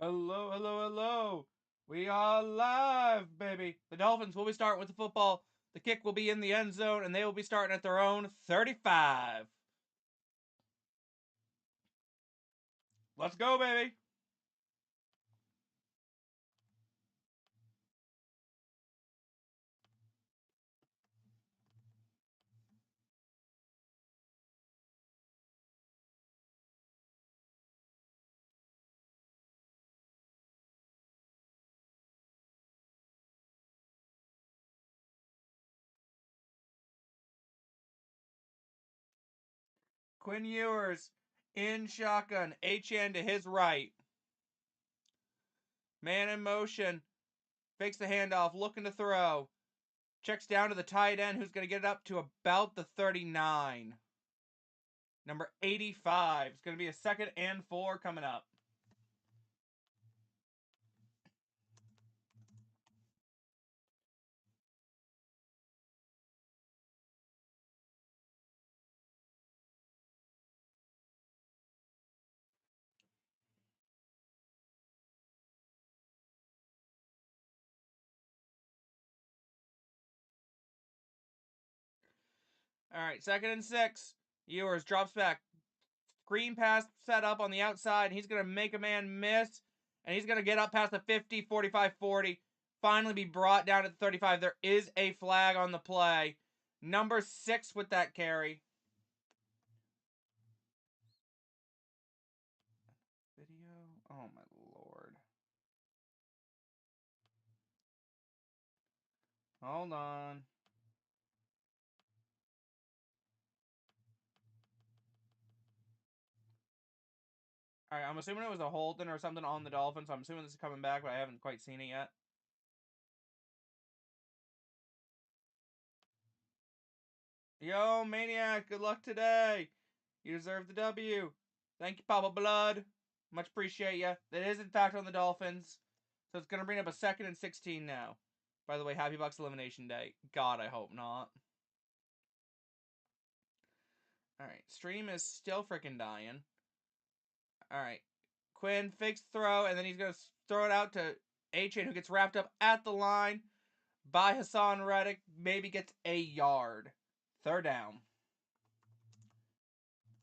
Hello, hello, hello. We are live, baby. The Dolphins will be starting with the football. The kick will be in the end zone, and they will be starting at their own 35. Let's go, baby. Quinn Ewers in shotgun. H-N to his right. Man in motion. Fakes the handoff, looking to throw. Checks down to the tight end, who's going to get it up to about the 39. Number 85. It's going to be a 2nd and 4 coming up. All right, 2nd and 6. Ewers drops back. Screen pass set up on the outside. He's going to make a man miss. And he's going to get up past the 50, 45, 40. Finally be brought down at the 35. There is a flag on the play. Number 6 with that carry. Video? Oh, my Lord. Hold on. All right, I'm assuming it was a holding or something on the Dolphins. So I'm assuming this is coming back, but I haven't quite seen it yet. Yo, Maniac, good luck today. You deserve the W. Thank you, Papa Blood. Much appreciate you. That is, in fact, on the Dolphins. So it's going to bring up a 2nd and 16 now. By the way, happy Bucks Elimination Day. God, I hope not. Alright, stream is still freaking dying. Alright, Quinn fakes throw, and then he's going to throw it out to A-Chain, who gets wrapped up at the line by Hassan Reddick. Maybe gets a yard. 3rd down.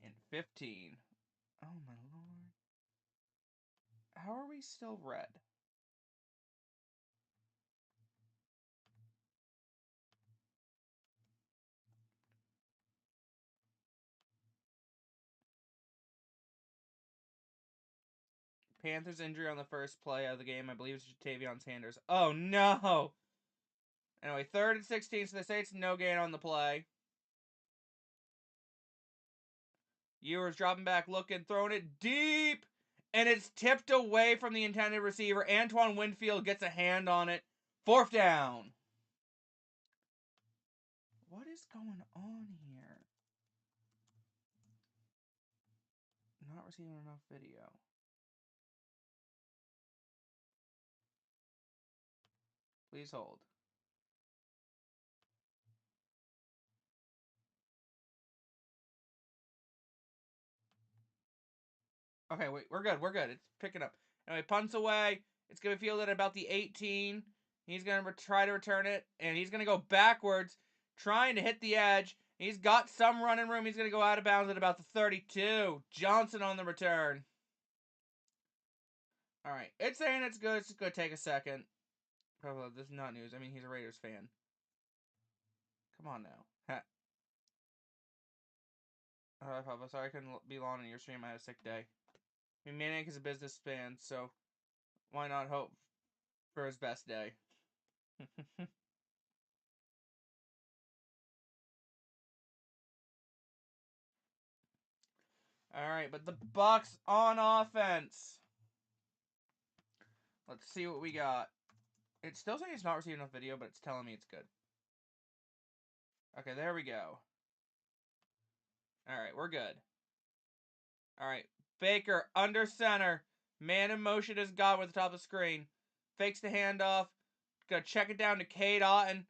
And 15. Oh, my Lord. How are we still red? Panthers injury on the first play of the game. I believe it's Jatavion Sanders. Oh, no! Anyway, 3rd and 16, so they say it's no gain on the play. Ewers dropping back, looking, throwing it deep, and it's tipped away from the intended receiver. Antoine Winfield gets a hand on it. 4th down. What is going on here? Not receiving enough video. Please hold. Okay, wait, we're good. We're good. It's picking up. Anyway, punts away. It's going to be fielded at about the 18. He's going to try to return it, and he's going to go backwards, trying to hit the edge. He's got some running room. He's going to go out of bounds at about the 32. Johnson on the return. All right, it's saying it's good. It's just going to take a second. This is not news. I mean, he's a Raiders fan. Come on now. Ha. All right, Papa. Sorry I couldn't be long on your stream. I had a sick day. I mean, Maniac is a business fan, so why not hope for his best day? All right, but the Bucks on offense. Let's see what we got. It's still saying it's not receiving enough video, but it's telling me it's good. Okay, there we go. All right, we're good. All right, Baker under center. Man in motion is Godwin at the top of the screen. Fakes the handoff. Gonna check it down to Cade Otton,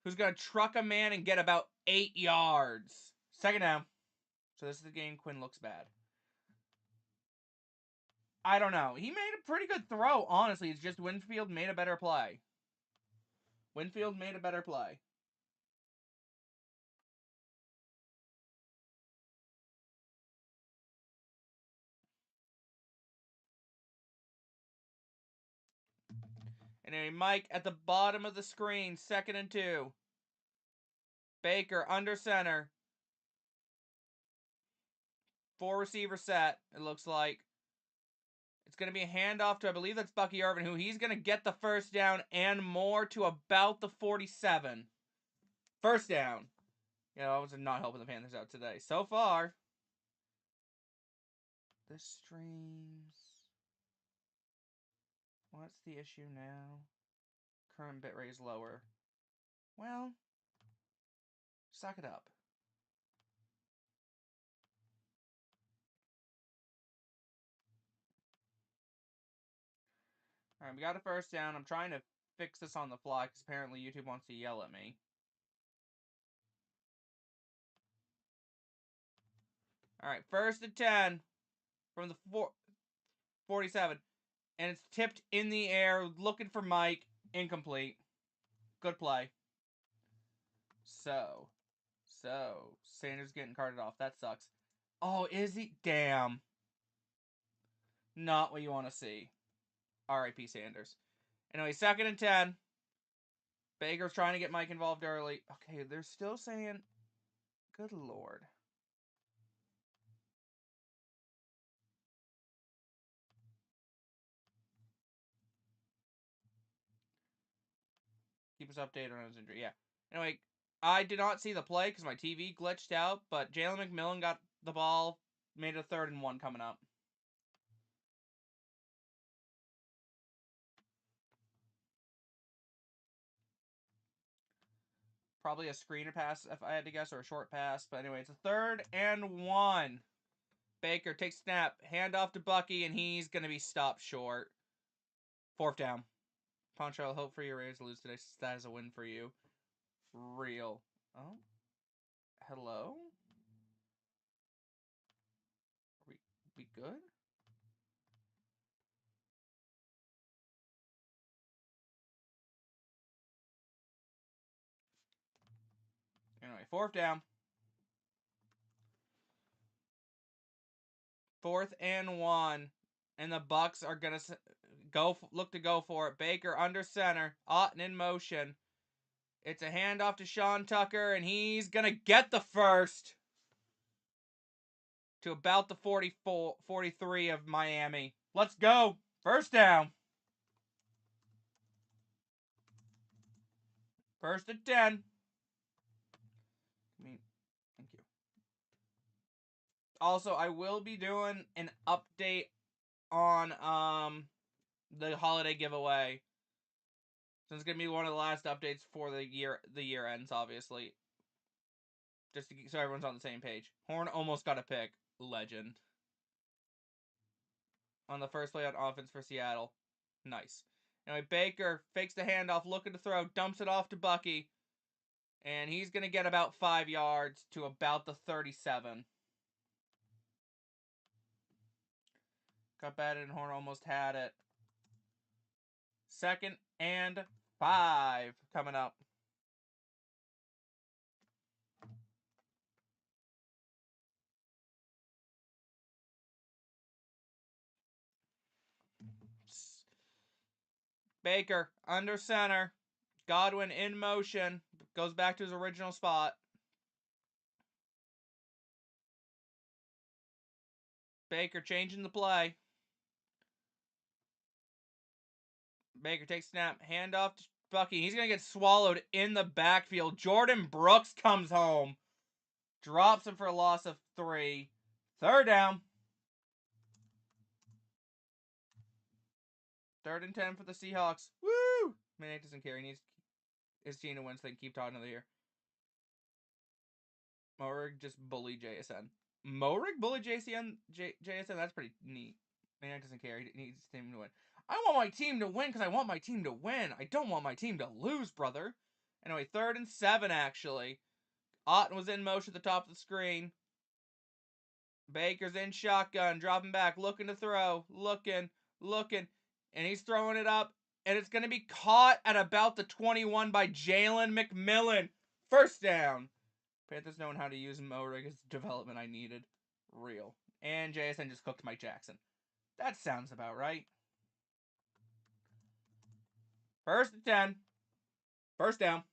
who's gonna truck a man and get about 8 yards. 2nd down. So this is the game Quinn looks bad. I don't know. He made a pretty good throw, honestly. It's just Winfield made a better play. Winfield made a better play. Anyway, Mike at the bottom of the screen, 2nd and 2. Baker under center. 4 receiver set, it looks like. It's going to be a handoff to, I believe that's Bucky Irvin, who he's going to get the first down and more to about the 47. First down. You know, I was not helping the Panthers out today. So far, this streams. What's the issue now? Current bitrate is lower. Well, suck it up. Alright, we got a first down. I'm trying to fix this on the fly because apparently YouTube wants to yell at me. Alright, 1st and 10 from the 47. And it's tipped in the air, looking for Mike. Incomplete. Good play. So, Sanders getting carted off. That sucks. Oh, is he? Damn. Not what you want to see. R.I.P. Sanders. Anyway, 2nd and 10. Baker's trying to get Mike involved early. Okay, they're still saying, good lord. Keep us updated on his injury. Yeah. Anyway, I did not see the play because my TV glitched out, but Jalen McMillan got the ball, made a 3rd and 1 coming up. Probably a screener pass, if I had to guess, or a short pass. But anyway, it's a 3rd and 1. Baker takes snap, hand off to Bucky, and he's going to be stopped short. 4th down. Poncho, I'll hope for your Raiders to lose today since that is a win for you. Real. Oh? Hello? Are we good? Anyway, 4th down. 4th and 1. And the Bucks are going to look to go for it. Baker under center. Otten in motion. It's a handoff to Sean Tucker, and he's going to get the first. To about the 43 of Miami. Let's go. First down. 1st and 10. Thank you. Also, I will be doing an update on the holiday giveaway. So it's gonna be one of the last updates for the year. The year ends, obviously. Just so everyone's on the same page. Horn almost got a pick. Legend. On the first play on offense for Seattle. Nice. Anyway, Baker fakes the handoff, looking to throw, dumps it off to Bucky. And he's going to get about 5 yards to about the 37. Got batted and Horn almost had it. 2nd and 5 coming up. Baker under center. Godwin in motion. Goes back to his original spot. Baker changing the play. Baker takes snap. Handoff to Bucky. He's going to get swallowed in the backfield. Jordan Brooks comes home. Drops him for a loss of 3. 3rd down. 3rd and 10 for the Seahawks. Woo! Maniac doesn't care. He needs his team to win so they can keep talking to the year. Morig just bully JSN. Morig bully JSN? That's pretty neat. Maniac doesn't care. He needs his team to win. I want my team to win because I want my team to win. I don't want my team to lose, brother. Anyway, 3rd and 7, actually. Otten was in motion at the top of the screen. Baker's in shotgun, dropping back, looking to throw, looking, and he's throwing it up, and it's going to be caught at about the 21 by Jalen McMillan. First down. Panthers knowing how to use Morig is development I needed. Real. And JSN just cooked Mike Jackson. That sounds about right. First and 10. First down.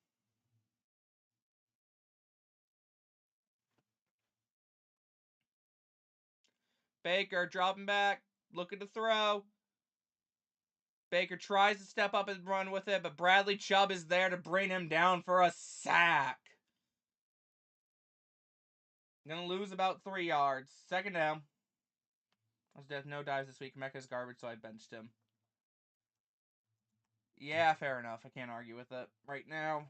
Baker dropping back, looking to throw. Baker tries to step up and run with it, but Bradley Chubb is there to bring him down for a sack. Gonna lose about 3 yards. Second down. There's no dives this week. Mecca's garbage, so I benched him. Yeah, fair enough. I can't argue with it. Right now,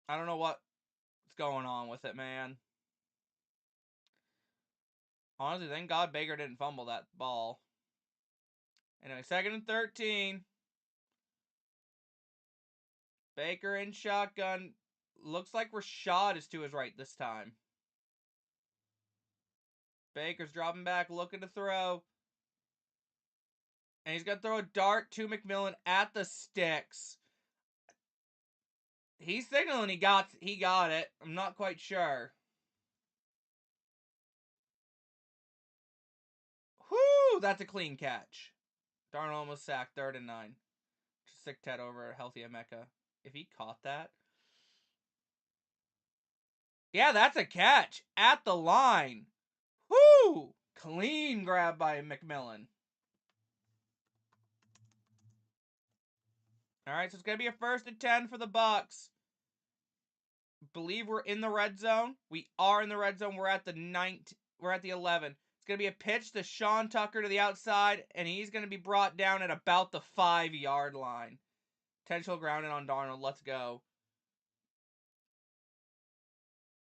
I don't know what's going on with it, man. Honestly, thank God Baker didn't fumble that ball. Anyway, second and 13. Baker in shotgun. Looks like Rashad is to his right this time. Baker's dropping back, looking to throw. And he's going to throw a dart to McMillan at the sticks. He's signaling he got it. I'm not quite sure. Whoo! That's a clean catch. Darnold almost sacked. 3rd and 9. Just sick Ted over healthy Emeka. If he caught that. Yeah, that's a catch. At the line. Whoo! Clean grab by McMillan. Alright, so it's going to be a 1st and 10 for the Bucs. Believe we're in the red zone. We are in the red zone. We're at the 11. It's going to be a pitch to Sean Tucker to the outside, and he's going to be brought down at about the 5-yard line. Potential grounded on Darnold. Let's go.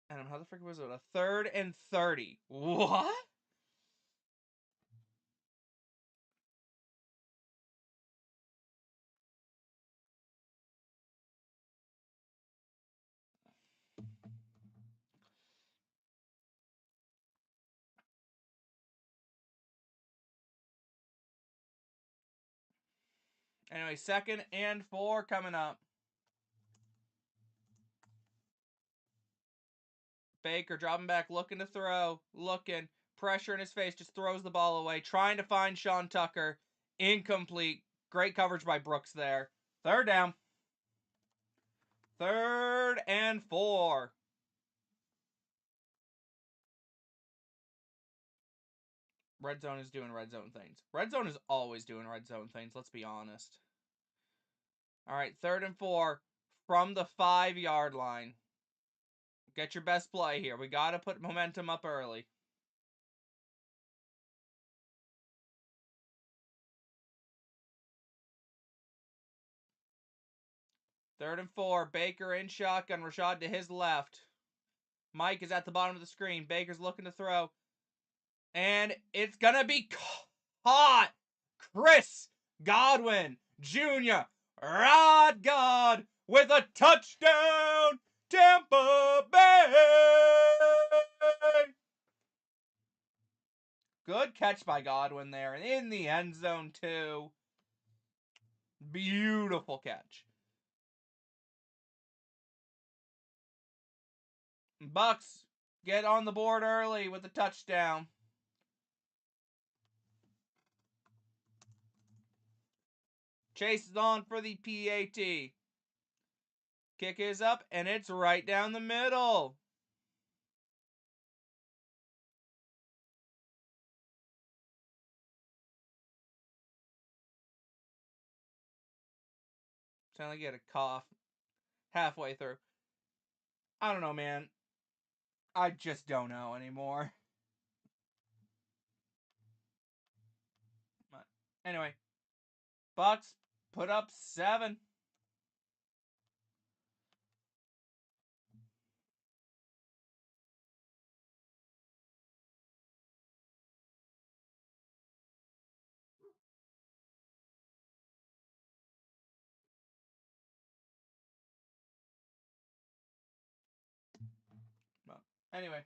And how the frick was it? A 3rd and 30. What? Anyway, 2nd and 4 coming up. Baker dropping back, looking to throw, looking, pressure in his face, just throws the ball away, trying to find Sean Tucker. Incomplete. Great coverage by Brooks there. 3rd down. 3rd and 4. Red zone is doing red zone things. Red zone is always doing red zone things, let's be honest. Alright, 3rd and 4 from the 5-yard line. Get your best play here. We got to put momentum up early. Third and 4. Baker in shotgun. Rashad to his left. Mike is at the bottom of the screen. Baker's looking to throw. And it's going to be caught. Chris Godwin Jr. Rod God with a touchdown. Tampa Bay. Good catch by Godwin there. And in the end zone, too. Beautiful catch. Bucks get on the board early with a touchdown. Chase is on for the PAT. Kick is up, and it's right down the middle. Sound like you had a cough halfway through. I don't know, man. I just don't know anymore. But anyway, Bucks put up 7. But anyway,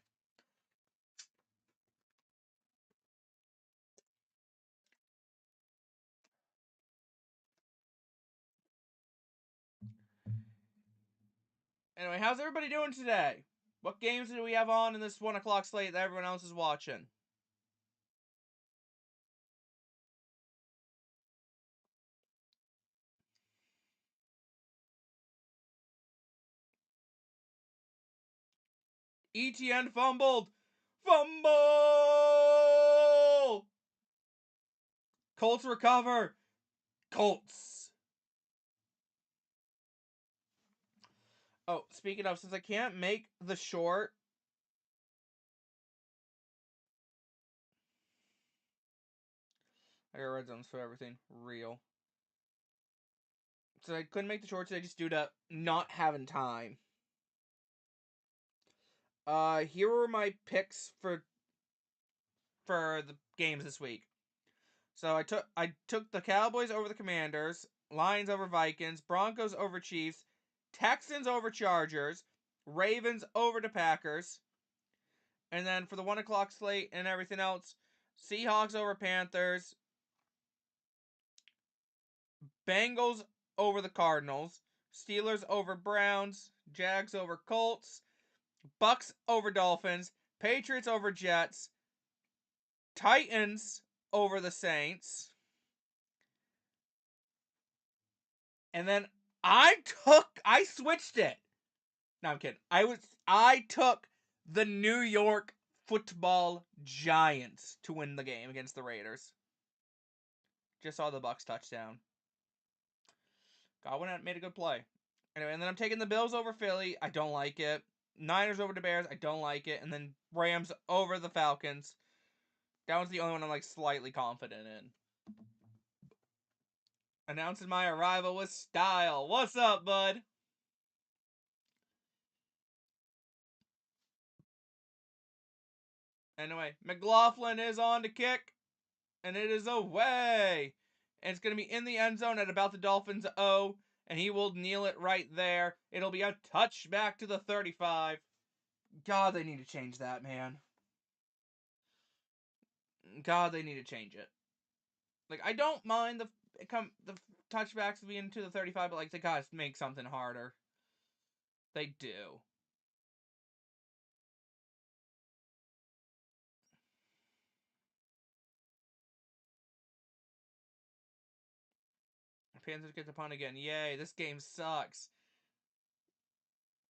Anyway, how's everybody doing today? What games do we have on in this 1 o'clock slate that everyone else is watching? ETN fumbled! Fumble! Colts recover! Colts! Oh, speaking of, since I can't make the short, I got red zones for everything. Real. So I couldn't make the short today just due to not having time. Here were my picks for the games this week. So I took the Cowboys over the Commanders, Lions over Vikings, Broncos over Chiefs, Texans over Chargers, Ravens over the Packers, and then for the 1 o'clock slate and everything else, Seahawks over Panthers, Bengals over the Cardinals, Steelers over Browns, Jags over Colts, Bucks over Dolphins, Patriots over Jets, Titans over the Saints. And then I switched it. No, I'm kidding. I took the New York Football Giants to win the game against the Raiders. Just saw the Bucks touchdown. Godwin made a good play. Anyway, and then I'm taking the Bills over Philly. I don't like it. Niners over the Bears. I don't like it. And then Rams over the Falcons. That was the only one I'm slightly confident in. Announcing my arrival with style. What's up, bud? Anyway, McLaughlin is on to kick. And it is away. And it's going to be in the end zone at about the Dolphins' O. And he will kneel it right there. It'll be a touchback to the 35. God, they need to change that, man. God, they need to change it. I don't mind the touchbacks being to the 35, but they gotta make something harder. They do. Panthers get the punt again. Yay, this game sucks.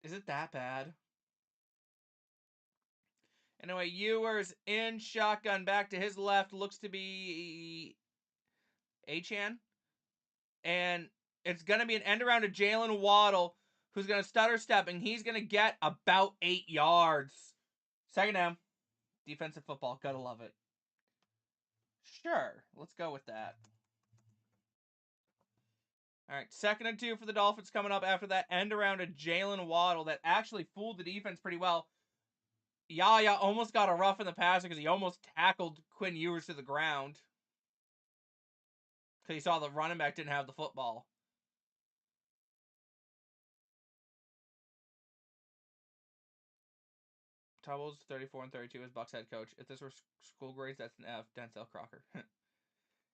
Is it that bad? Anyway, Ewers in shotgun back to his left. Looks to be Achane. And it's going to be an end around to Jalen Waddle, who's going to stutter step, and he's going to get about 8 yards. Second down. Defensive football. Gotta love it. Sure, let's go with that. All right, 2nd and 2 for the Dolphins coming up after that end around to Jalen Waddle that actually fooled the defense pretty well. Yaya almost got a rough in the passer because he almost tackled Quinn Ewers to the ground. Because he saw the running back didn't have the football. Tubble's 34 and 32 as Bucks head coach. If this were school grades, that's an F. Denzel Crocker.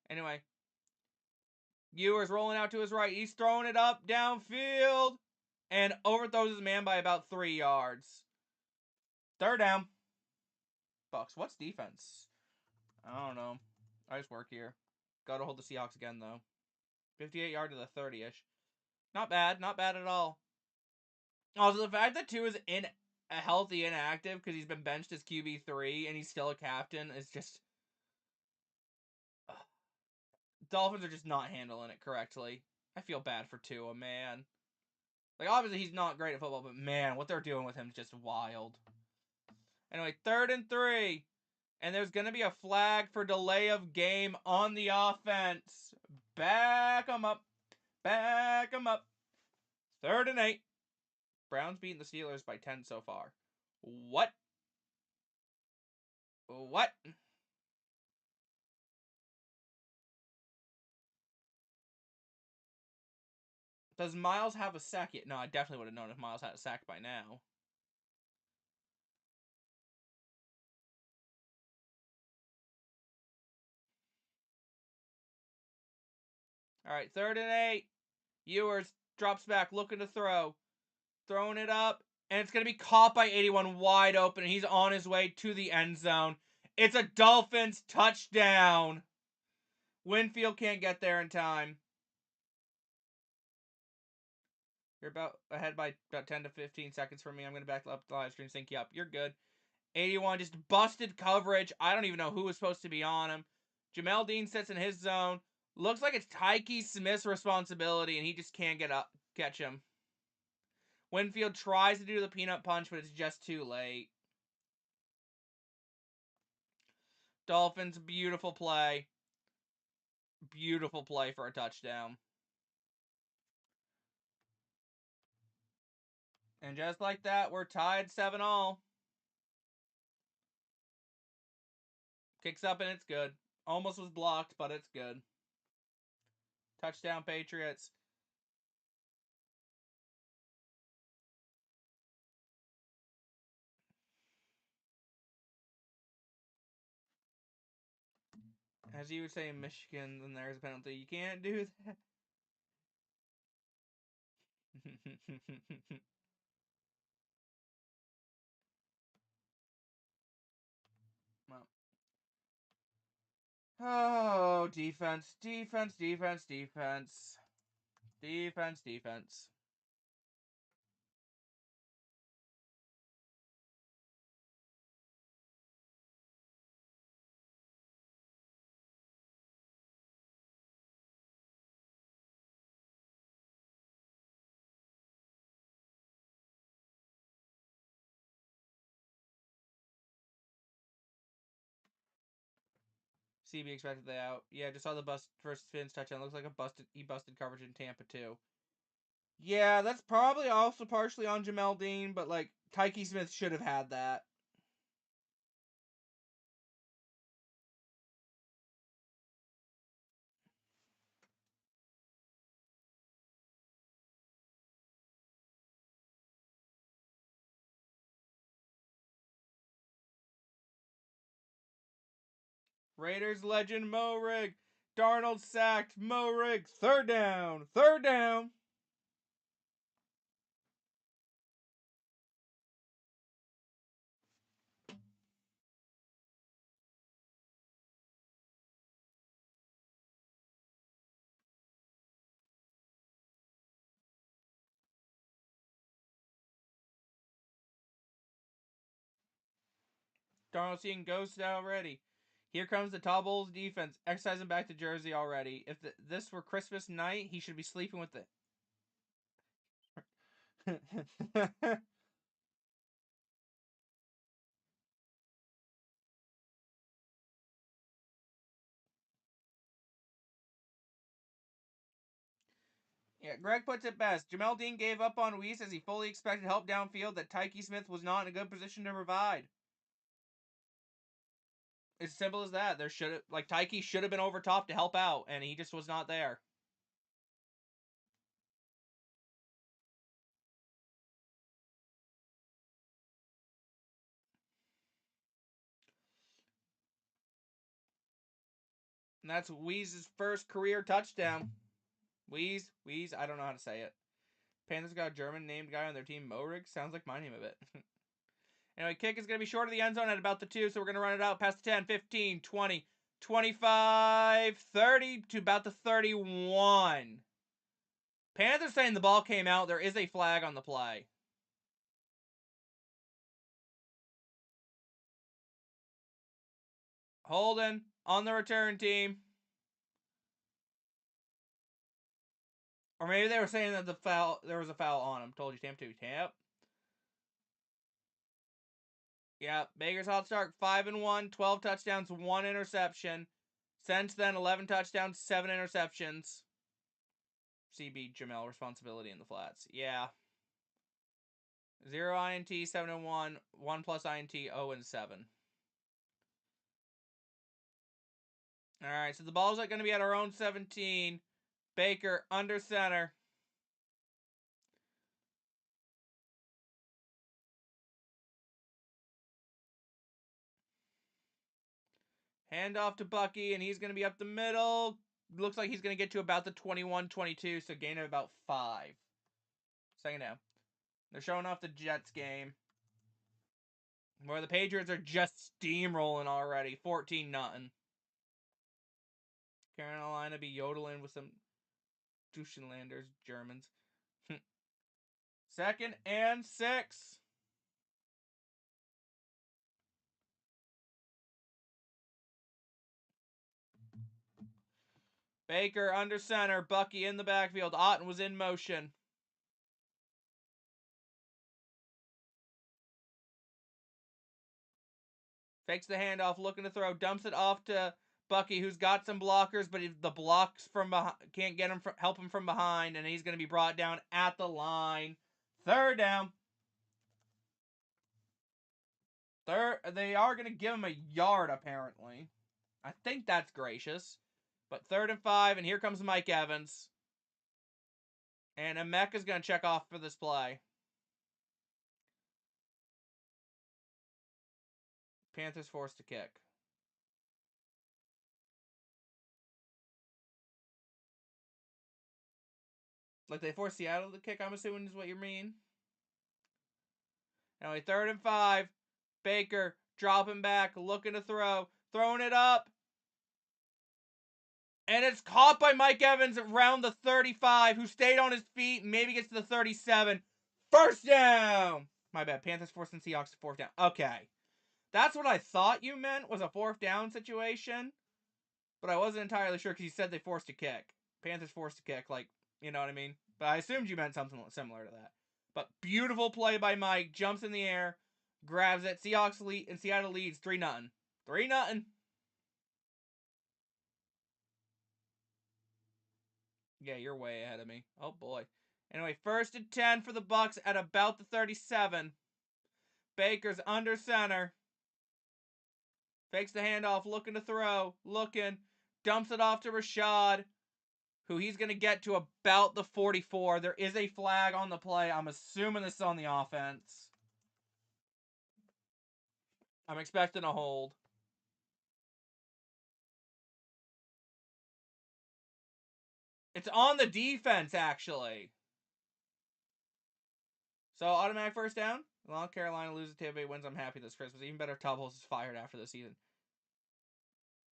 Anyway, Ewers rolling out to his right. He's throwing it up downfield and overthrows his man by about 3 yards. 3rd down. Bucks. What's defense? I don't know. I just work here. Got to hold the Seahawks again, though. 58 yard to the 30-ish. Not bad. Not bad at all. Also, the fact that 2 is in a healthy inactive because he's been benched as QB3 and he's still a captain is just... Dolphins are just not handling it correctly. I feel bad for Tua, man. Obviously he's not great at football, but man, what they're doing with him is just wild. Anyway, 3rd and 3. And there's going to be a flag for delay of game on the offense. Back them up. Back them up. 3rd and 8. Browns beating the Steelers by 10 so far. What? What? Does Miles have a sack yet? No, I definitely would have known if Miles had a sack by now. All right, 3rd and 8. Ewers drops back, looking to throw. Throwing it up. And it's going to be caught by 81 wide open. And he's on his way to the end zone. It's a Dolphins touchdown. Winfield can't get there in time. You're about ahead by about 10 to 15 seconds from me. I'm going to back up the live stream, sync you up. You're good. 81 just busted coverage. I don't even know who was supposed to be on him. Jamel Dean sits in his zone. Looks like it's Tyke Smith's responsibility, and he just can't catch him. Winfield tries to do the peanut punch, but it's just too late. Dolphins, beautiful play. Beautiful play for a touchdown. And just like that, we're tied 7-all. Kicks up and it's good. Almost was blocked, but it's good. Touchdown, Patriots. As you would say in Michigan, then there's a penalty. You can't do that. Oh, defense, defense, defense, defense. Defense, defense. CB expected that out. Yeah, just saw the bust first Finn's touchdown. Looks like he busted coverage in Tampa too. Yeah, that's probably also partially on Jamel Dean, but like Tyke Smith should have had that. Raiders legend Morig. Darnold sacked. Morig. Third down. Third down. Darnold seeing ghosts already. Here comes the Tall Bulls defense, exercising back to Jersey already. If this were Christmas night, he should be sleeping with it. Yeah, Greg puts it best. Jamel Dean gave up on Weiss as he fully expected help downfield that Tyke Smith was not in a good position to provide. It's simple as that. There should have Tyke should have been over top to help out, and he just was not there. And that's Weeze's first career touchdown. Weeze, I don't know how to say it. Panthers got a German named guy on their team, Morig. Sounds like my name a bit. Anyway, kick is going to be short of the end zone at about the 2, so we're going to run it out past the 10, 15, 20, 25, 30 to about the 31. Panthers saying the ball came out. There is a flag on the play. Holden on the return team. Or maybe they were saying that there was a foul on him. Told you, Tamp 2. Tamp. Yeah, Baker's hot start, 5-1, 12 touchdowns, 1 interception. Since then, 11 touchdowns, 7 interceptions. CB Jamel responsibility in the flats. Yeah. 0 INT, 7-1, 1 plus INT, 0-7. Alright, so the ball's going to be at our own 17. Baker under center. Hand off to Bucky, and he's going to be up the middle. Looks like he's going to get to about the 21-22, so gain of about 5. Second down. They're showing off the Jets game, where the Patriots are just steamrolling already, 14-0. Carolina be yodeling with some Duschenlanders, Germans. 2nd and 6. Baker under center. Bucky in the backfield. Otten was in motion. Fakes the handoff, looking to throw. Dumps it off to Bucky, who's got some blockers, but the blocks from behind can't get him, help him from behind, and he's going to be brought down at the line. 3rd down. They are going to give him a yard, apparently. I think that's gracious. But 3rd and 5, and here comes Mike Evans. And Emeka's going to check off for this play. Panthers forced to kick. Like they forced Seattle to kick, I'm assuming is what you mean. Anyway, 3rd and 5. Baker dropping back, looking to throw. Throwing it up. And it's caught by Mike Evans around the 35, who stayed on his feet and maybe gets to the 37. 1st down! My bad. Panthers forcing Seahawks to 4th down. Okay. That's what I thought you meant, was a 4th down situation. But I wasn't entirely sure because you said they forced a kick. Panthers forced a kick, like, you know what I mean? But I assumed you meant something similar to that. But beautiful play by Mike. Jumps in the air. Grabs it. Seahawks lead, and Seattle leads 3-0. 3-0. Yeah, you're way ahead of me. Oh, boy. Anyway, 1st and 10 for the Bucs at about the 37. Baker's under center. Fakes the handoff, looking to throw. Looking. Dumps it off to Rashad, who he's going to get to about the 44. There is a flag on the play. I'm assuming this is on the offense. I'm expecting a hold. It's on the defense, actually. So, automatic 1st down. As long as Carolina loses, Tampa Bay wins, I'm happy this Christmas. Even better, Tubbs is fired after the season.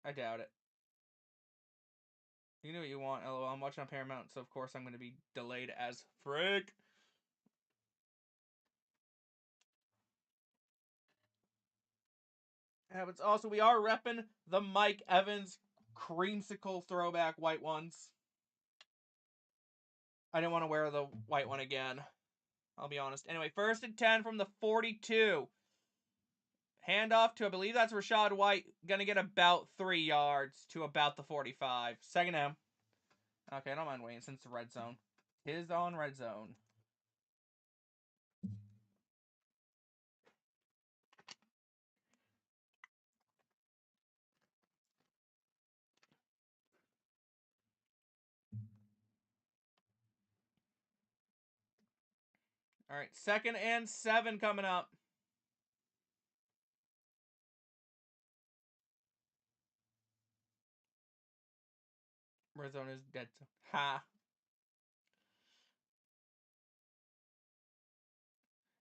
I doubt it. You know what you want, LOL. I'm watching on Paramount, so of course I'm going to be delayed as frick. But also, we are repping the Mike Evans creamsicle throwback white ones. I didn't want to wear the white one again. I'll be honest. Anyway, 1st and 10 from the 42. Handoff to, I believe that's Rashad White. Gonna get about 3 yards to about the 45. 2nd down. Okay, I don't mind waiting since it's red zone. His on red zone. All right, 2nd and 7 coming up. Red zone is dead. Ha.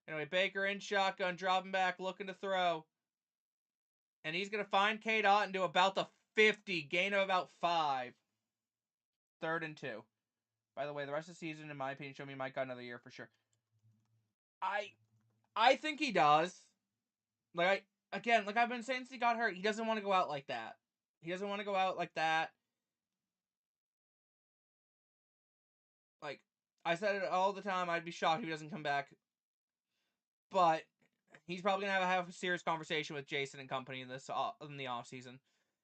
Anyway, Baker in shotgun, dropping back, looking to throw. And he's going to find Cade Otton to about the 50. Gain of about 5. 3rd and 2. By the way, the rest of the season, in my opinion, show me Mike got another year for sure. I think he does. Like I've been saying since he got hurt, he doesn't want to go out like that. He doesn't want to go out like that. Like, I said it all the time, I'd be shocked if he doesn't come back. But he's probably gonna have a serious conversation with Jason and company in the offseason.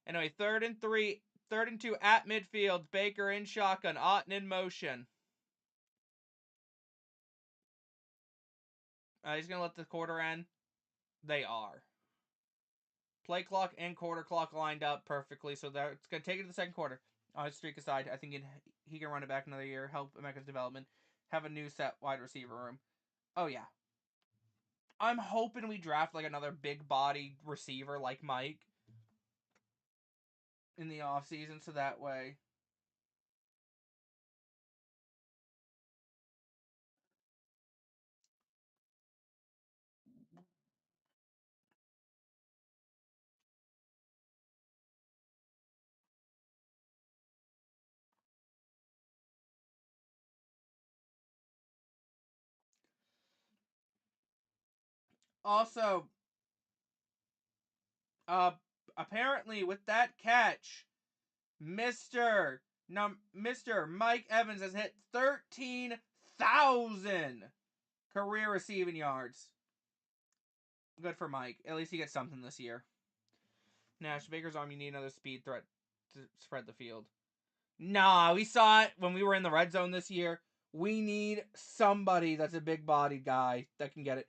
Anyway, 3rd and 3, 3rd and 2 at midfield. Baker in shotgun, Otton in motion. He's gonna let the quarter end. They are. Play clock and quarter clock lined up perfectly, so it's gonna take it to the 2nd quarter. On his streak aside, I think he can run it back another year, help Emeka's development, have a new set wide receiver room. Oh yeah. I'm hoping we draft like another big body receiver like Mike in the offseason, so that way. Also, apparently with that catch, Mr. Mike Evans has hit 13,000 career receiving yards. Good for Mike. At least he gets something this year. Nash Baker's arm, you need another speed threat to spread the field. Nah, we saw it when we were in the red zone this year. We need somebody that's a big-bodied guy that can get it.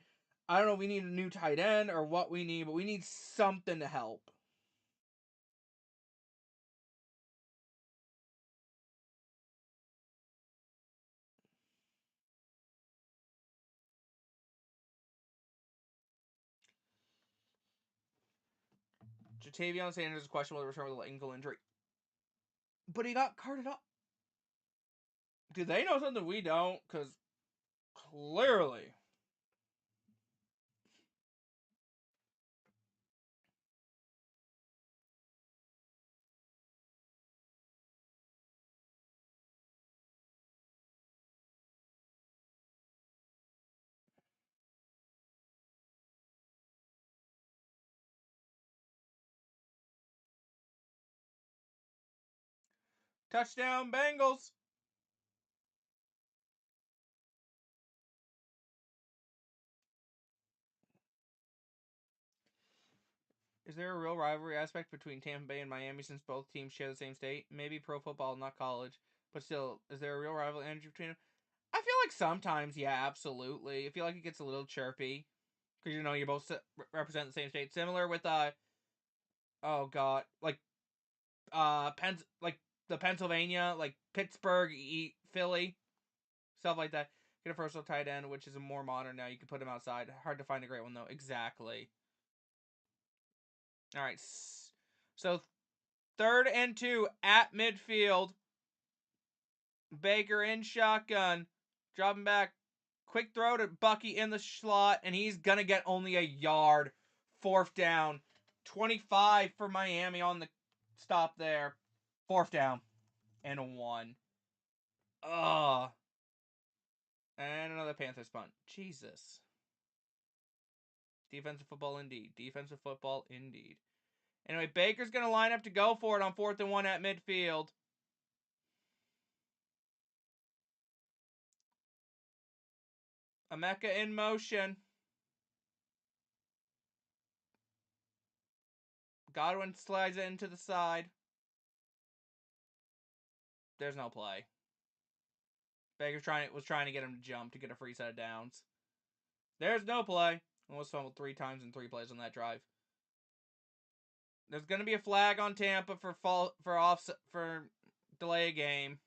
I don't know if we need a new tight end or what we need, but we need something to help. Jatavion Sanders is questionable to return with an ankle injury. But he got carted up. Do they know something we don't? Because clearly. Touchdown, Bengals. Is there a real rivalry aspect between Tampa Bay and Miami since both teams share the same state? Maybe pro football, not college. But still, is there a real rivalry energy between them? I feel like sometimes, yeah, absolutely. I feel like it gets a little chirpy. Because, you both represent the same state. Similar with, oh god, like, like, the Pennsylvania, like, Pittsburgh, Philly, stuff like that. Get a first tight end, which is more modern now. You can put him outside. Hard to find a great one, though. Exactly. All right. So 3rd and 2 at midfield. Baker in shotgun. Dropping back. Quick throw to Bucky in the slot, and he's going to get only a yard. 4th down. 25 for Miami on the stop there. 4th down. And a 1. Ugh. And another Panthers punt. Jesus. Defensive football indeed. Defensive football indeed. Anyway, Baker's going to line up to go for it on 4th and 1 at midfield. Emeka in motion. Godwin slides it into the side. There's no play. Baker was trying to get him to jump to get a free set of downs. There's no play. Almost fumbled 3 times in 3 plays on that drive. There's going to be a flag on Tampa for delay a game.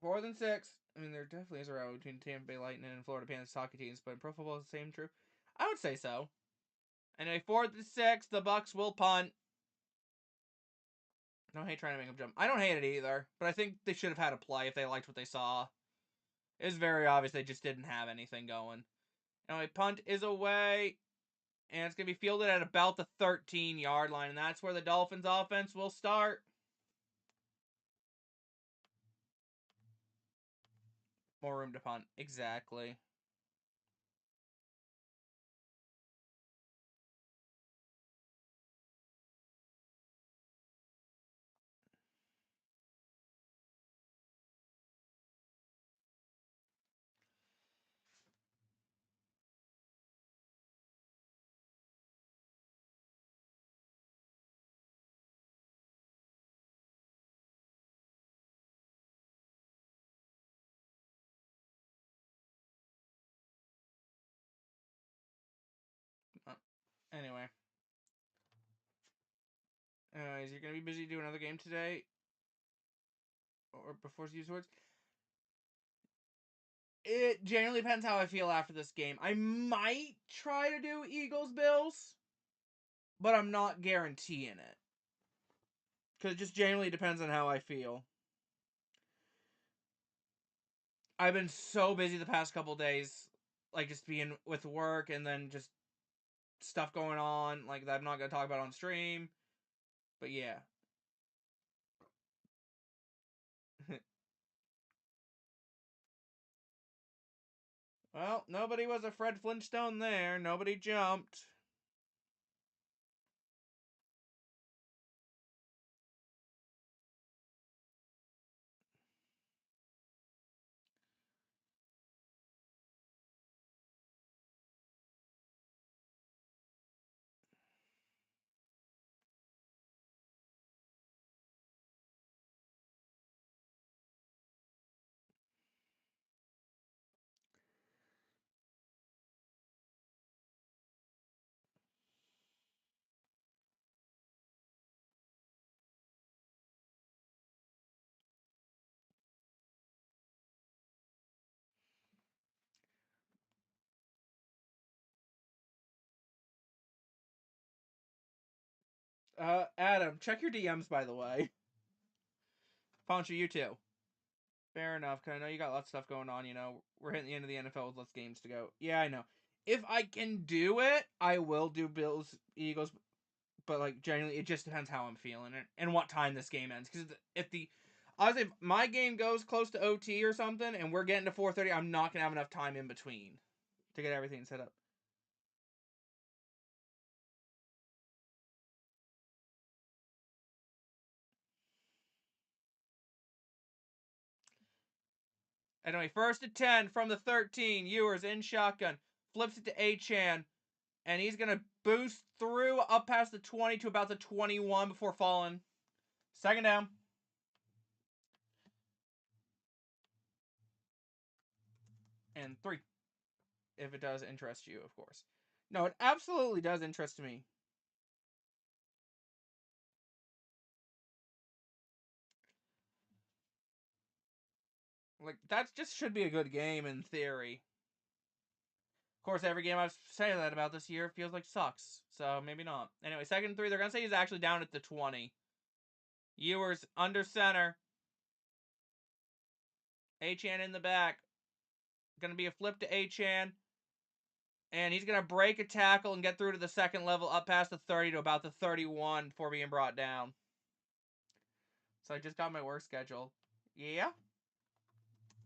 More than 6. I mean, there definitely is a rivalry between Tampa Bay Lightning and Florida Panthers hockey teams, but in pro football, is the same true? I would say so. Anyway, 4th and 6, the Bucs will punt. I don't hate trying to make them jump. I don't hate it either, but I think they should have had a play if they liked what they saw. It was very obvious they just didn't have anything going. Anyway, punt is away, and it's going to be fielded at about the 13-yard line, and that's where the Dolphins offense will start. More room to punt. Exactly. Anyway. Is you going to be busy doing another game today? Or before you use words? It generally depends how I feel after this game. I might try to do Eagles-Bills, but I'm not guaranteeing it. Because it just generally depends on how I feel. I've been so busy the past couple days, like just being with work and then just stuff going on, like that I'm not gonna talk about on stream. But yeah. Well, nobody was a Fred Flintstone there. Nobody jumped. Adam, check your DMs, by the way. Poncho, you too. Fair enough, because I know you got lots of stuff going on, you know. We're hitting the end of the NFL with less games to go. Yeah, I know. If I can do it, I will do Bills, Eagles, but, like, generally, it just depends how I'm feeling and what time this game ends. Because if the... Honestly, if my game goes close to OT or something, and we're getting to 4:30, I'm not going to have enough time in between to get everything set up. Anyway, 1st and 10 from the 13. Ewers in shotgun. Flips it to Achane. And he's going to boost through up past the 20 to about the 21 before falling. 2nd down. And 3. If it does interest you, of course. No, it absolutely does interest me. Like, that just should be a good game in theory. Of course, every game I've said that about this year feels like sucks. So, maybe not. Anyway, 2nd and 3. They're going to say he's actually down at the 20. Ewers under center. Achane in the back. Going to be a flip to Achane. And he's going to break a tackle and get through to the 2nd level up past the 30 to about the 31 before being brought down. So I just got my work schedule. Yeah.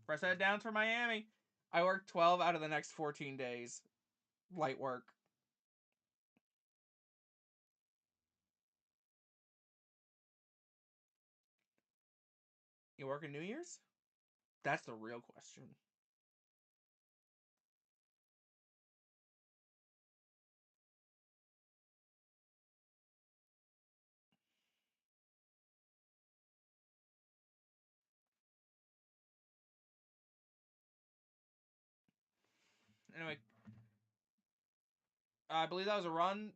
Press head down for Miami. I work 12 out of the next 14 days. Light work. You working New Year's? That's the real question. Anyway, I believe that was a run.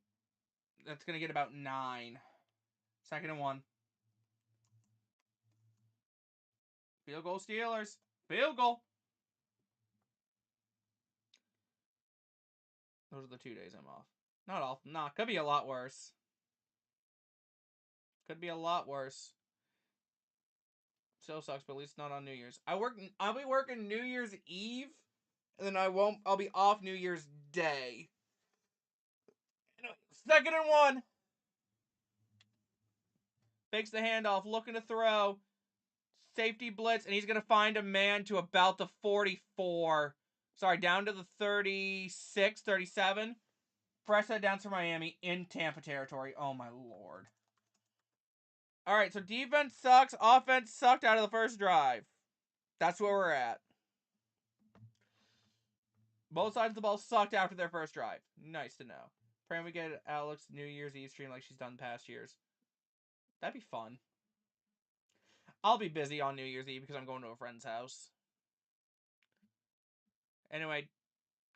That's going to get about 9. 2nd and 1. Field goal Steelers. Field goal. Those are the 2 days I'm off. Not all. Nah, could be a lot worse. Could be a lot worse. Still sucks, but at least not on New Year's. I'll be working New Year's Eve, and then I'll be off New Year's Day. 2nd and 1. Fakes the handoff, looking to throw. Safety blitz, and he's going to find a man to about the 44. Sorry, down to the 36, 37. Press that down to Miami in Tampa territory. Oh, my Lord. All right, so defense sucks. Offense sucked out of the first drive. That's where we're at. Both sides of the ball sucked after their first drive. Nice to know. Praying we get Alex New Year's Eve stream like she's done past years. That'd be fun. I'll be busy on New Year's Eve because I'm going to a friend's house. Anyway,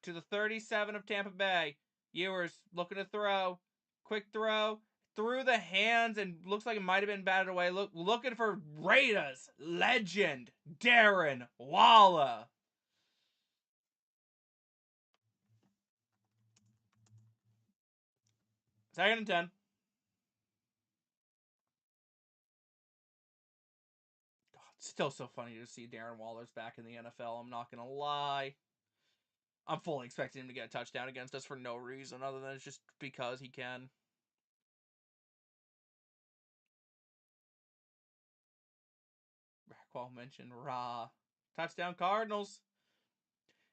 to the 37 of Tampa Bay. Ewers looking to throw. Quick throw. Through the hands and looks like it might have been batted away. Looking for Raiders legend Darren Waller. Second and 10. God, Still so funny to see Darren Waller's back in the NFL. I'm not gonna lie. I'm fully expecting him to get a touchdown against us for no reason other than it's just because he can. Rackwell mentioned Raw. Touchdown Cardinals.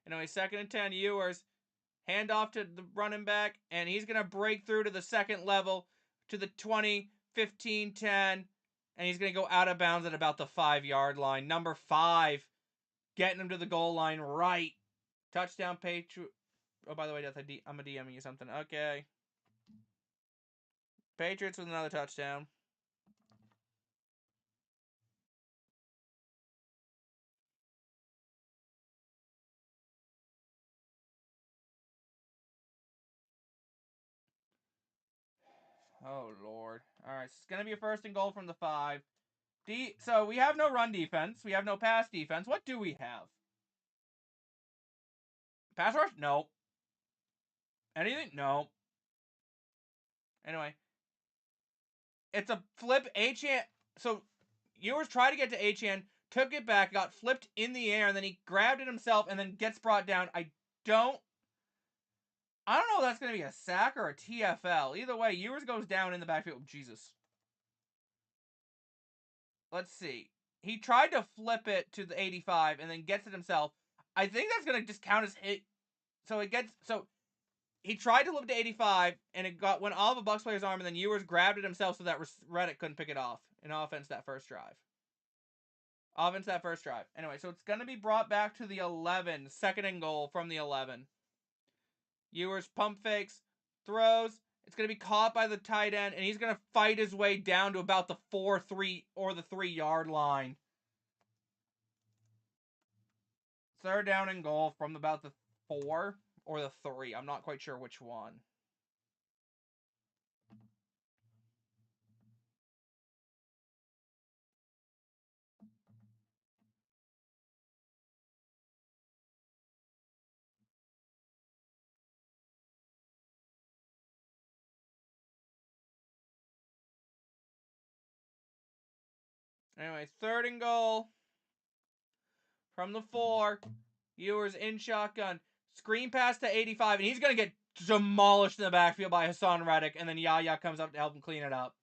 Anyway, 2nd and 10, Ewers. Hand off to the running back, and he's going to break through to the second level to the 20, 15, 10, and he's going to go out of bounds at about the 5-yard line. Number 5, getting him to the goal line right. Touchdown, Patriot. Oh, by the way, I'm a DMing you something. Okay. Patriots with another touchdown. Oh, Lord. All right, so it's going to be a 1st and goal from the 5. So we have no run defense. We have no pass defense. What do we have? Pass rush? No. Anything? No. Anyway. It's a flip. Achane. So Ewers tried to get to Achane, took it back, got flipped in the air, and then he grabbed it himself and then gets brought down. I don't know if that's going to be a sack or a TFL. Either way, Ewers goes down in the backfield. Jesus. Let's see. He tried to flip it to the 85 and then gets it himself. I think that's going to just count as hit. So he tried to flip to 85 and it went off a Bucs player's arm and then Ewers grabbed it himself so that Reddick couldn't pick it off in offense that first drive. Anyway, so it's going to be brought back to the 11. 2nd and goal from the 11. Ewers pump fakes, throws. It's going to be caught by the tight end, and he's going to fight his way down to about the 4-3 or the 3-yard line. 3rd down and goal from about the 4 or the 3. I'm not quite sure which one. Anyway, 3rd and goal from the 4. Ewers in shotgun. Screen pass to 85, and he's going to get demolished in the backfield by Hassan Reddick, and then Yaya comes up to help him clean it up.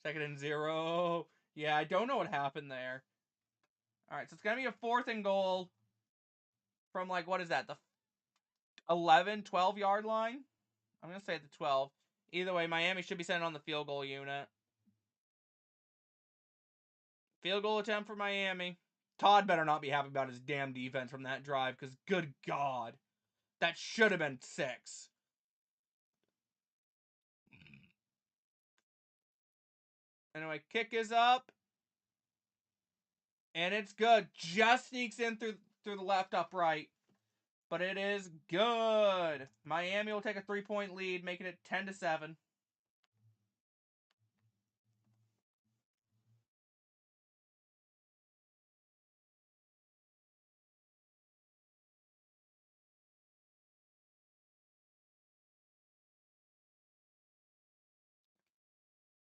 2nd and 0. Yeah, I don't know what happened there. All right, so it's going to be a 4th and goal from, like, what is that? The 11, 12-yard line? I'm going to say the 12. Either way, Miami should be sending on the field goal unit. Field goal attempt for Miami. Todd better not be happy about his damn defense from that drive, because good God. That should have been 6. Anyway, kick is up. And it's good. Just sneaks in through the left upright. But it is good. Miami will take a 3-point lead, making it 10-7.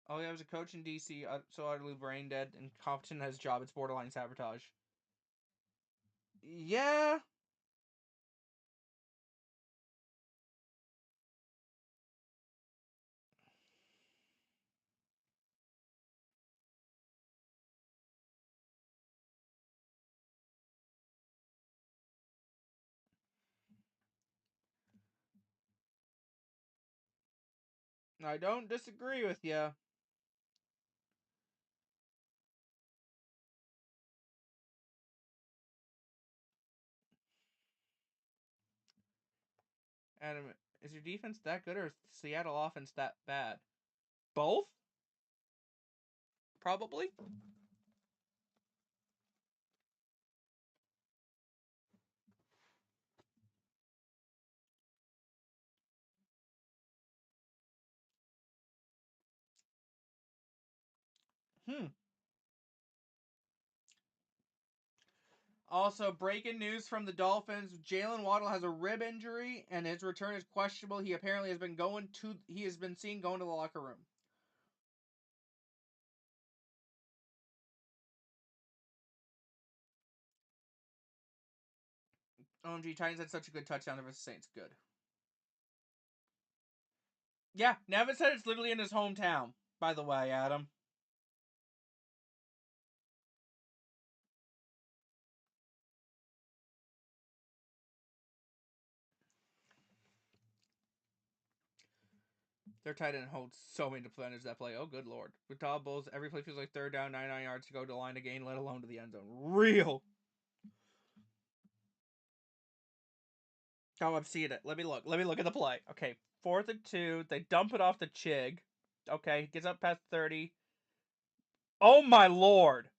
Oh, yeah, I was a coach in DC, so utterly brain dead and competent at his job. It's borderline sabotage. Yeah. I don't disagree with you. Adam, is your defense that good or is Seattle offense that bad? Both? Probably. Also, breaking news from the Dolphins: Jalen Waddle has a rib injury, and his return is questionable. He apparently has been seen going to the locker room. OMG, Titans had such a good touchdown versus Saints. Good. Yeah, Nevin said it's literally in his hometown, by the way, Adam. Their tight end holds so many defenders that play. Oh, good lord. With Todd Bowles, every play feels like third down, 99 yards to go to the line to gain, let alone to the end zone. Real. Oh, I'm seeing it. Let me look. Let me look at the play. Okay, 4th and 2. They dump it off the Chig. Okay, gets up past 30. Oh, my lord.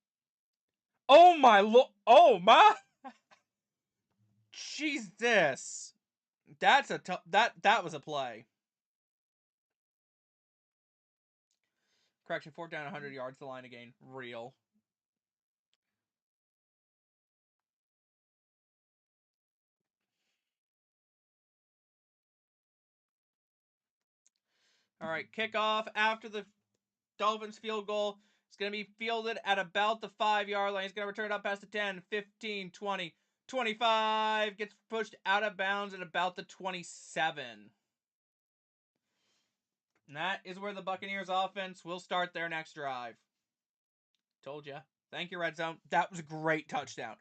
Oh, my lord. Oh, my. Jesus. That's a tough. That was a play. Correction, 4th down, 100 yards, the line again. Real. All right, kickoff after the Dolphins field goal. It's going to be fielded at about the 5-yard line. He's going to return it up past the 10, 15, 20, 25. Gets pushed out of bounds at about the 27. And that is where the Buccaneers offense will start their next drive. Told ya. Thank you, Red Zone. That was a great touchdown.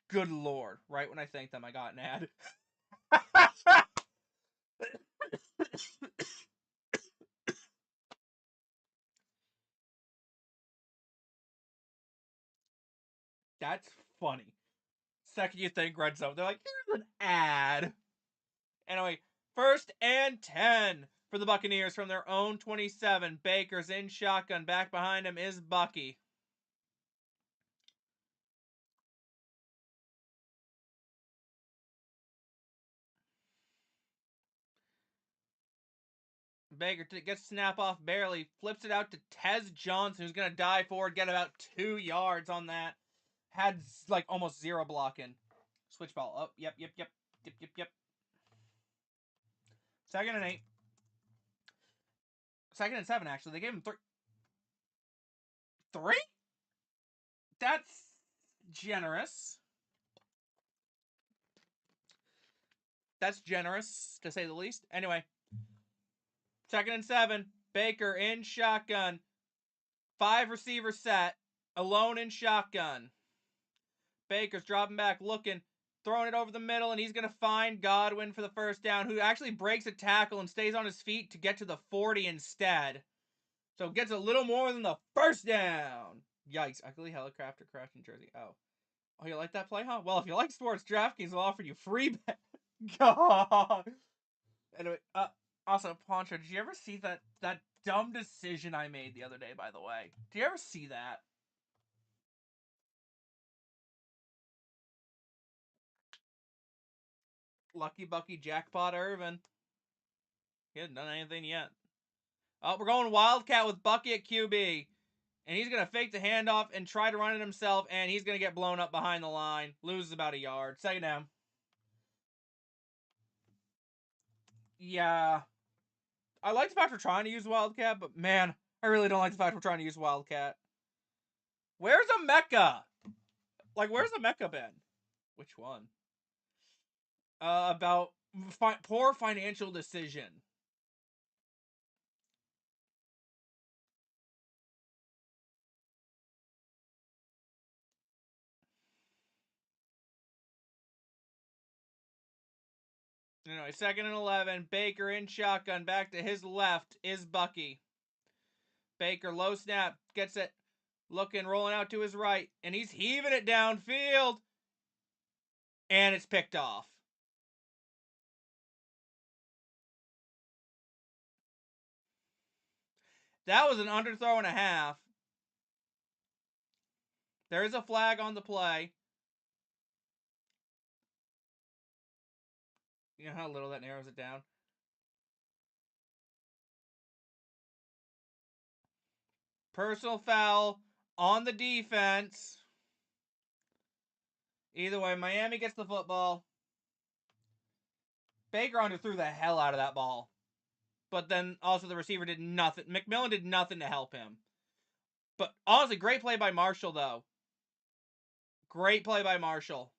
Good lord. Right when I thanked them, I got an ad. That's funny. Second you think Red Zone, they're like, here's an ad. Anyway, 1st and 10 for the Buccaneers from their own 27. Baker's in shotgun. Back behind him is Bucky. Baker gets snap off barely. Flips it out to Tez Johnson, who's going to dive forward, get about 2 yards on that. Had like almost 0 blocking. Switch ball. Oh, yep. 2nd and 8. 2nd and 7, actually. They gave him 3. 3? That's generous. That's generous, to say the least. Anyway, 2nd and 7. Baker in shotgun. 5 receiver set. Alone in shotgun. Baker's dropping back, looking, throwing it over the middle, and he's going to find Godwin for the 1st down, who actually breaks a tackle and stays on his feet to get to the 40 instead. So gets a little more than the 1st down. Yikes. Ugly helicopter crash in Jersey. Oh, you like that play, huh? Well, if you like sports, DraftKings will offer you free bet. God. Anyway, also, Poncho, did you ever see that dumb decision I made the other day, by the way? Did you ever see that? Lucky Bucky Jackpot Irvin. He hasn't done anything yet. Oh, we're going Wildcat with Bucky at QB. And he's going to fake the handoff and try to run it himself, and he's going to get blown up behind the line. Loses about a yard. 2nd down. Yeah. I like the fact we're trying to use Wildcat, but man, I really don't like the fact we're trying to use Wildcat. Where's Emeka? Like, where's Emeka been? Which one? About poor financial decision. Anyway, 2nd and 11. Baker in shotgun. Back to his left is Bucky. Baker, low snap. Gets it. Looking, rolling out to his right. And he's heaving it downfield. And it's picked off. That was an underthrow and a half. There is a flag on the play. You know how little that narrows it down? Personal foul on the defense. Either way, Miami gets the football. Baker underthrew the hell out of that ball. But then also the receiver did nothing. McMillan did nothing to help him. But honestly, great play by Marshall, though. Great play by Marshall.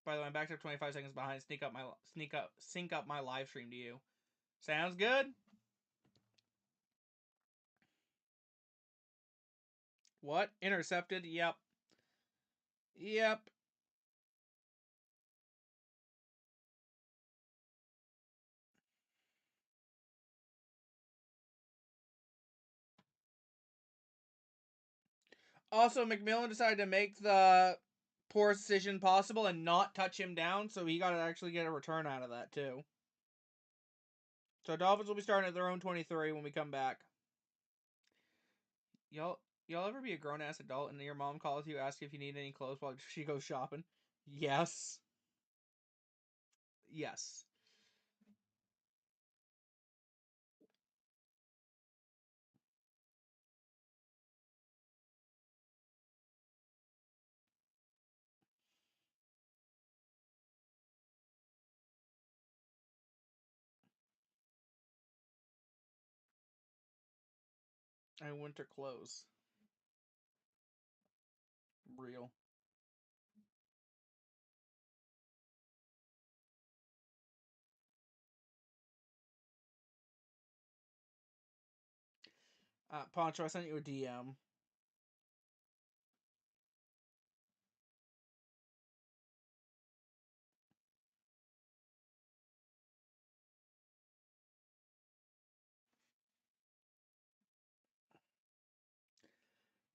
By the way, I'm back to 25 seconds behind. Sync up my live stream to you. Sounds good? What? Intercepted? Yep. Yep. Also, McMillan decided to make the poorest decision possible and not touch him down, so he got to actually get a return out of that, too. So Dolphins will be starting at their own 23 when we come back. Y'all ever be a grown-ass adult and your mom calls you, asks if you need any clothes while she goes shopping? Yes. Yes. And winter clothes. Real. Poncho, I sent you a DM.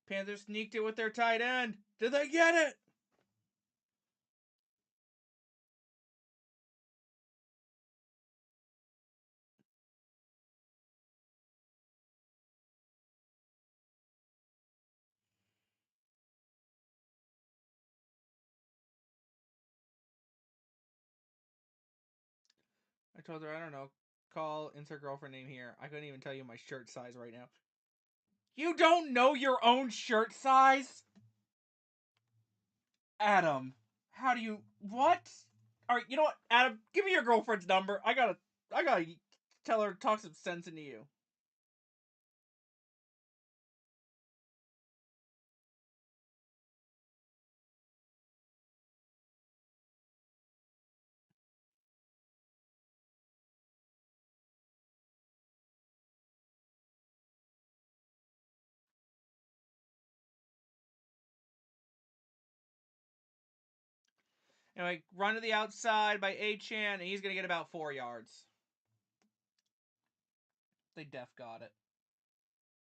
Panthers sneaked it with their tight end. Did they get it? I told her, I don't know, call insert girlfriend name here. I couldn't even tell you my shirt size right now. You don't know your own shirt size? Adam, how do you... What? Alright, you know what? Adam, give me your girlfriend's number. I gotta tell her to talk some sense into you. Anyway, run to the outside by A-Chan, and he's gonna get about 4 yards. They def got it.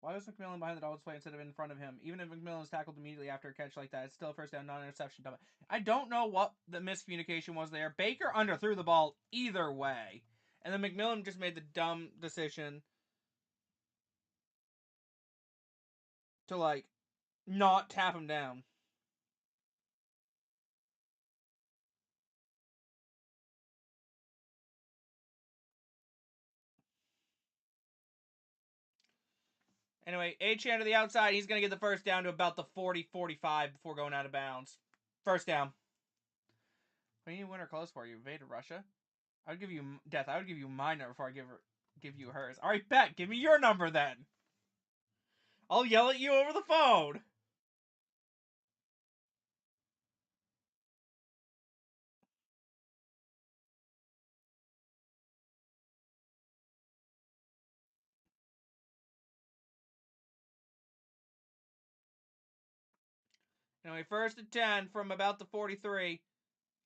Why was McMillan behind the Dolphins play instead of in front of him? Even if McMillan is tackled immediately after a catch like that, it's still a first down, not an interception. I don't know what the miscommunication was there. Baker underthrew the ball either way. And then McMillan just made the dumb decision to, like, not tap him down. Anyway, A-Chan to the outside. He's going to get the first down to about the 40-45 before going out of bounds. First down. What do you win or close for? You invaded Russia? I would give you death. I would give you my number before I give you hers. All right, bet. Give me your number then. I'll yell at you over the phone. Anyway, first and 10 from about the 43.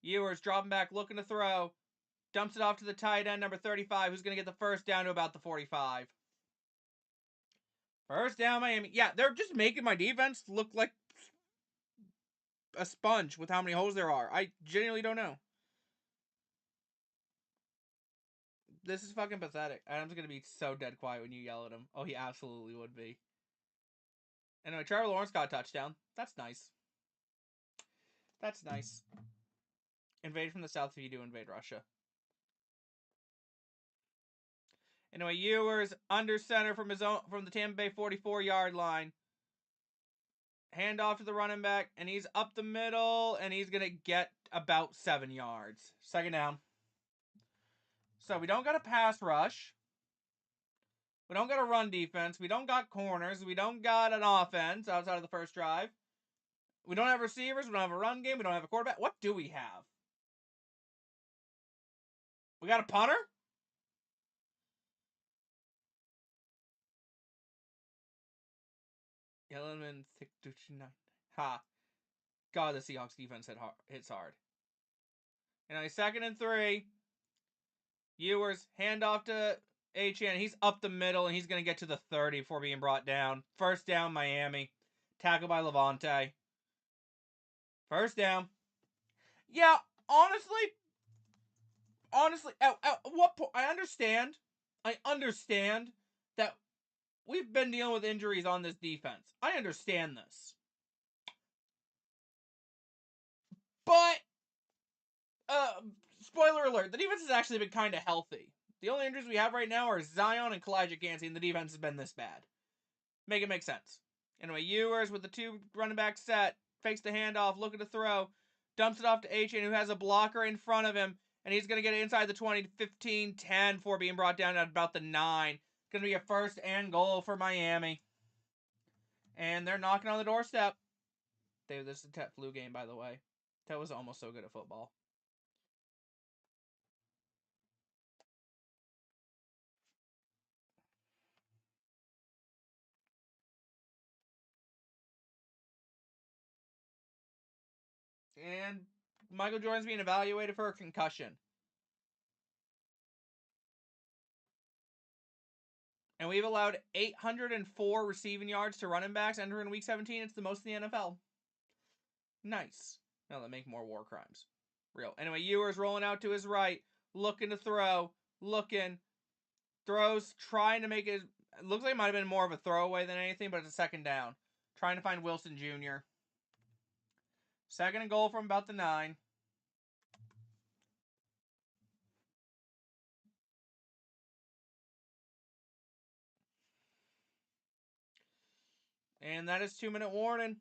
Ewers dropping back, looking to throw. Dumps it off to the tight end, number 35, who's going to get the first down to about the 45. First down, Miami. Yeah, they're just making my defense look like a sponge with how many holes there are. I genuinely don't know. This is fucking pathetic. Adam's going to be so dead quiet when you yell at him. Oh, he absolutely would be. Anyway, Trevor Lawrence got a touchdown. That's nice. That's nice. Invade from the south if you do invade Russia. Anyway, Ewers under center from the Tampa Bay 44-yard line. Hand off to the running back, and he's up the middle, and he's going to get about 7 yards. Second down. So we don't got a pass rush. We don't got a run defense. We don't got corners. We don't got an offense outside of the first drive. We don't have receivers. We don't have a run game. We don't have a quarterback. What do we have? We got a punter? Yellowman, thick, ha. God, the Seahawks defense hits hard. And a 2nd and 3. Ewers, handoff to HN. He's up the middle, and he's going to get to the 30 before being brought down. First down, Miami. Tackle by Levante. First down. Yeah, honestly, at what point? I understand that we've been dealing with injuries on this defense. I understand this. But, spoiler alert, the defense has actually been kind of healthy. The only injuries we have right now are Zion and Kalijah Kancey, and the defense has been this bad. Make it make sense. Anyway, Ewers with the 2 running back set, fakes the handoff, looking to throw, dumps it off to HN, who has a blocker in front of him, and he's going to get it inside the 20, 15, 10 before being brought down at about the 9. Going to be a 1st and goal for Miami. And they're knocking on the doorstep. This is a Tet flu game, by the way. Tet was almost so good at football. And Michael Jordan's being evaluated for a concussion. And we've allowed 804 receiving yards to running backs entering Week 17. It's the most in the NFL. Nice. Now they make more war crimes. Real. Anyway, Ewers rolling out to his right, looking to throw, throws, trying to make it. It looks like it might have been more of a throwaway than anything, but it's a 2nd down. Trying to find Wilson Jr. 2nd and goal from about the 9. And that is 2-minute warning.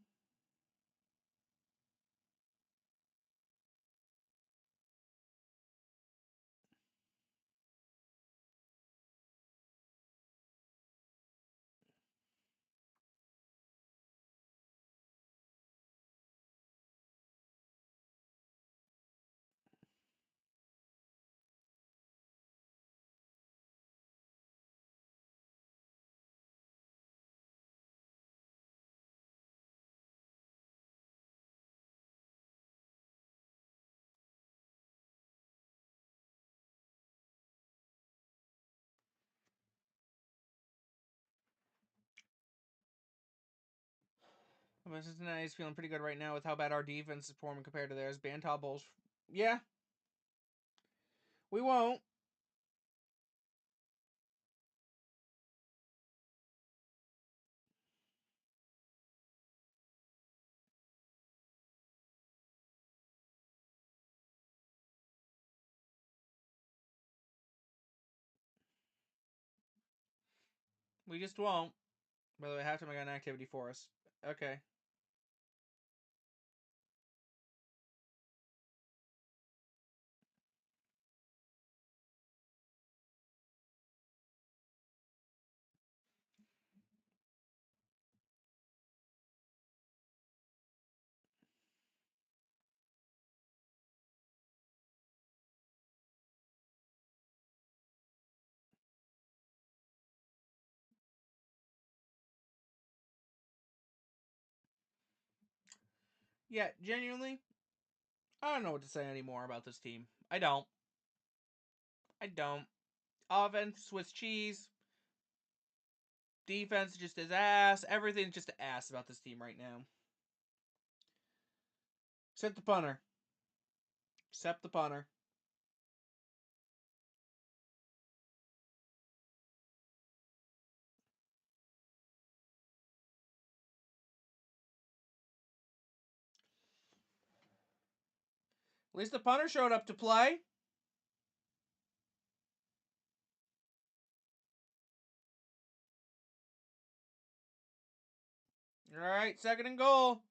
But Cincinnati's feeling pretty good right now with how bad our defense is performing compared to theirs. Bantal Bulls. Yeah. We won't. We just won't. By the way, halftime I got an activity for us. Okay. Yeah, genuinely, I don't know what to say anymore about this team. I don't. Offense, Swiss cheese. Defense just is ass. Everything's just ass about this team right now. Except the punter. Except the punter. At least the punter showed up to play. Alright, 2nd and goal.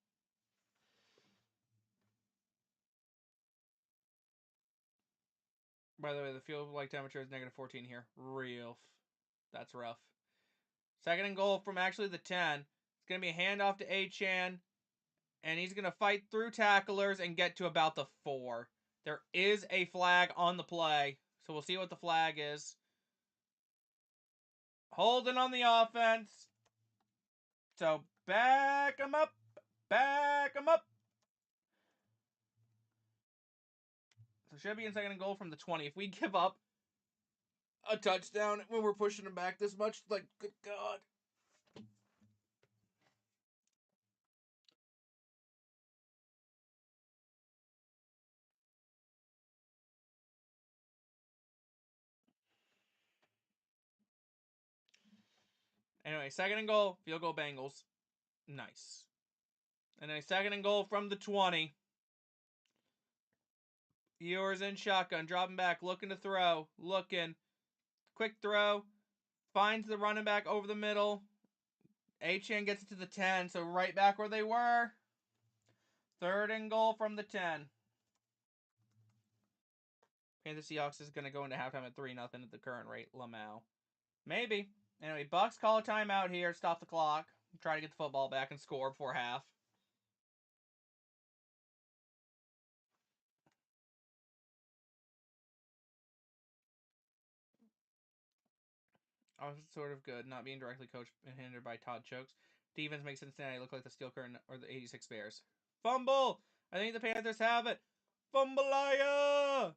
By the way, the field like temperature is -14 here. Real. That's rough. 2nd and goal from actually the 10. It's going to be a handoff to A-Chan. And he's going to fight through tacklers and get to about the 4. There is a flag on the play. So we'll see what the flag is. Holding on the offense. So back him up. Back him up. So should be in second and goal from the 20. If we give up a touchdown when we're pushing him back this much, like, good God. Anyway, second and goal. Field goal Bengals. Nice. And then second and goal from the 20. Ewers in shotgun. Dropping back. Looking to throw. Looking. Quick throw. Finds the running back over the middle. Achane gets it to the 10. So right back where they were. Third and goal from the 10. Panthers Seahawks is going to go into halftime at 3-0 at the current rate. Lamau. Maybe. Anyway, Bucks call a timeout here. Stop the clock. Try to get the football back and score before half. I was sort of good, not being directly coached and hindered by Todd Chokes. Defense makes Cincinnati look like the Steel Curtain or the 86 Bears. Fumble! I think the Panthers have it. Fumbleia!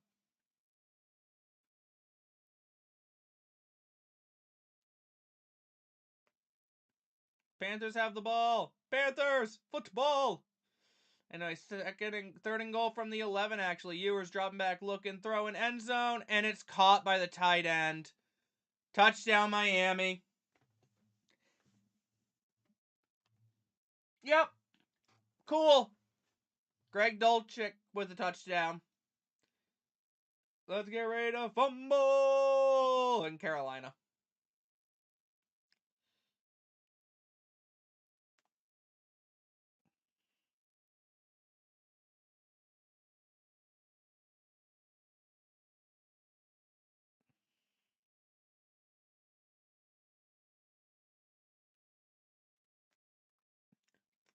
Panthers have the ball. Panthers! Football! And a second and third and goal from the 11, actually. Ewers dropping back, looking, throwing, end zone, and it's caught by the tight end. Touchdown, Miami. Yep. Cool. Greg Dulcich with the touchdown. Let's get ready to fumble in Carolina.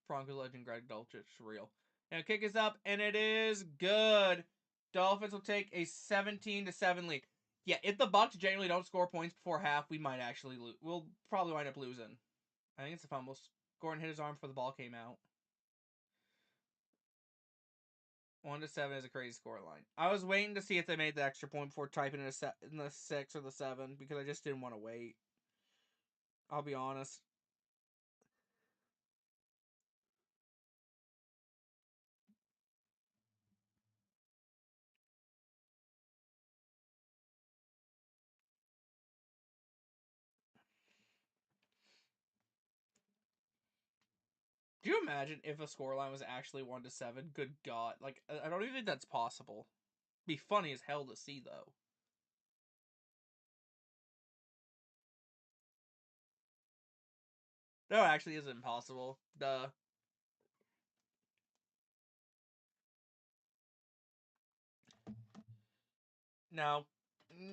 Broncos legend Greg Dulcich, real. Now kick is up, and it is good. Dolphins will take a 17-7 lead. Yeah, if the Bucs generally don't score points before half, we might actually lose. We'll probably wind up losing. I think it's a fumble. Gordon hit his arm before the ball came out. 1-7 is a crazy scoreline. I was waiting to see if they made the extra point before typing in the 6 or the 7 because I just didn't want to wait. I'll be honest. Do you imagine if a scoreline was actually 1-7? Good God. Like, I don't even think that's possible. Be funny as hell to see, though. No, it actually is impossible. Duh. No.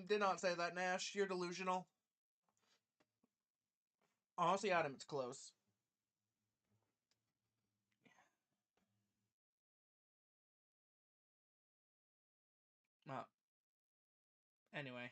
Did not say that, Nash. You're delusional. Honestly, Adam, it's close. Well, anyway.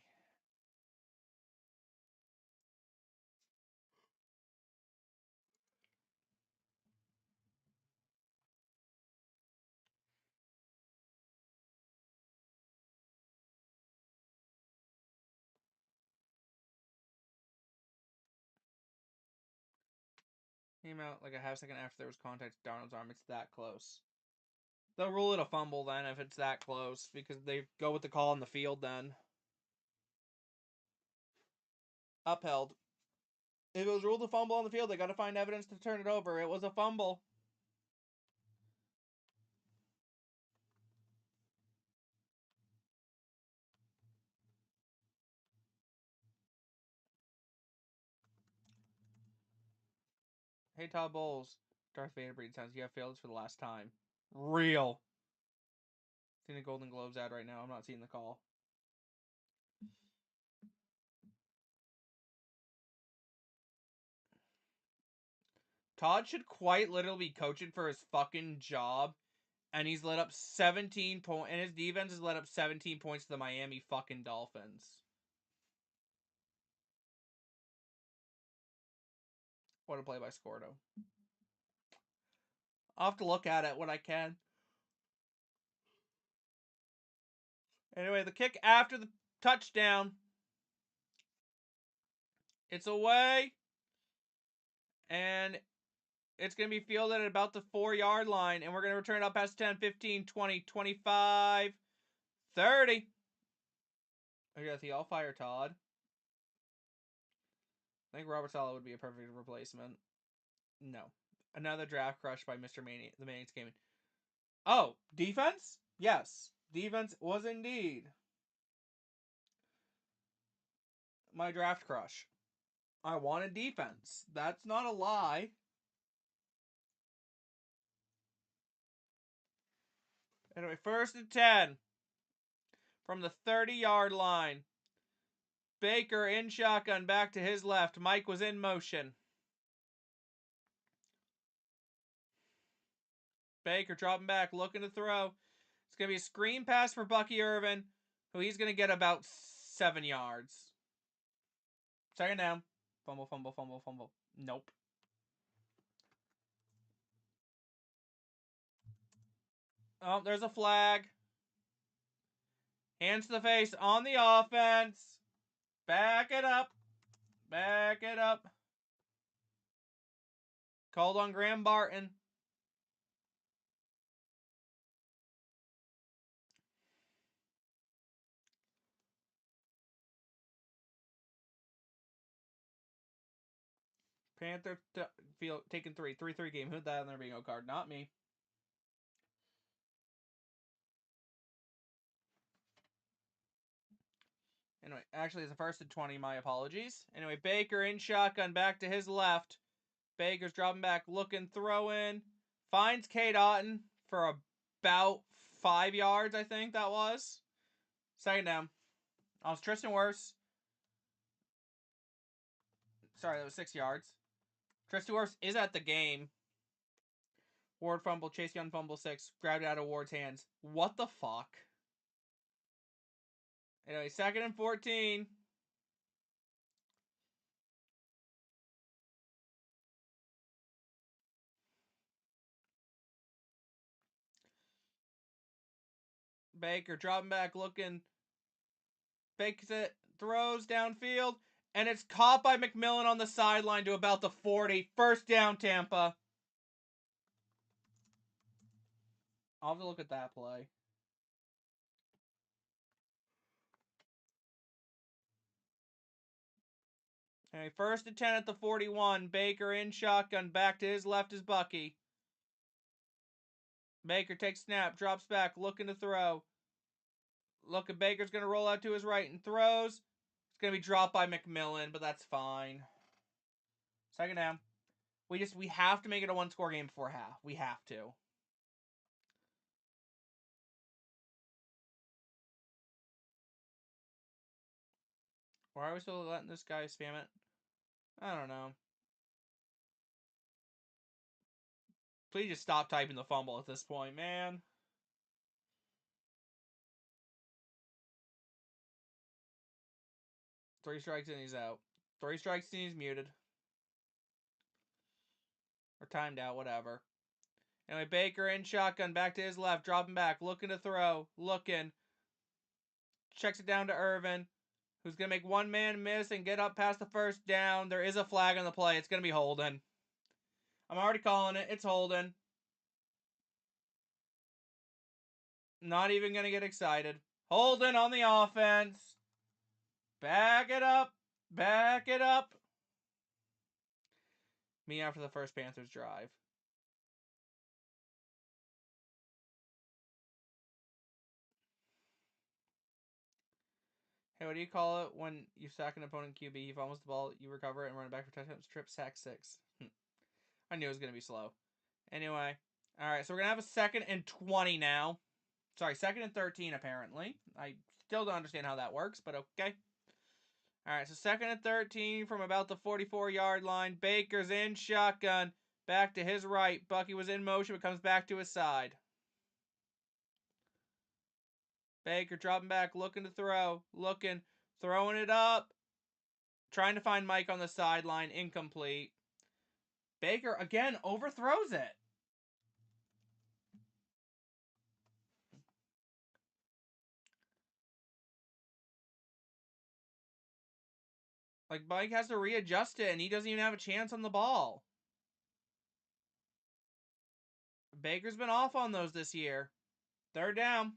Came out like a half second after there was contact to Darnold's arm. It's that close. They'll rule it a fumble then if it's that close because they go with the call on the field then. Upheld. If it was ruled a fumble on the field, they got to find evidence to turn it over. It was a fumble. Hey, Todd Bowles. Darth Vader breed sounds. You have failed us for the last time. Real. Seeing the Golden Globes ad right now. I'm not seeing the call. Todd should quite literally be coaching for his fucking job And he's let up 17 points. And his defense has let up 17 points to the Miami fucking Dolphins. What a play by Scordo. I'll have to look at it when I can. Anyway, the kick after the touchdown. It's away. And it's going to be fielded at about the 4-yard line. And we're going to return it up past 10, 15, 20, 25, 30. I got the all-fire Todd. I think Robert Saleh would be a perfect replacement. No. Another draft crush by Mr. Mania. The Maniacs came in. Oh, defense? Yes. Defense was indeed my draft crush. I wanted defense. That's not a lie. Anyway, 1st and 10 from the 30-yard line. Baker in shotgun back to his left. Mike was in motion. Baker dropping back, looking to throw. It's going to be a screen pass for Bucky Irvin, who he's going to get about 7 yards. 2nd down. Fumble, fumble, fumble, fumble. Nope. Oh, there's a flag. Hands to the face on the offense. Back it up. Back it up. Called on Graham Barton. Panther taking 3. 3-3 game. Who'd that on their bingo card? Not me. Anyway, actually, it's a 1st and 20. My apologies. Anyway, Baker in shotgun back to his left. Baker's dropping back, looking, throwing. Finds Cade Otton for about 5 yards, I think that was. 2nd down. I was Tristan Wirfs. Sorry, that was 6 yards. Tristan Wirfs is at the game. Ward fumble, Chase Young fumble 6. Grabbed it out of Ward's hands. What the fuck? Anyway, 2nd and 14. Baker dropping back, looking. Fakes it, throws downfield, and it's caught by McMillan on the sideline to about the 40. 1st down, Tampa. I'll have to look at that play. Okay, 1st and 10 at the 41. Baker in shotgun. Back to his left is Bucky. Baker takes snap, drops back, looking to throw. Look, Baker's going to roll out to his right and throws. It's going to be dropped by McMillan, but that's fine. 2nd down. We have to make it a 1-score game before half. We have to. Why are we still letting this guy spam it? I don't know. Please just stop typing the fumble at this point, man. Three strikes and he's out. 3 strikes and he's muted. Or timed out, whatever. Anyway, Baker in shotgun, back to his left, dropping back, looking to throw, looking. Checks it down to Irvin, who's going to make one man miss and get up past the 1st down. There is a flag on the play. It's going to be holding. I'm already calling it. It's holding. Not even going to get excited. Holding on the offense. Back it up. Back it up. Me after the first Panthers drive. Hey, what do you call it when you sack an opponent QB, he fumbles the ball, you recover it, and run it back for touchdown? Strip sack 6. I knew it was going to be slow. Anyway. Alright, so we're going to have a 2nd and 20 now. Sorry, 2nd and 13, apparently. I still don't understand how that works, but okay. Alright, so 2nd and 13 from about the 44-yard line. Baker's in shotgun. Back to his right. Bucky was in motion, but comes back to his side. Baker dropping back, looking to throw. Looking. Throwing it up. Trying to find Mike on the sideline. Incomplete. Baker, again, overthrows it. Like, Mike has to readjust it, and he doesn't even have a chance on the ball. Baker's been off on those this year. Third down.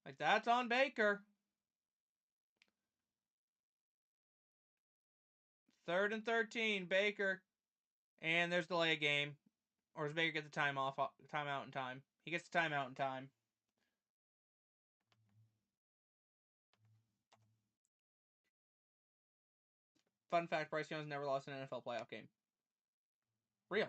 Like, that's on Baker. 3rd and 13, Baker. And there's delay of game. Or does Baker get the timeout in time? He gets the timeout in time. Fun fact, Bryce Young's never lost an NFL playoff game. Real.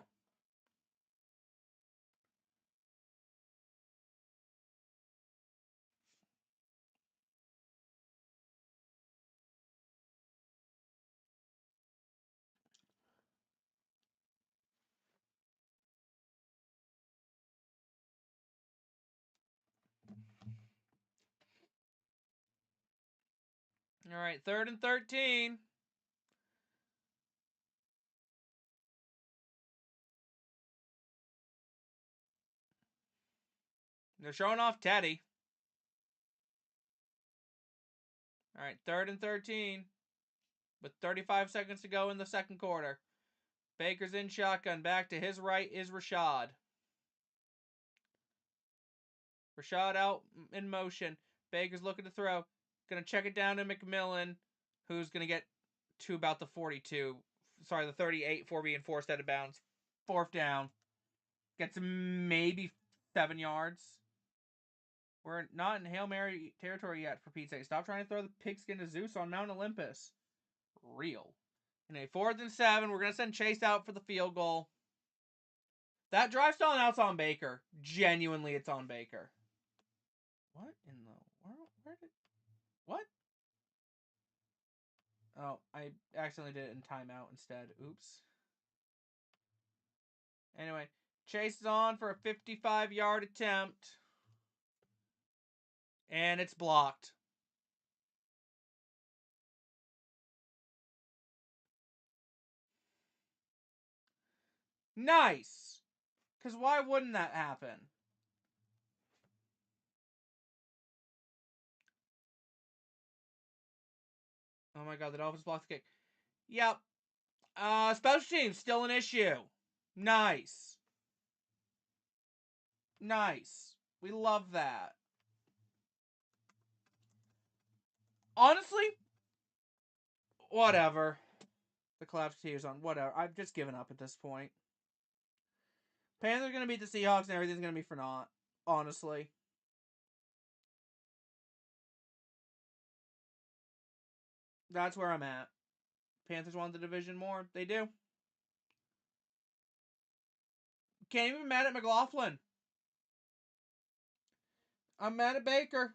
All right, 3rd and 13. They're showing off Teddy. All right, 3rd and 13. With 35 seconds to go in the second quarter. Baker's in shotgun. Back to his right is Rashad. Rashad out in motion. Baker's looking to throw. Going to check it down to McMillan, who's going to get to about the 42. Sorry, the 38 for being forced out of bounds. 4th down. Gets maybe 7 yards. We're not in Hail Mary territory yet, for Pete's sake. Stop trying to throw the pigskin to Zeus on Mount Olympus. Real. In a 4th and 7, we're going to send Chase out for the field goal. That drive stalling out's on Baker. Genuinely, it's on Baker. What in the world? Where did... What? Oh, I accidentally did it in timeout instead. Oops. Anyway, Chase is on for a 55-yard attempt. And it's blocked. Nice! Because why wouldn't that happen? Oh my god, the Dolphins blocked the kick. Yep. Special teams, still an issue. Nice. Nice. We love that. Honestly, whatever. The collapse tears on. Whatever. I've just given up at this point. Panthers are going to beat the Seahawks and everything's going to be for naught. Honestly. That's where I'm at. Panthers want the division more. They do. Can't even be mad at McLaughlin. I'm mad at Baker.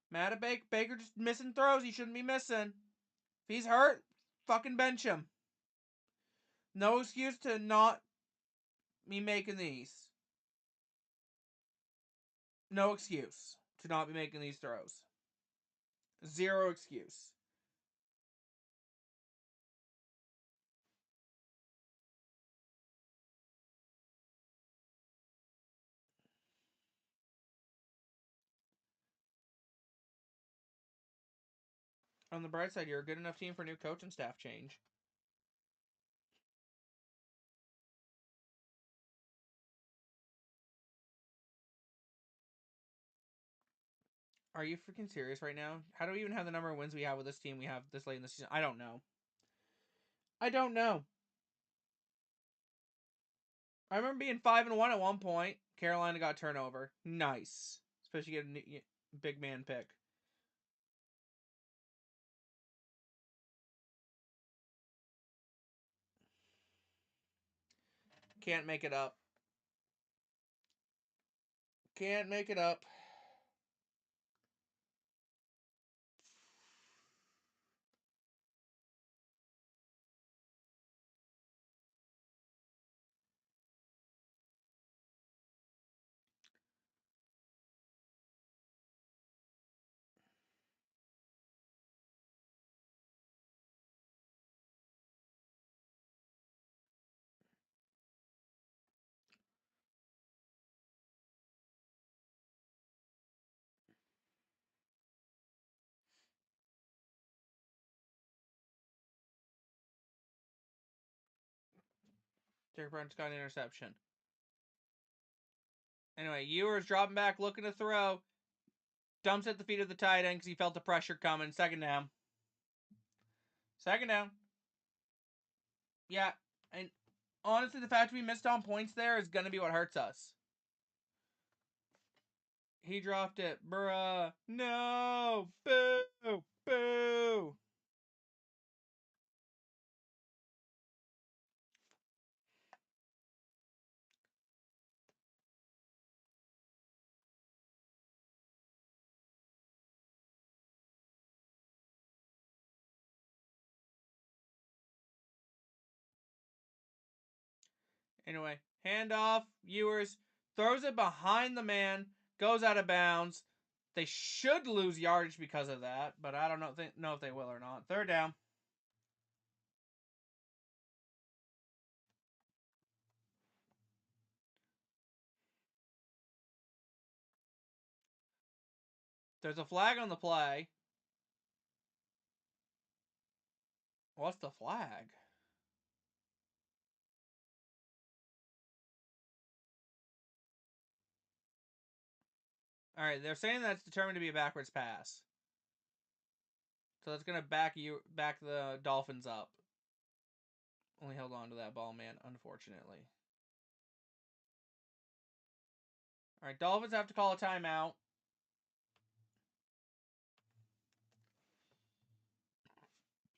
Mad at Baker. Baker just missing throws he shouldn't be missing. If he's hurt, fucking bench him. No excuse to not me making these. No excuse to not be making these throws. Zero excuse. On the bright side, you're a good enough team for a new coach and staff change. Are you freaking serious right now? How do we even have the number of wins we have with this team we have this late in the season? I don't know. I don't know. I remember being 5-1 at one point. Carolina got turnover. Nice. Especially get a big man pick. Can't make it up. Can't make it up. Derek Brown's got an interception. Anyway, Ewers dropping back, looking to throw. Dumps at the feet of the tight end because he felt the pressure coming. Second down. Second down. Yeah, and honestly, the fact we missed on points there is going to be what hurts us. He dropped it. Bruh. No. Boo. Boo. Anyway, handoff. Ewers throws it behind the man. Goes out of bounds. They should lose yardage because of that, but I don't know if they will or not. Third down. There's a flag on the play. What's the flag? All right, they're saying that's determined to be a backwards pass. So that's going to back the Dolphins up. Only held on to that ball, man, unfortunately. All right, Dolphins have to call a timeout.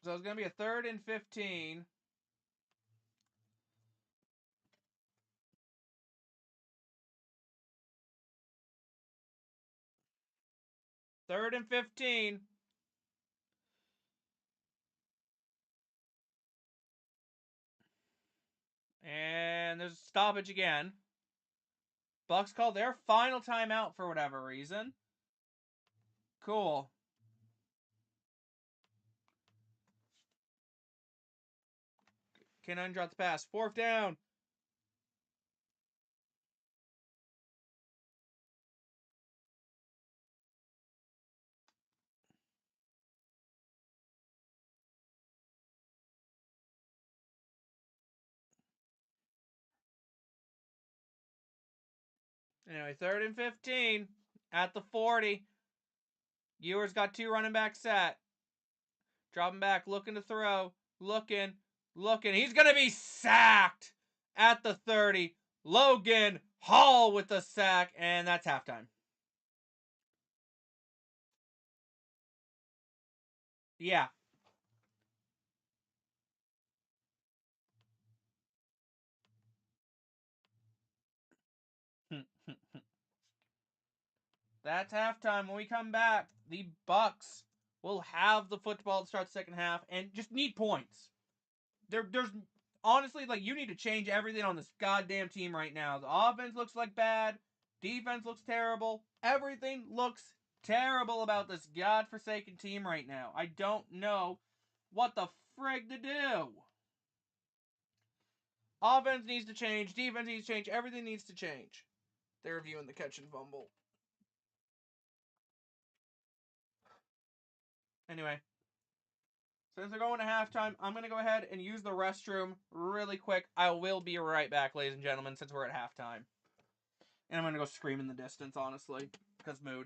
So it's going to be a 3rd and 15. Third and 15. And there's a stoppage again. Bucks called their final timeout for whatever reason. Cool. Canine dropped the pass. 4th down. Anyway, 3rd and 15 at the 40. Ewers got 2 running backs set. Dropping back, looking to throw. Looking. He's going to be sacked at the 30. Logan Hall with the sack, and that's halftime. Yeah. That's halftime. When we come back, the Bucks will have the football to start the second half and just need points. There's honestly, like, you need to change everything on this goddamn team right now. The offense looks like bad. Defense looks terrible. Everything looks terrible about this godforsaken team right now. I don't know what the frig to do. Offense needs to change. Defense needs to change. Everything needs to change. They're reviewing the catch and fumble. Anyway, since they're going to halftime, I'm going to go ahead and use the restroom really quick. I will be right back, ladies and gentlemen, since we're at halftime. And I'm going to go scream in the distance, honestly, because mood.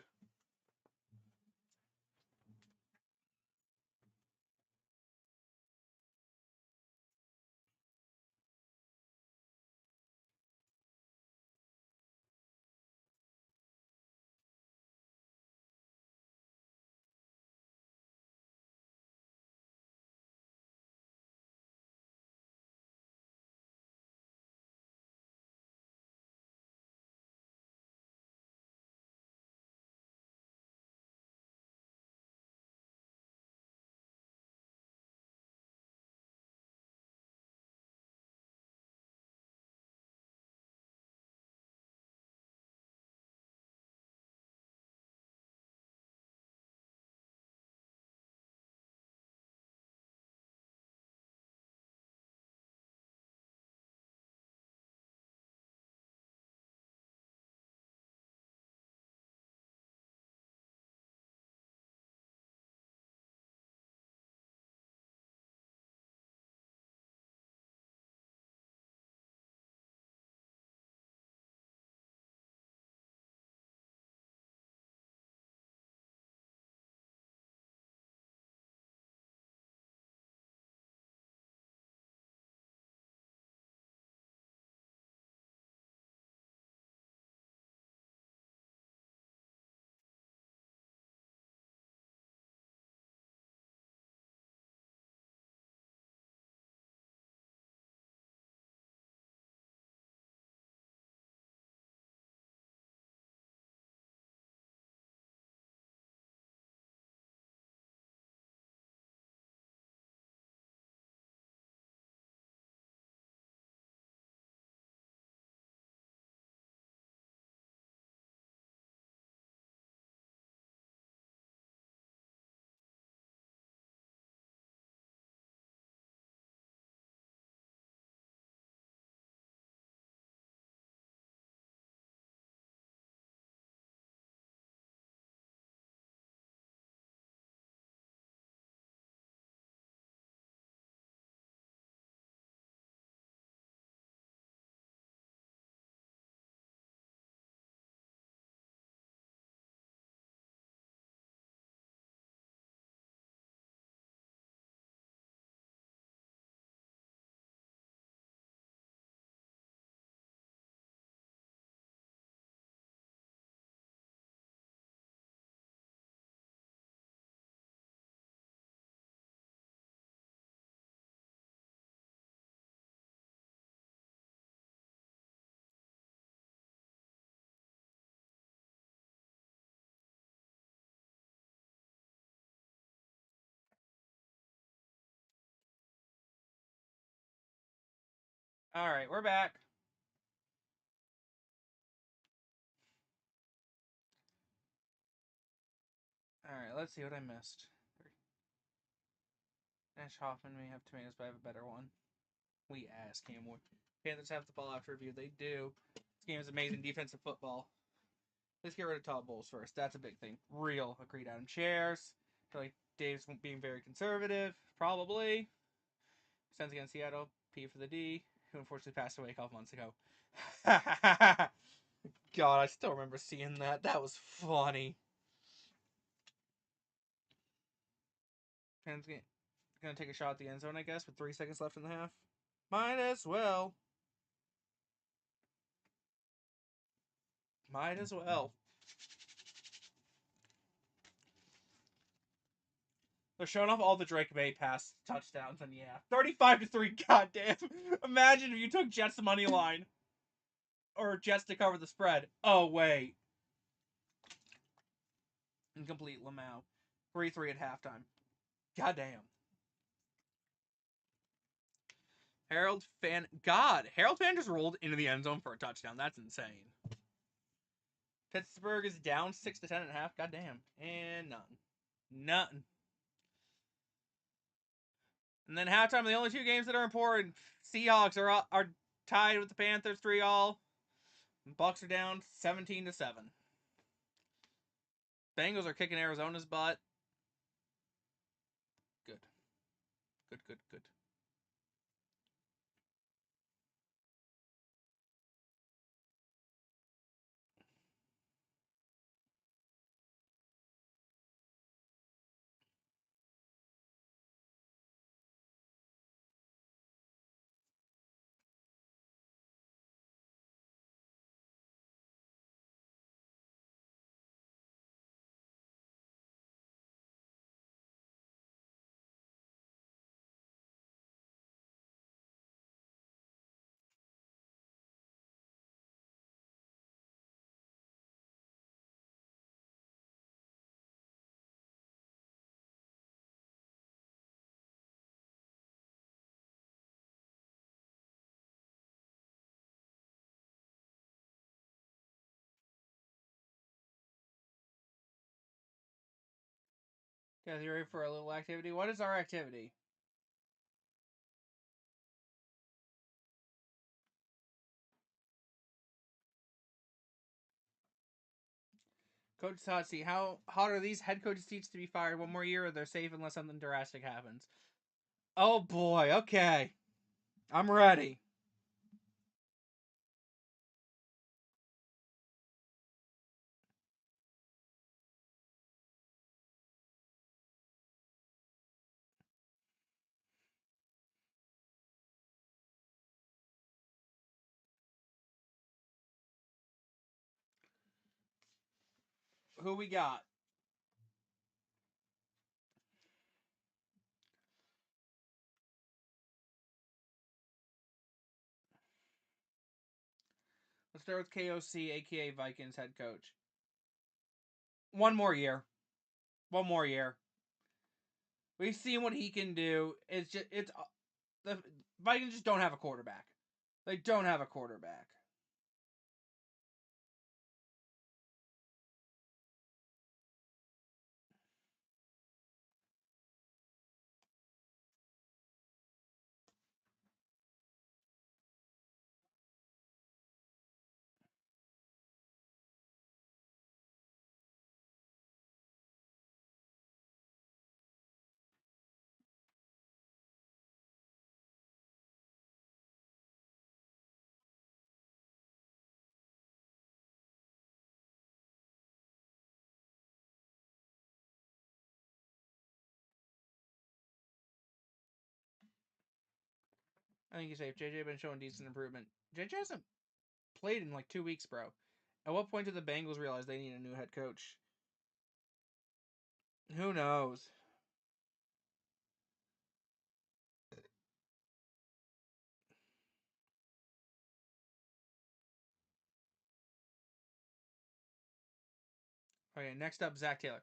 All right, we're back. All right, let's see what I missed. Ash Hoffman may have tomatoes, but I have a better one. We ask him. Panthers have the ball after review. They do. This game is amazing defensive football. Let's get rid of Todd Bowles first. That's a big thing. Real agreed on chairs. I feel like Dave's being very conservative. Probably. Sends against Seattle. P for the D, who unfortunately passed away a couple months ago. God, I still remember seeing that. That was funny. Penn's gonna take a shot at the end zone, I guess, with 3 seconds left in the half. Might as well. Might as well. They're showing off all the Drake May pass touchdowns, and yeah, 35-3. Goddamn! Imagine if you took Jets money line or Jets to cover the spread. Oh wait, incomplete. Lamau, 3-3 at halftime. Goddamn. Harold Fan just rolled into the end zone for a touchdown. That's insane. Pittsburgh is down 6-10 at half. Goddamn, and nothing. And then halftime, the only two games that are important. Seahawks are tied with the Panthers 3-all. Bucks are down 17-7. Bengals are kicking Arizona's butt. Good. Guys, you ready for a little activity? What is our activity? Coach hot seat. How hot are these head coach seats to be fired one more year, or they're safe unless something drastic happens? Oh boy. Okay, I'm ready. Who we got? Let's start with KOC, aka Vikings head coach. One more year. One more year. We've seen what he can do. It's the Vikings just don't have a quarterback. They don't have a quarterback. I think you say if JJ been showing decent improvement. JJ hasn't played in like 2 weeks, bro. At what point did the Bengals realize they need a new head coach? Who knows? Okay, next up, Zach Taylor.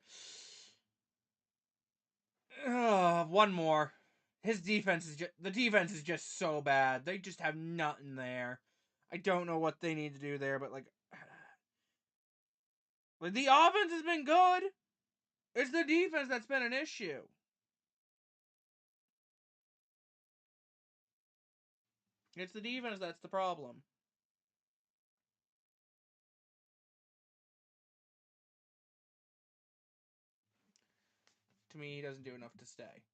One more. His defense is the defense is just so bad. They just have nothing there. I don't know what they need to do there, but like the offense has been good. It's the defense that's been an issue. It's the defense that's the problem. To me, he doesn't do enough to stay.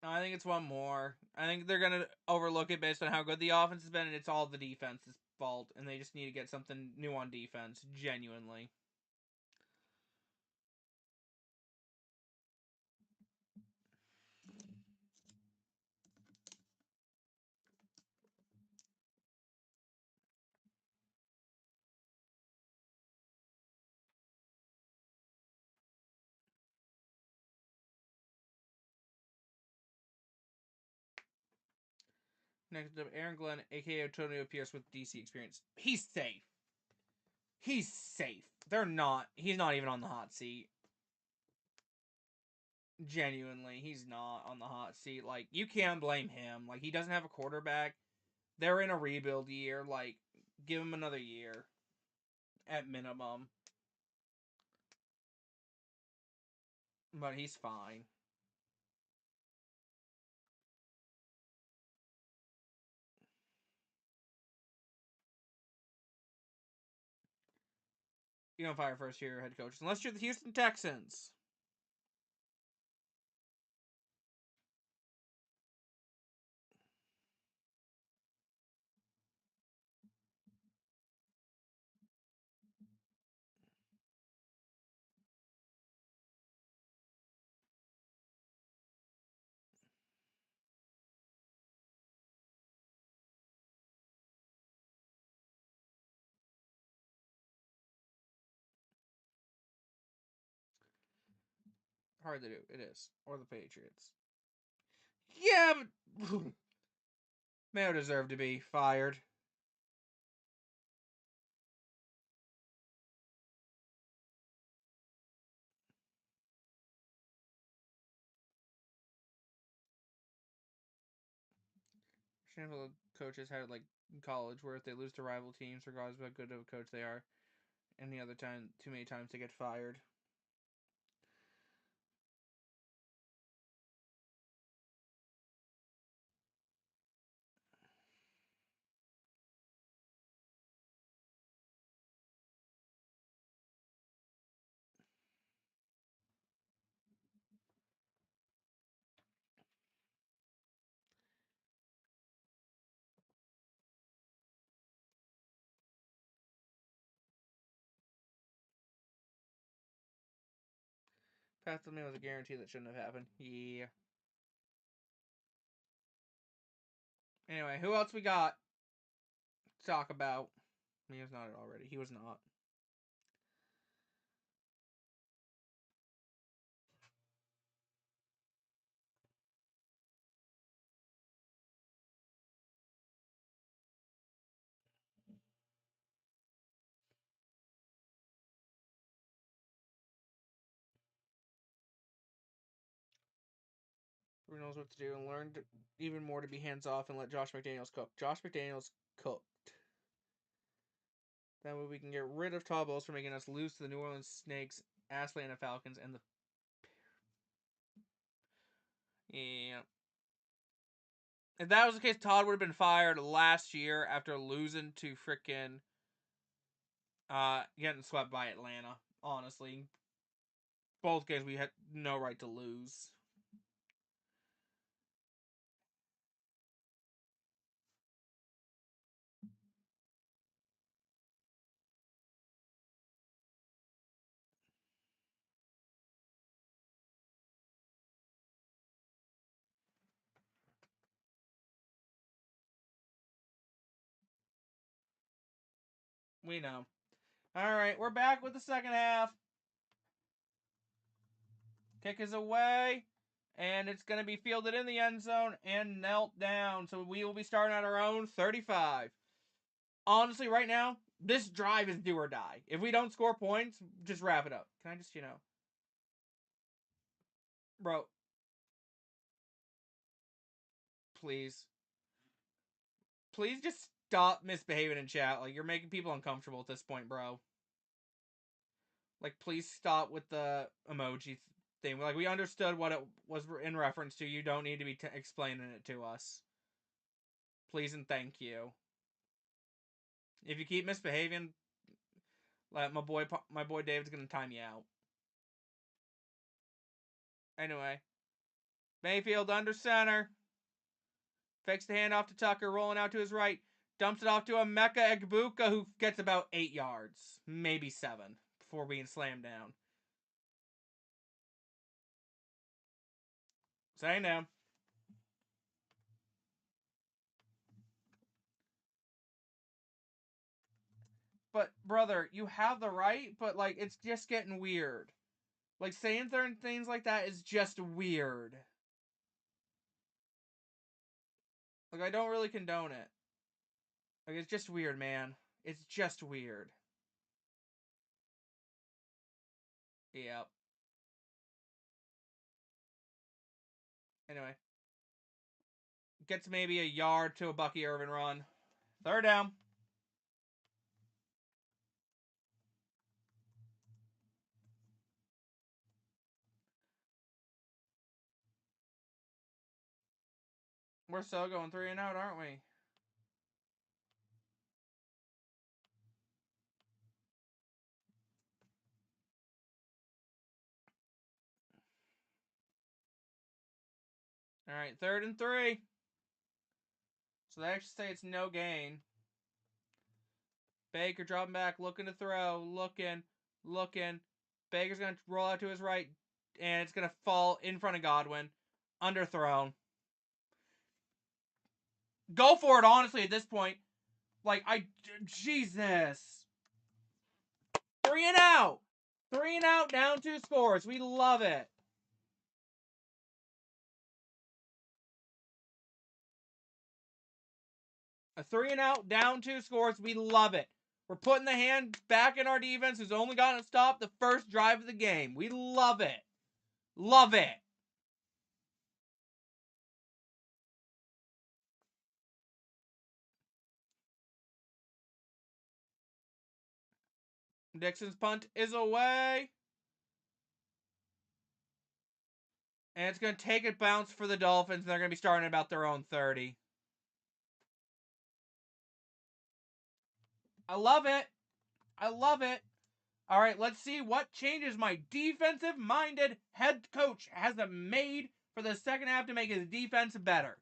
No, I think it's one more. I think they're gonna overlook it based on how good the offense has been, and it's all the defense's fault, and they just need to get something new on defense, genuinely. Next up, Aaron Glenn, aka Antonio Pierce with DC experience. He's safe. He's safe. They're not. He's not even on the hot seat. Genuinely, he's not on the hot seat. Like, you can't blame him. Like, he doesn't have a quarterback. They're in a rebuild year. Like, give him another year at minimum. But he's fine. You don't fire first year head coach unless you're the Houston Texans. Hard to do. It is. Or the Patriots. Yeah, but Mayo deserved to be fired. Handful of coaches had it like in college, where if they lose to rival teams, regardless of how good of a coach they are, any other time, too many times they get fired. Pat told me it was a guarantee that shouldn't have happened. Yeah. Anyway, who else we got to talk about? He was not already. He was not. Who knows what to do and learned even more to be hands off and let Josh McDaniels cook. Josh McDaniels cooked. That way we can get rid of Todd Bowles for making us lose to the New Orleans Snakes, Atlanta Falcons, and the. Yeah. If that was the case, Todd would have been fired last year after losing to frickin' getting swept by Atlanta. Honestly, both games we had no right to lose. We know. All right, we're back with the second half. Kick is away, and it's going to be fielded in the end zone and knelt down. So we will be starting at our own 35. Honestly, right now, this drive is do or die. If we don't score points, just wrap it up. Can I just, bro, please. Please just stop misbehaving in chat. Like, you're making people uncomfortable at this point, bro. Like, please stop with the emoji thing. Like, we understood what it was in reference to. You don't need to be explaining it to us. Please and thank you. If you keep misbehaving, like my boy David's gonna time you out. Anyway, Mayfield under center. Fakes the handoff to Tucker, rolling out to his right. Dumps it off to a Emeka Egbuka, who gets about 8 yards. Maybe 7, before being slammed down. Staying down. But, brother, you have the right, but, like, it's just getting weird. Like, saying certain things like that is just weird. Like, I don't really condone it. Like, it's just weird, man. It's just weird. Yep. Anyway. Gets maybe a yard to a Bucky Irvin run. 3rd down. We're still going 3 and out, aren't we? Alright, 3rd and 3. So they actually say it's no gain. Baker dropping back, looking to throw, looking. Baker's going to roll out to his right, and it's going to fall in front of Godwin. Underthrown. Go for it, honestly, at this point. Like, Jesus. 3 and out. 3 and out, down 2 scores. We love it. A 3 and out, down 2 scores. We love it. We're putting the hand back in our defense, who's only gotten a stop the first drive of the game. We love it. Love it. Dixon's punt is away. And it's going to take a bounce for the Dolphins. They're going to be starting about their own 30. I love it. I love it. All right, let's see what changes my defensive-minded head coach has made for the second half to make his defense better.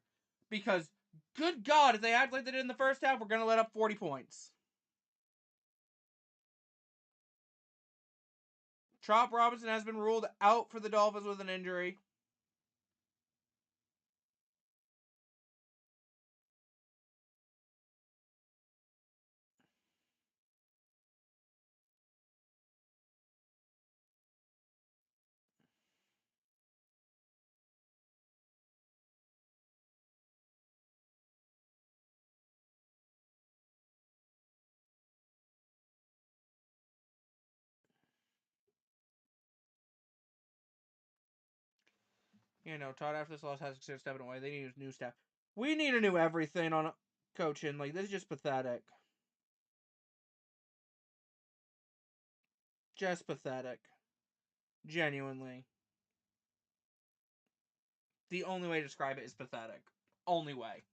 Because, good God, if they act like they did in the first half, we're going to let up 40 points. Chop Robinson has been ruled out for the Dolphins with an injury. You know, Todd, after this loss, has to step away. They need a new staff. We need a new everything on coaching. Like, this is just pathetic. Just pathetic. Genuinely. The only way to describe it is pathetic. Only way.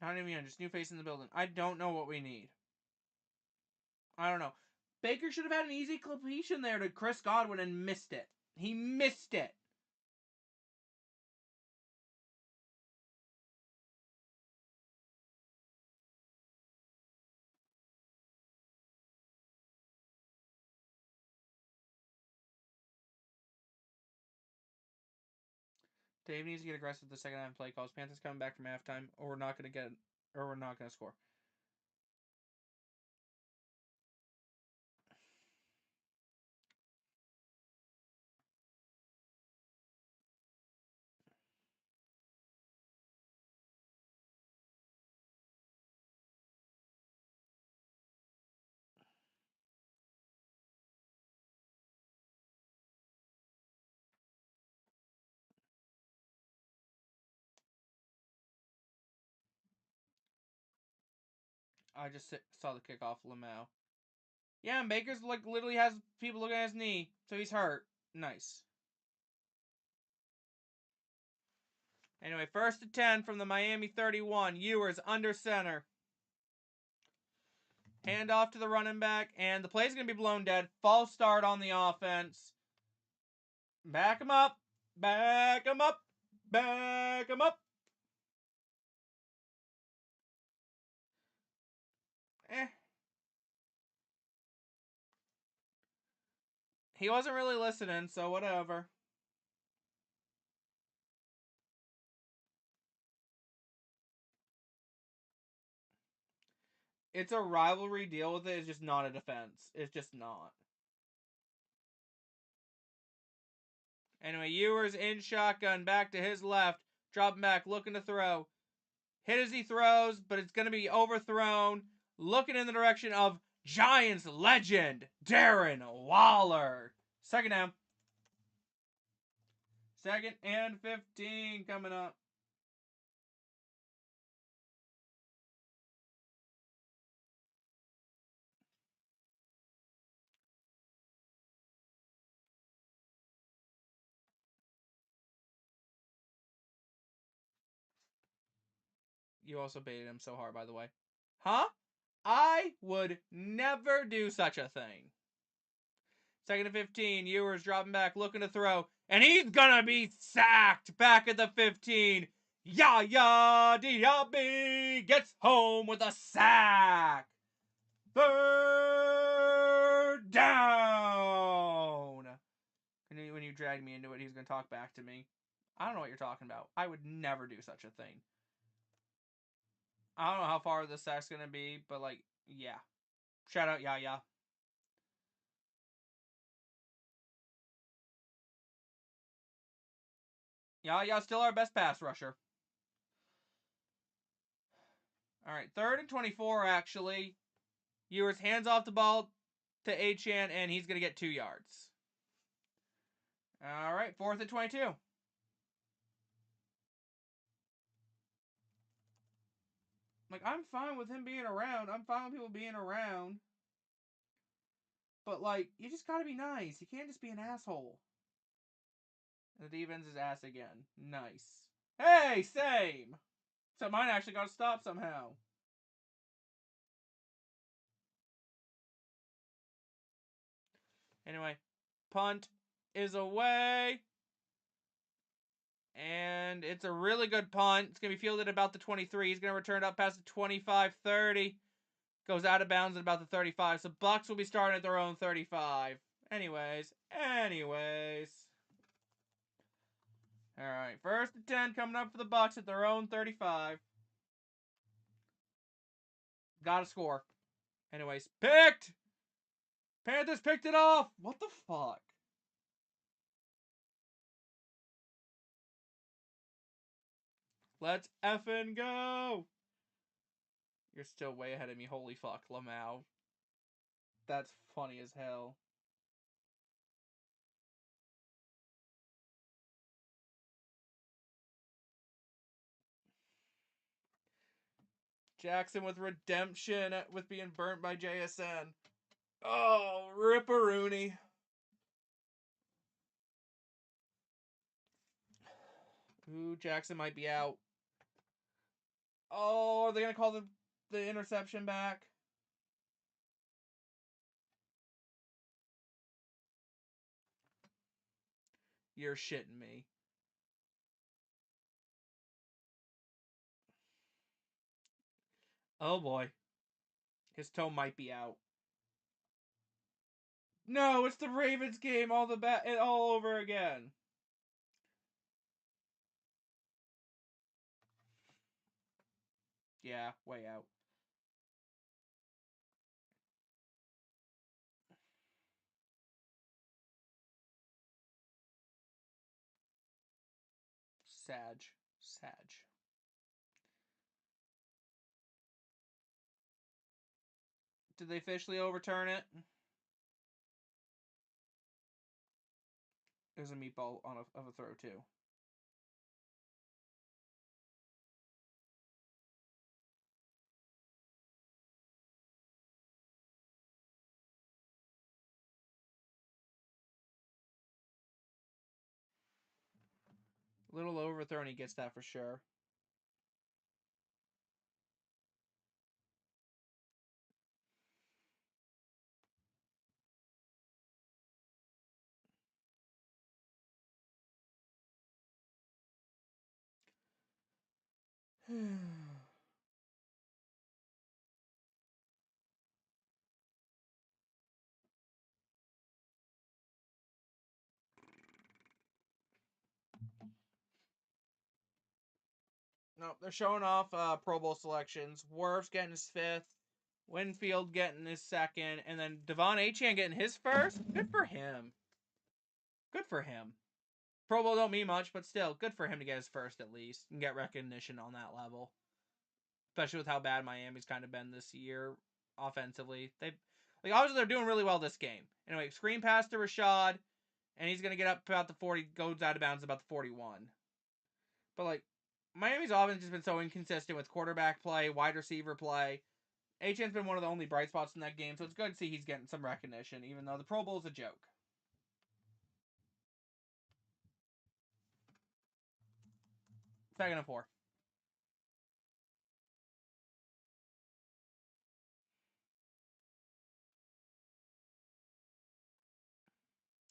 Not even just new face in the building. I don't know what we need. I don't know. Baker should have had an easy completion there to Chris Godwin and missed it. He missed it. Dave needs to get aggressive the second half play calls. Panthers coming back from halftime, or we're not going to score. I just saw the kickoff, Lamau. Yeah, and Baker's like literally has people looking at his knee, so he's hurt. Nice. Anyway, 1st and 10 from the Miami 31. Ewers under center. Hand off to the running back, and the play's going to be blown dead. False start on the offense. Back him up. Back him up. Back him up. He wasn't really listening, so whatever. It's a rivalry. Deal with it. It's just not a defense. It's just not. Anyway, Ewers in shotgun. Back to his left. Dropping back. Looking to throw. Hit as he throws, but it's going to be overthrown. Looking in the direction of Giants legend, Darren Waller. 2nd down. 2nd and 15 coming up. You also baited him so hard, by the way. Huh? I would never do such a thing. 2nd and 15. Ewers dropping back, looking to throw. And he's going to be sacked back at the 15. Yaya Diaby gets home with a sack. 3rd down. And when you dragged me into it, he's going to talk back to me. I don't know what you're talking about. I would never do such a thing. I don't know how far this sack's going to be, but, like, yeah. Shout out Yaya. Yaya's still our best pass rusher. All right, 3rd and 24, actually. Ewers hands off the ball to Achane, and he's going to get 2 yards. All right, 4th and 22. Like, I'm fine with him being around. I'm fine with people being around. But, like, you just got to be nice. You can't just be an asshole. And the defense is ass again. Nice. Hey, same! Except mine actually got stopped somehow. Anyway, punt is away. And it's a really good punt. It's going to be fielded about the 23. He's going to return it up past the 25-30. Goes out of bounds at about the 35. So Bucs will be starting at their own 35. Anyways. All right, 1st and 10 coming up for the Bucs at their own 35. Gotta score. Anyways, picked! Panthers picked it off! What the fuck? Let's effing go! You're still way ahead of me. Holy fuck, Lamau. That's funny as hell. Jackson with redemption with being burnt by JSN. Oh, ripperoonie. Ooh, Jackson might be out. Oh, are they going to call the interception back? You're shitting me. Oh boy. His toe might be out. No, it's the Ravens game all over again. Yeah, way out. Sag. Did they officially overturn it? It was a meatball of a throw too. Little overthrow, and he gets that for sure. No, they're showing off Pro Bowl selections. Werf's getting his 5th. Winfield getting his 2nd. And then Devon Achane getting his 1st. Good for him. Good for him. Pro Bowl don't mean much, but still, good for him to get his 1st at least. And get recognition on that level. Especially with how bad Miami's kind of been this year offensively. Obviously they're doing really well this game. Anyway, screen pass to Rashad. And he's going to get up about the 40, goes out of bounds about the 41. But, Miami's offense has been so inconsistent with quarterback play, wide receiver play. Achane's been one of the only bright spots in that game, so it's good to see he's getting some recognition, even though the Pro Bowl is a joke. Second and 4.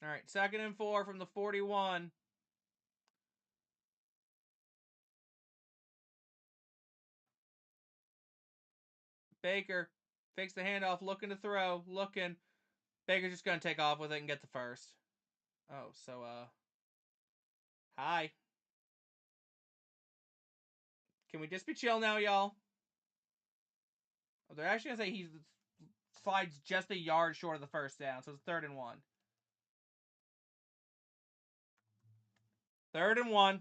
All right, 2nd and 4 from the 41. Baker fakes the handoff, looking to throw, looking. Baker's just going to take off with it and get the 1st. Oh, so, hi. Can we just be chill now, y'all? Oh, they're actually going to say he slides just a yard short of the 1st down, so it's 3rd and 1. 3rd and 1.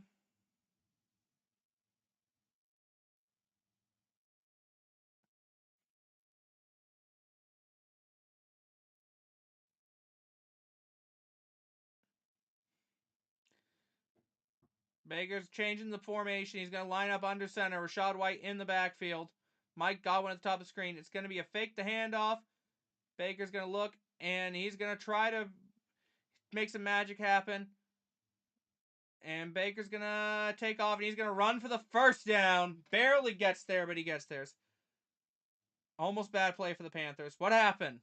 Baker's changing the formation. He's going to line up under center. Rachaad White in the backfield. Mike Godwin at the top of the screen. It's going to be a fake the handoff. Baker's going to look, and he's going to try to make some magic happen. And Baker's going to take off, and he's going to run for the 1st down. Barely gets there, but he gets there. Almost bad play for the Panthers. What happened?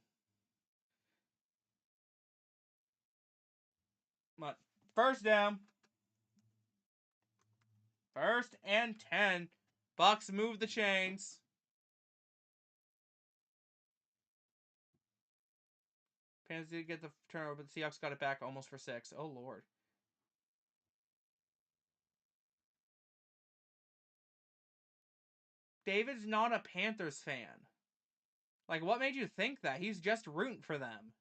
What? 1st down. 1st and 10. Bucks move the chains. Panthers did get the turnover, but the Seahawks got it back almost for 6. Oh, Lord. David's not a Panthers fan. What made you think that? He's just rooting for them.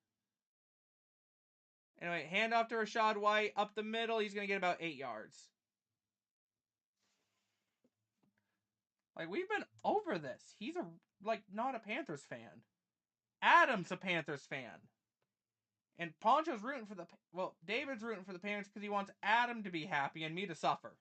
Anyway, handoff to Rachaad White. Up the middle. He's going to get about 8 yards. We've been over this. He's not a Panthers fan. Adam's a Panthers fan. And Poncho's rooting for David's rooting for the Panthers because he wants Adam to be happy and me to suffer.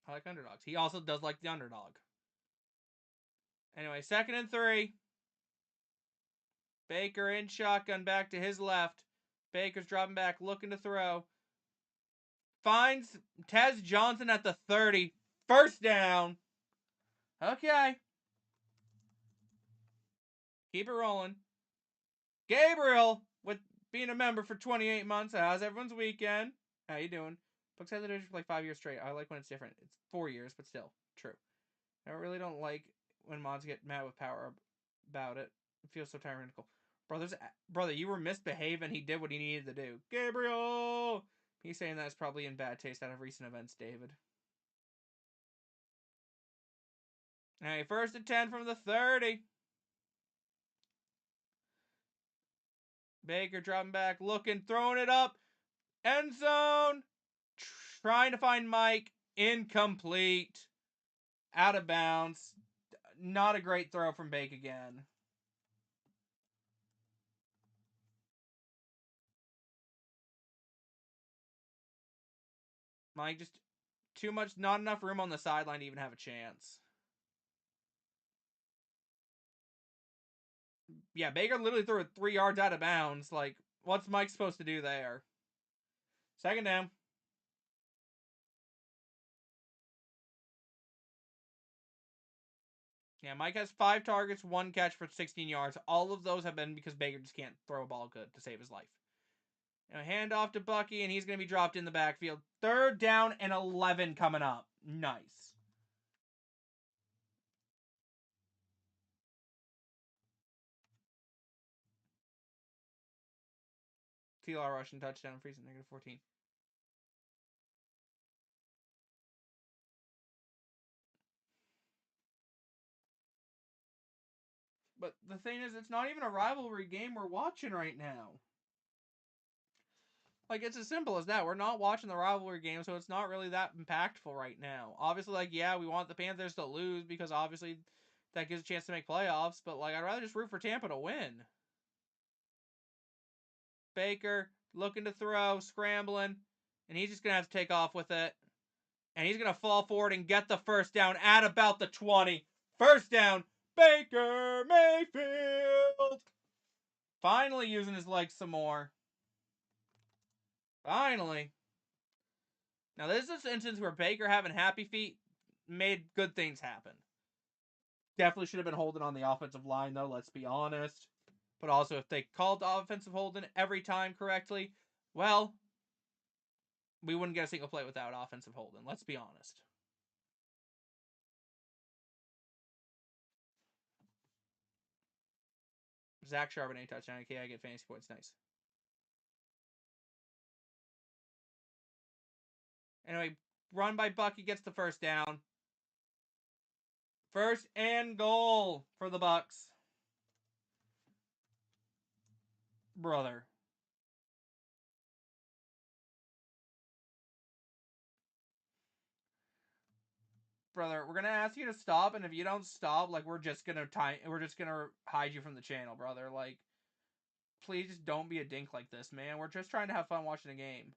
I like underdogs. He also does like the underdog. Anyway, 2nd and 3. Baker in shotgun back to his left. Baker's dropping back, looking to throw. Finds Tez Johnson at the 30. 1st down. Okay. Keep it rolling. Gabriel, with being a member for 28 months. How's everyone's weekend? How you doing? Bucks had the division for 5 years straight. I like when it's different. It's 4 years, but still. True. I really don't like when mods get mad with power about it. It feels so tyrannical. Brother, you were misbehaving. He did what he needed to do. Gabriel! He's saying that's probably in bad taste out of recent events, David. Alright, 1st and 10 from the 30. Baker dropping back, looking, throwing it up. End zone. Trying to find Mike. Incomplete. Out of bounds. Not a great throw from Bake again. Mike just too much, not enough room on the sideline to even have a chance. Yeah, Baker literally threw it 3 yards out of bounds. Like, what's Mike supposed to do there? Second down. Yeah, Mike has 5 targets, 1 catch for 16 yards. All of those have been because Baker just can't throw a ball good to save his life. Now hand off to Bucky, and he's going to be dropped in the backfield. 3rd down and 11 coming up. Nice. TLR rushing touchdown, freezing -14. But the thing is, it's not even a rivalry game we're watching right now. Like, it's as simple as that. We're not watching the rivalry game, so it's not really that impactful right now. Obviously, like, yeah, we want the Panthers to lose because obviously that gives a chance to make playoffs, but, like, I'd rather just root for Tampa to win. Baker looking to throw, scrambling, and he's just going to have to take off with it. And he's going to fall forward and get the first down at about the 20. First down, Baker Mayfield. Finally using his legs some more. Finally. Now, this is an instance where Baker having happy feet made good things happen. Definitely should have been holding on the offensive line, though, let's be honest. But also, if they called the offensive holding every time correctly, well, we wouldn't get a single play without offensive holding. Let's be honest. Zach Charbonnet touchdown. Okay, I get fantasy points. Nice. Anyway, run by Bucky gets the first down. 1st and goal for the Bucs. Brother. Brother, we're gonna ask you to stop, and if you don't stop, like, we're just gonna hide you from the channel, brother. Like, please just don't be a dink like this, man. We're just trying to have fun watching the game.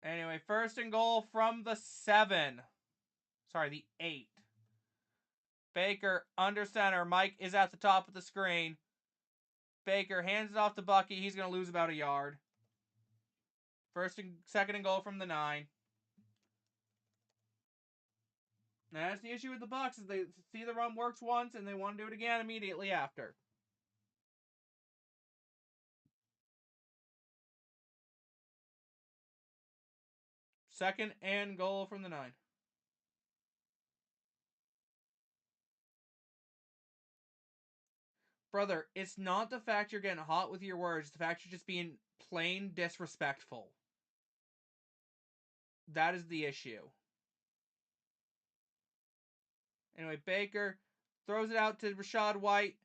Anyway, 1st and goal from the 7. Sorry, the 8. Baker under center. Mike is at the top of the screen. Baker hands it off to Bucky. He's going to lose about a yard. 2nd and goal from the 9. Now, that's the issue with the Bucs is they see the run works once and they want to do it again immediately after. 2nd and goal from the 9. Brother, it's not the fact you're getting hot with your words. It's the fact you're just being plain disrespectful. That is the issue. Anyway, Baker throws it out to Rachaad White,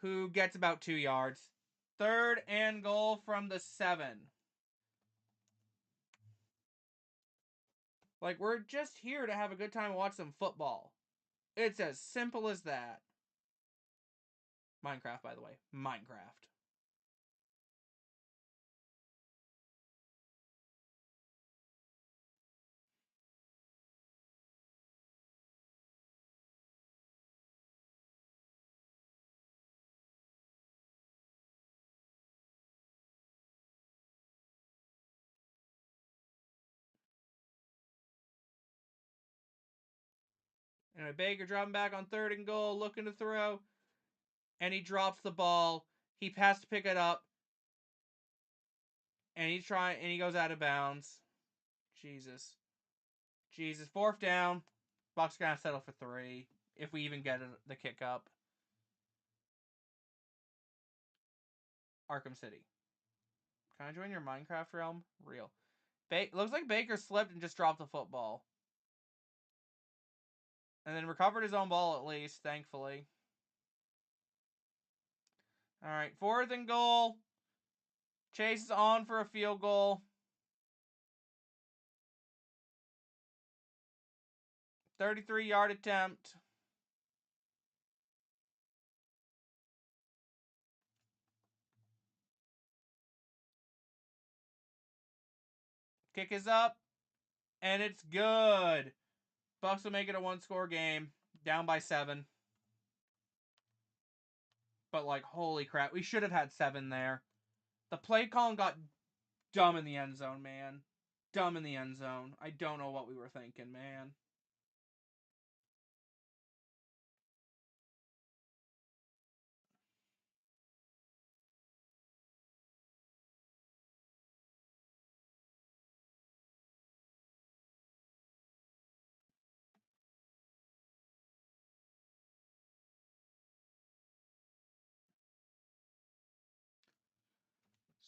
who gets about 2 yards. 3rd and goal from the 7. Like, we're just here to have a good time and watch some football. It's as simple as that. Minecraft, by the way. Minecraft. Anyway, Baker dropping back on 3rd and goal, looking to throw. And he drops the ball. He has to pick it up. And he goes out of bounds. Jesus. 4th down. Bucs gonna settle for 3. If we even get the kick up. Arkham City. Can I join your Minecraft realm? Real. Looks like Baker slipped and just dropped the football. And then recovered his own ball at least, thankfully. Alright, 4th and goal. Chase is on for a field goal. 33-yard attempt. Kick is up, and it's good. Bucs will make it a one-score game, down by 7. But, like, holy crap, we should have had 7 there. The play calling got dumb in the end zone, man. Dumb in the end zone. I don't know what we were thinking, man.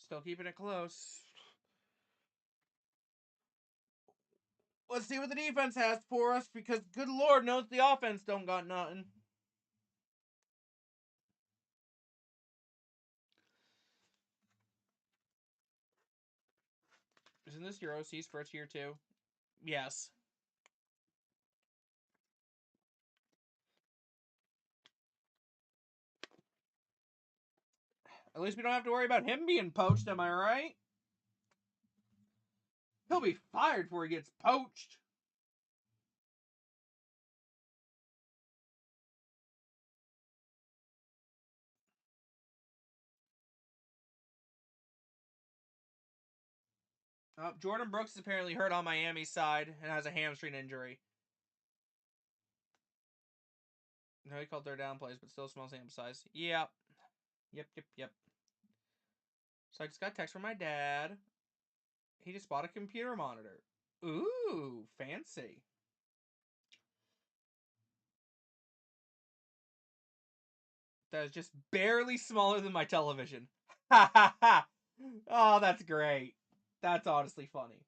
Still keeping it close. Let's see what the defense has for us, because good Lord knows the offense don't got nothing. Isn't this your OC's first year too? Yes. At least we don't have to worry about him being poached, am I right? He'll be fired before he gets poached. Jordan Brooks is apparently hurt on Miami's side and has a hamstring injury. No, he called third down plays, but still small sample size. Yep. So I just got a text from my dad. He just bought a computer monitor. Ooh, fancy. That is just barely smaller than my television. Ha ha ha! Oh, that's great. That's honestly funny.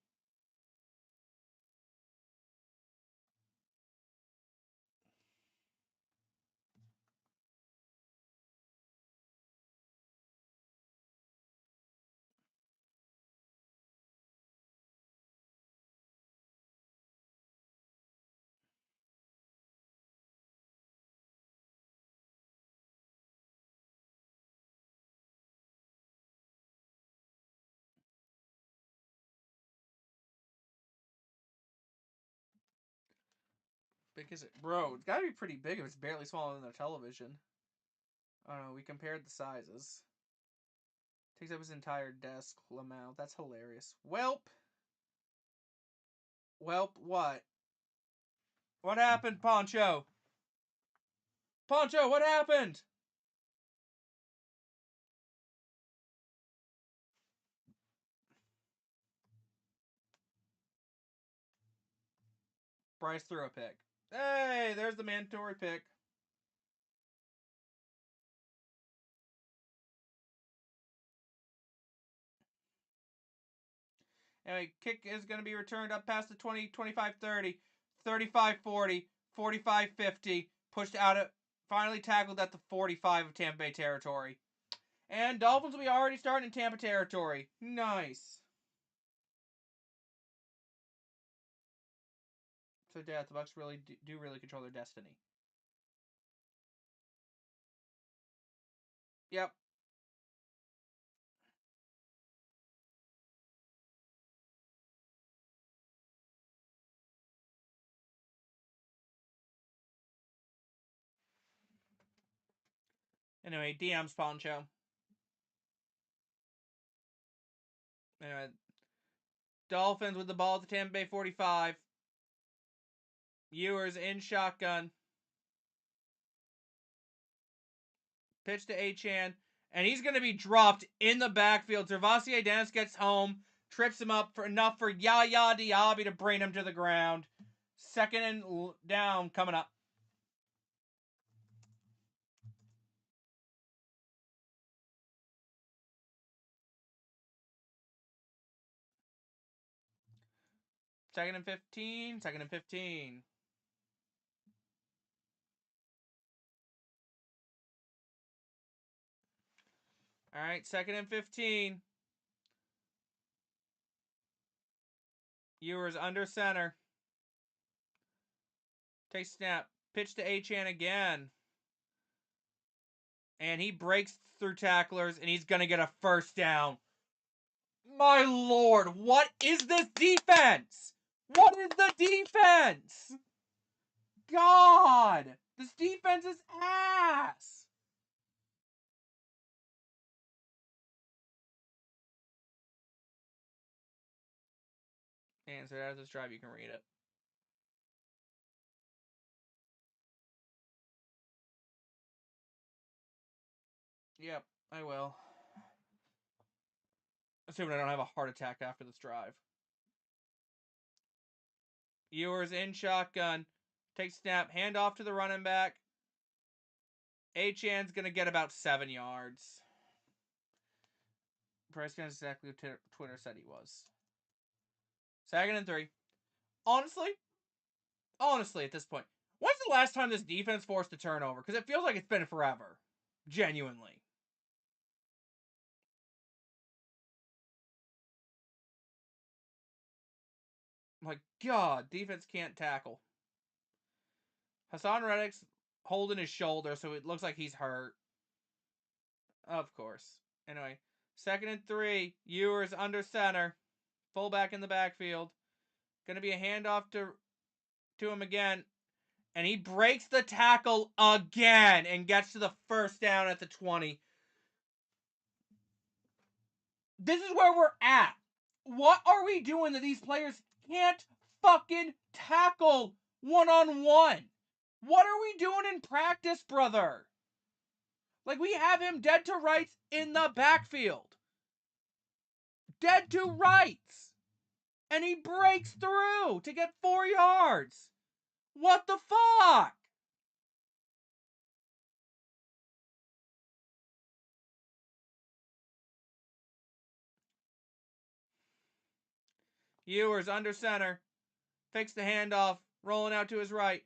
Big is it? Bro, it's gotta be pretty big if it's barely smaller than their television. I don't know, we compared the sizes. Takes up his entire desk, Lamau. That's hilarious. Welp! Welp, what? What happened, Poncho? Poncho, what happened? Bryce threw a pick. Hey, there's the mandatory pick. Anyway, kick is going to be returned up past the 20, 25, 30, 35, 40, 45, 50. Pushed out at, finally tackled at the 45 of Tampa Bay territory. And Dolphins will be already starting in Tampa territory. Nice. So, yeah, the Bucs really do really control their destiny. Yep. Anyway, DM's Poncho. Anyway, Dolphins with the ball at the Tampa Bay 45. Ewers in shotgun. Pitch to Achane. And he's going to be dropped in the backfield. Gervasi Dennis gets home. Trips him up for enough for Yaya Diaby to bring him to the ground. Second and down coming up. Second and 15. Second and 15. All right, second and 15. Ewers under center. Takes snap. Pitch to Achane again. And he breaks through tacklers, and he's going to get a first down. My lord, what is this defense? What is the defense? God, this defense is ass. And so out of this drive, you can read it. Yep, I will. Assuming I don't have a heart attack after this drive. Ewers in shotgun. Take snap. Hand off to the running back. Achan's going to get about 7 yards. Price fans exactly what Twitter said he was. 2nd and 3. Honestly, at this point, when's the last time this defense forced a turnover? Because it feels like it's been forever. Genuinely. My God, defense can't tackle. Hassan Reddick's holding his shoulder, so it looks like he's hurt. Of course. Anyway, 2nd and 3. Ewers under center. Fullback in the backfield. Gonna be a handoff to him again. And he breaks the tackle again and gets to the first down at the 20. This is where we're at. What are we doing that these players can't fucking tackle one-on-one? What are we doing in practice, brother? Like, we have him dead to rights in the backfield. Dead to rights. And he breaks through to get 4 yards. What the fuck? Ewers under center. Fakes the handoff. Rolling out to his right.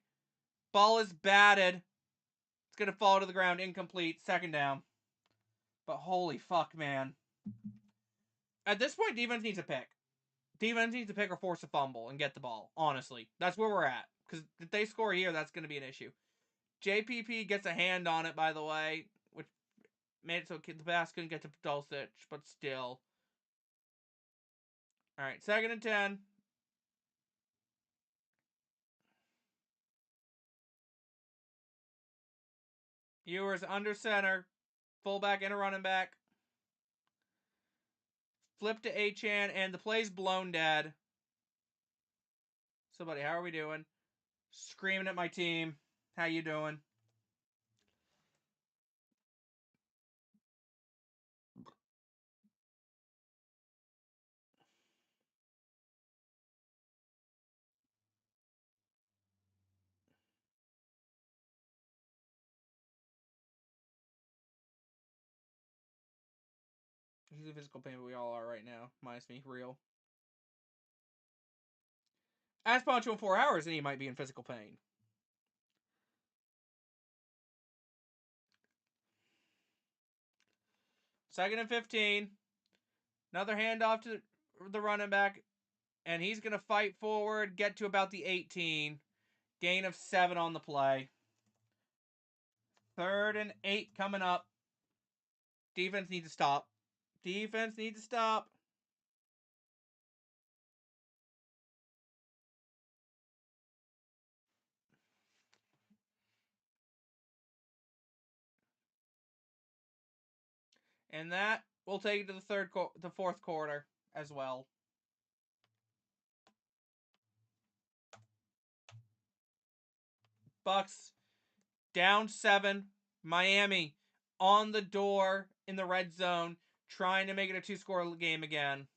Ball is batted. It's going to fall to the ground. Incomplete. 2nd down. But holy fuck, man. At this point, defense needs a pick. Defense needs to pick or force a fumble and get the ball. Honestly. That's where we're at. Because if they score here, that's going to be an issue. JPP gets a hand on it, by the way. Which made it so the pass couldn't get to Dulcich. But still. Alright, 2nd and 10. Ewers under center. Fullback and a running back. Flip to Achan, and the play's blown dead. So, buddy, how are we doing? Screaming at my team. How you doing? He's in physical pain, but we all are right now. Minus me. Real. Ask Poncho in 4 hours, and he might be in physical pain. Second and 15. Another handoff to the running back. And he's going to fight forward, get to about the 18. Gain of 7 on the play. 3rd and 8 coming up. Defense needs to stop. Defense needs to stop. And that will take it to the 4th quarter as well. Bucks down 7. Miami on the door in the red zone, trying to make it a 2-score game again.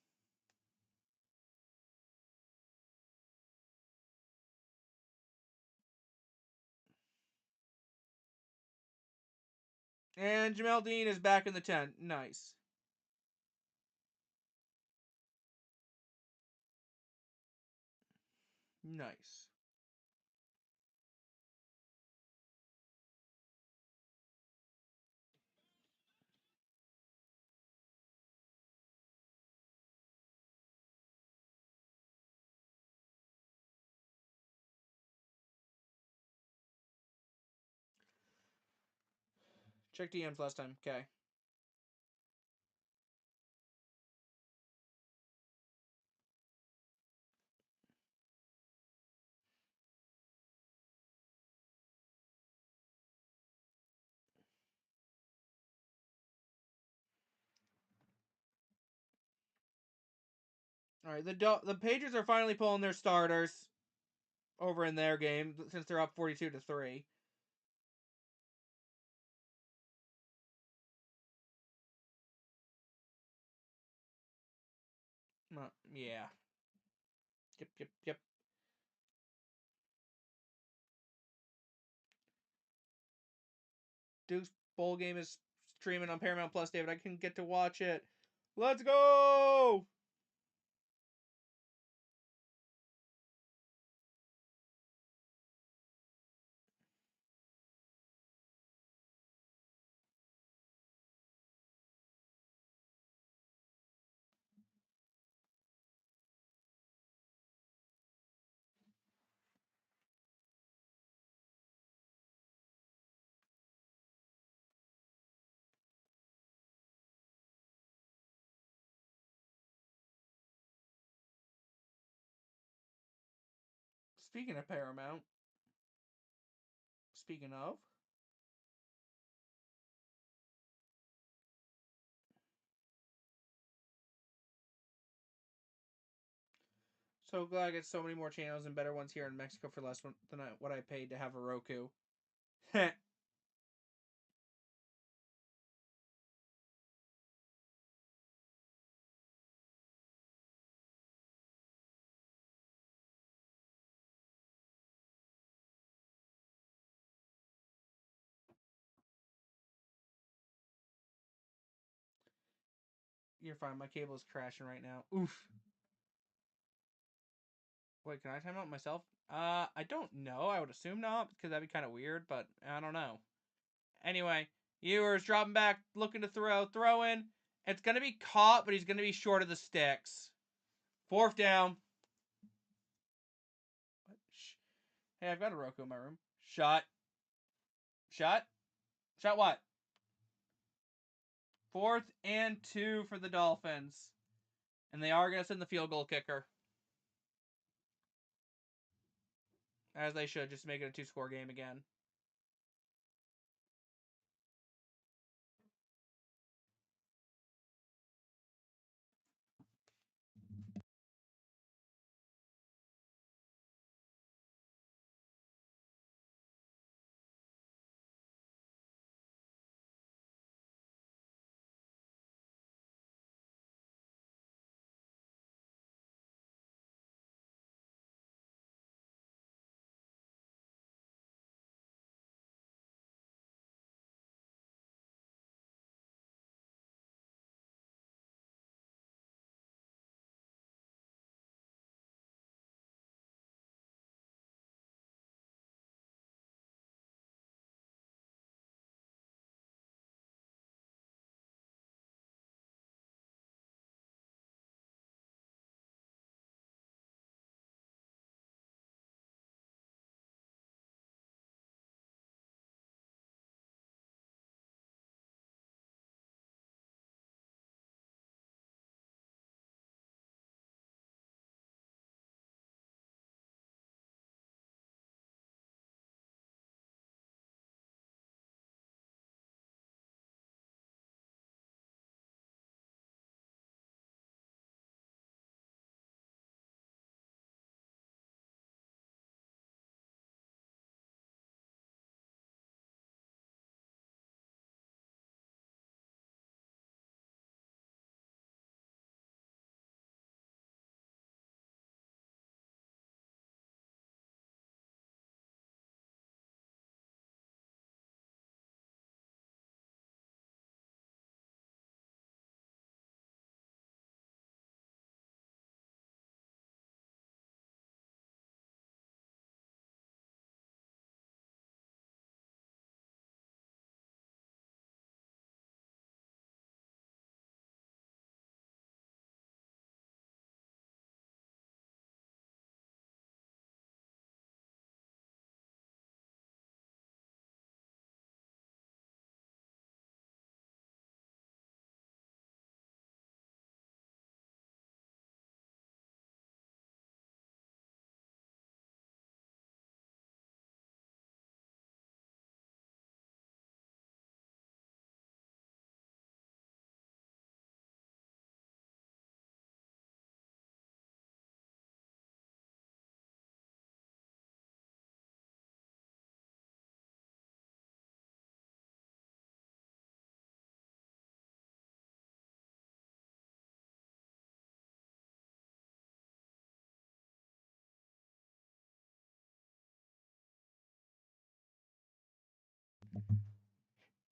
And Jamel Dean is back in the tent. Nice. Nice. Check DMs last time. Okay. All right, the Patriots are finally pulling their starters over in their game since they're up 42-3. Yeah. Yep. Duke's bowl game is streaming on Paramount Plus, David. I can get to watch it. Let's go! Speaking of Paramount, speaking of, so glad I get so many more channels and better ones here in Mexico for less than what I paid to have a Roku. You're fine. My cable is crashing right now. Oof. Wait, can I time out myself? I don't know. I would assume not, because that'd be kind of weird, but I don't know. Anyway, Ewers dropping back, looking to throw in. It's gonna be caught, but he's gonna be short of the sticks. 4th down. Shh. Hey, I've got a Roku in my room. Shut. What? 4th and 2 for the Dolphins. And they are gonna send the field goal kicker. As they should, just make it a 2-score game again.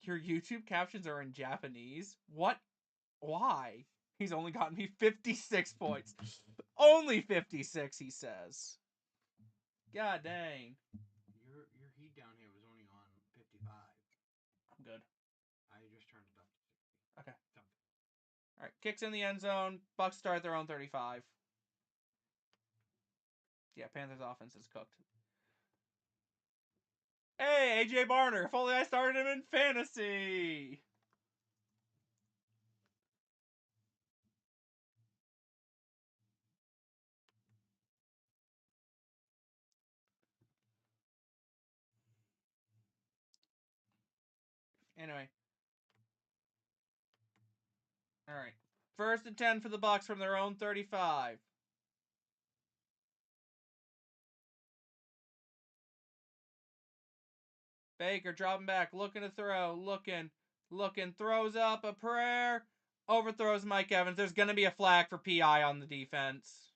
Your YouTube captions are in Japanese? What? Why? He's only gotten me 56 points. Only 56, he says. God dang. Your heat down here was only on 55. I'm good. I just turned it up to 60. Okay. Something. All right, kicks in the end zone. Bucs start at their own 35. Yeah, Panthers offense is cooked. Hey, AJ Barner. If only I started him in fantasy. Anyway. All right. 1st and 10 for the Bucs from their own 35. Baker dropping back, looking to throw, looking, throws up a prayer, overthrows Mike Evans. There's going to be a flag for PI on the defense.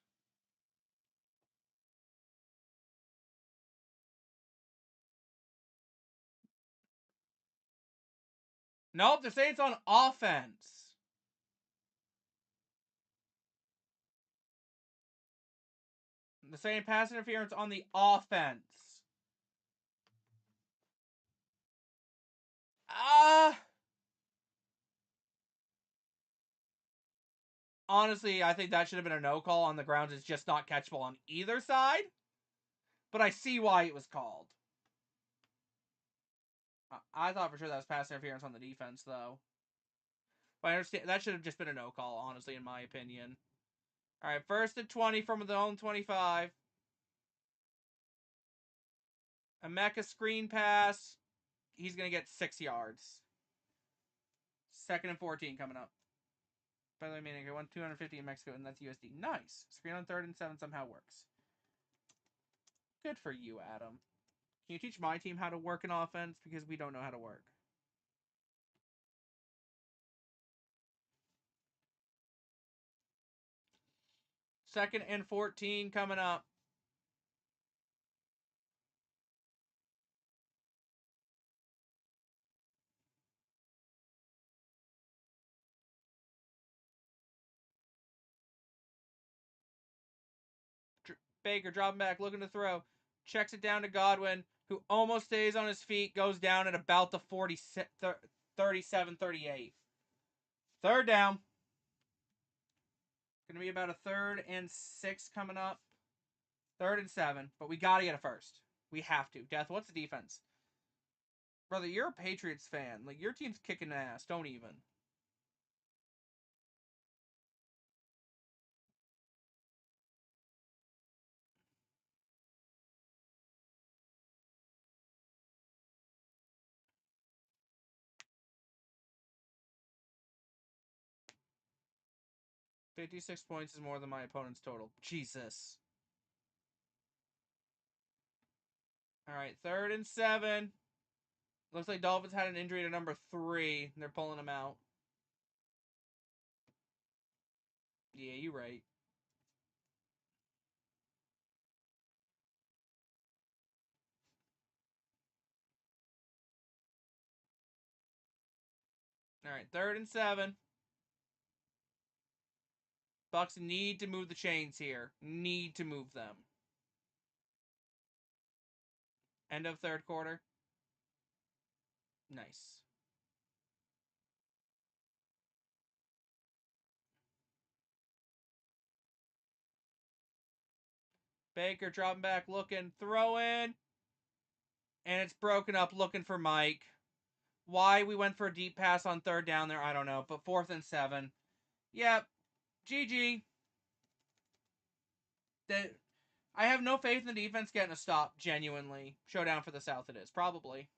Nope, they're saying it's on offense. They're saying pass interference on the offense. Honestly, I think that should have been a no call on the grounds. It's just not catchable on either side. But I see why it was called. I thought for sure that was pass interference on the defense, though. But I understand that should have just been a no call, honestly, in my opinion. All right, 1st and 20 from the own 25. A Mecha screen pass. He's going to get 6 yards. 2nd and 14 coming up. By the way, meaning I won 250 in Mexico, and that's USD. Nice. Screen on 3rd and 7 somehow works. Good for you, Adam. Can you teach my team how to work an offense? Because we don't know how to work. Second and 14 coming up. Baker dropping back, looking to throw. Checks it down to Godwin, who almost stays on his feet, goes down at about the 37-38. 3rd down. Going to be about a 3rd and 6 coming up. 3rd and 7, but we got to get a first. We have to. Death, what's the defense? Brother, you're a Patriots fan. Like, your team's kicking ass. Don't even. $56 points is more than my opponent's total. Jesus. All right, 3rd and 7. Looks like Dolphins had an injury to number 3. They're pulling him out. Yeah, you're right. All right, 3rd and 7. Bucks need to move the chains here. Need to move them. End of 3rd quarter. Nice. Baker dropping back, looking, throwing. And it's broken up, looking for Mike. Why we went for a deep pass on 3rd down there, I don't know. But 4th and 7. Yep. GG. I have no faith in the defense getting a stop, genuinely. Showdown for the South it is, probably.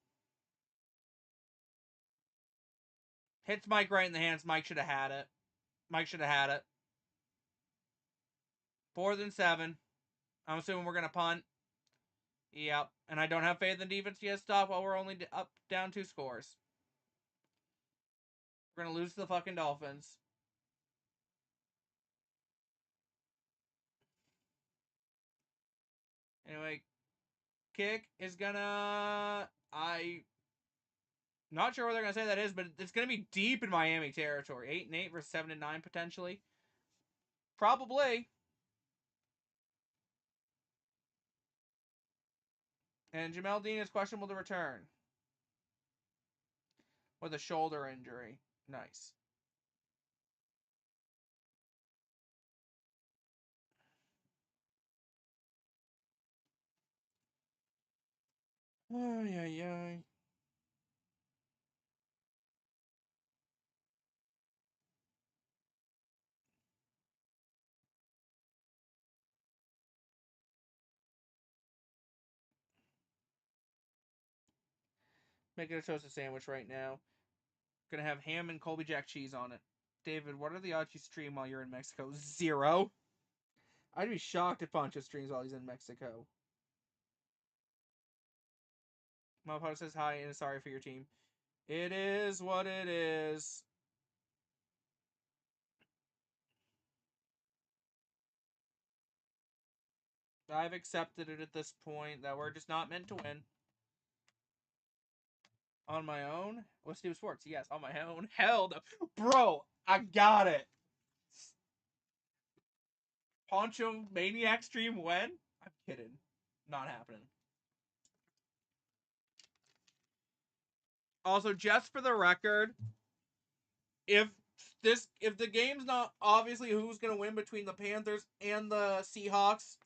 Hits Mike right in the hands. Mike should have had it. 4th and 7. I'm assuming we're going to punt. Yep. And I don't have faith in the defense to get a stop while we're only up down 2 scores. We're going to lose to the fucking Dolphins. Anyway, kick is gonna... Not sure what they're going to say that is, but it's going to be deep in Miami territory. 8-8 versus 7-9 potentially. Probably. And Jamel Dean is questionable to return with a shoulder injury. Nice. Ay, ay, ay. Making a toasted sandwich right now. Gonna have ham and Colby Jack cheese on it. David, what are the odds you stream while you're in Mexico? 0. I'd be shocked if Poncho streams while he's in Mexico. Mopo says hi and is sorry for your team. It is what it is. I've accepted it at this point that we're just not meant to win. On my own? What's Steve Sports? Yes, on my own. Hell no. Bro, I got it. Poncho Maniac stream when? I'm kidding. Not happening. Also, just for the record, if the game's not obviously who's gonna win between the Panthers and the Seahawks,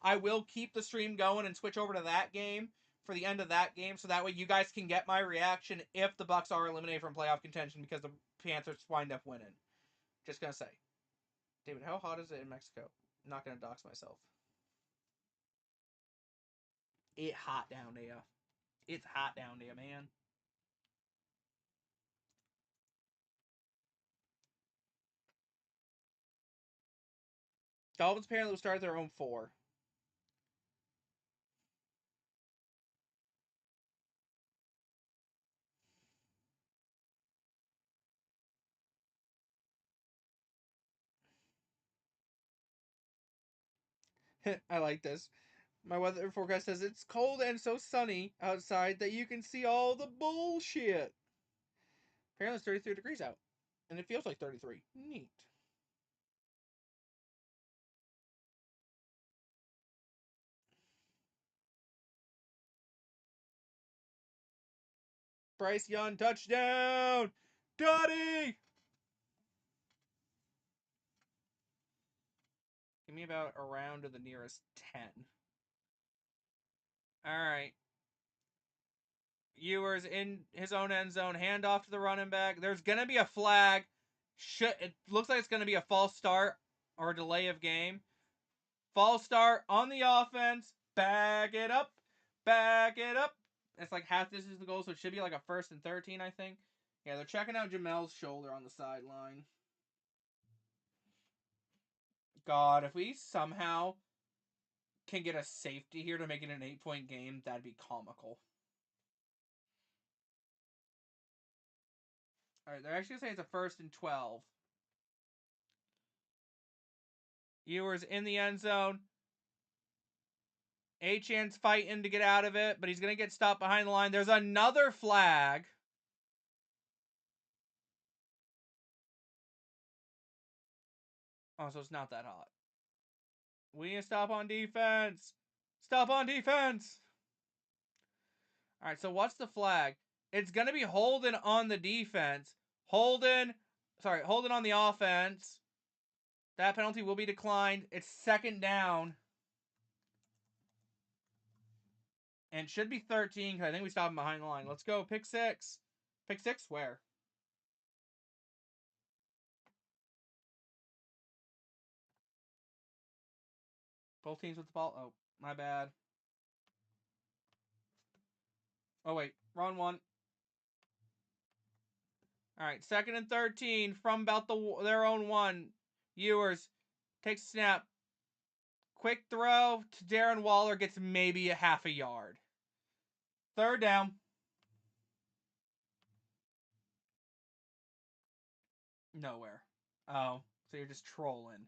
I will keep the stream going and switch over to that game for the end of that game, so that way you guys can get my reaction if the Bucs are eliminated from playoff contention because the Panthers wind up winning. Just gonna say, David, how hot is it in Mexico? I'm not gonna dox myself. It's hot down there. It's hot down there, man. Dolphins apparently will start their own 4. I like this. My weather forecast says it's cold and so sunny outside that you can see all the bullshit. Apparently it's 33 degrees out. And it feels like 33. Neat. Bryce Young touchdown! Dottie! Give me about a round to the nearest 10. Alright. Ewers in his own end zone. Hand off to the running back. There's going to be a flag. It looks like it's going to be a false start or a delay of game. False start on the offense. Back it up. Back it up. It's like half distance to the goal, so it should be like a 1st and 13, I think. Yeah, they're checking out Jamel's shoulder on the sideline. God, if we somehow can get a safety here to make it an 8-point game, that'd be comical. Alright, they're actually going to say it's a 1st and 12. Ewers in the end zone. Achan's fighting to get out of it, but he's going to get stopped behind the line. There's another flag. Oh, so it's not that hot. We need to stop on defense. Stop on defense. All right, so what's the flag? It's going to be holding on the defense. Holding on the offense. That penalty will be declined. It's 2nd down. And should be 13 because I think we stopped him behind the line. Let's go. Pick 6. Pick 6 where? Both teams with the ball. Oh, my bad. Oh, wait. Wrong one. All right. 2nd and 13 from about their own 1. Ewers takes a snap. Quick throw to Darren Waller. Gets maybe a half a yard. 3rd down. Nowhere. Oh, so you're just trolling.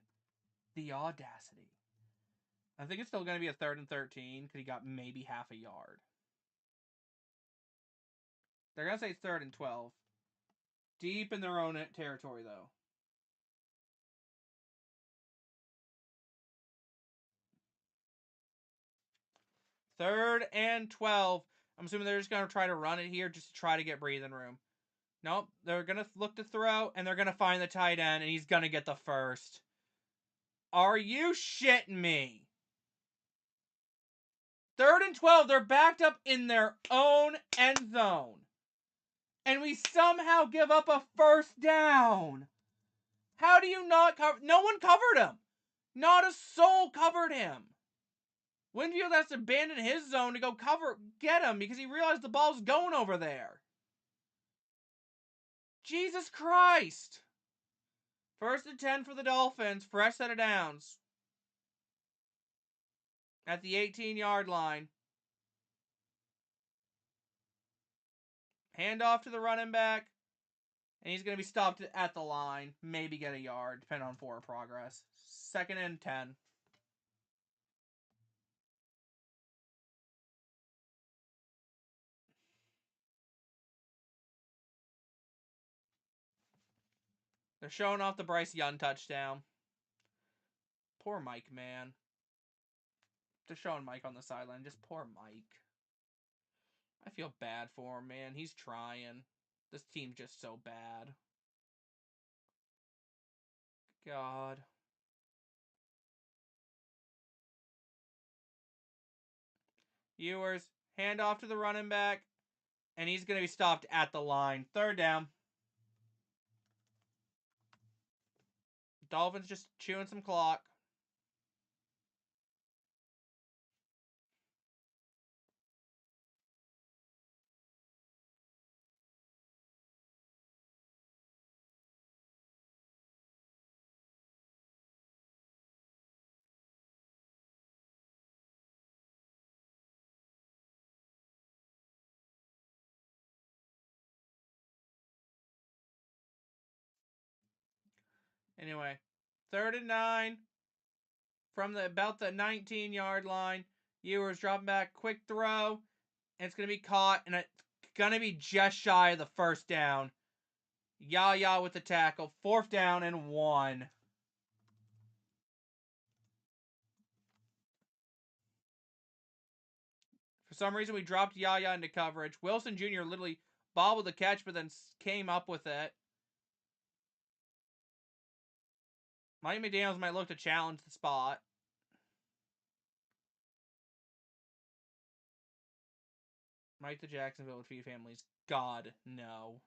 The audacity. I think it's still going to be a 3rd and 13 because he got maybe half a yard. They're going to say 3rd and 12. Deep in their own territory, though. Third and 12. I'm assuming they're just going to try to run it here just to try to get breathing room. Nope. They're going to look to throw, and they're going to find the tight end, and he's going to get the first. Are you shitting me? 3rd and 12. They're backed up in their own end zone. And we somehow give up a first down. How do you not cover? No one covered him. Not a soul covered him. Winfield has to abandon his zone to go get him because he realized the ball's going over there. Jesus Christ. 1st and 10 for the Dolphins. Fresh set of downs. At the 18-yard line. Hand off to the running back. And he's going to be stopped at the line. Maybe get a yard, depending on forward progress. 2nd and 10. They're showing off the Bryce Young touchdown. Poor Mike, man. They're showing Mike on the sideline. Just poor Mike. I feel bad for him, man. He's trying. This team's just so bad. God. Ewers, hand off to the running back, and he's going to be stopped at the line. 3rd down. Dolphins just chewing some clock. Anyway, 3rd and 9 from about the 19-yard line. Ewers dropping back, quick throw, and it's going to be caught, and it's going to be just shy of the first down. Yaya with the tackle. 4th down and 1. For some reason, we dropped Yaya into coverage. Wilson Jr. literally bobbled the catch, but then came up with it. Mike McDaniels might look to challenge the spot. Mike the Jacksonville would feed families. God, no.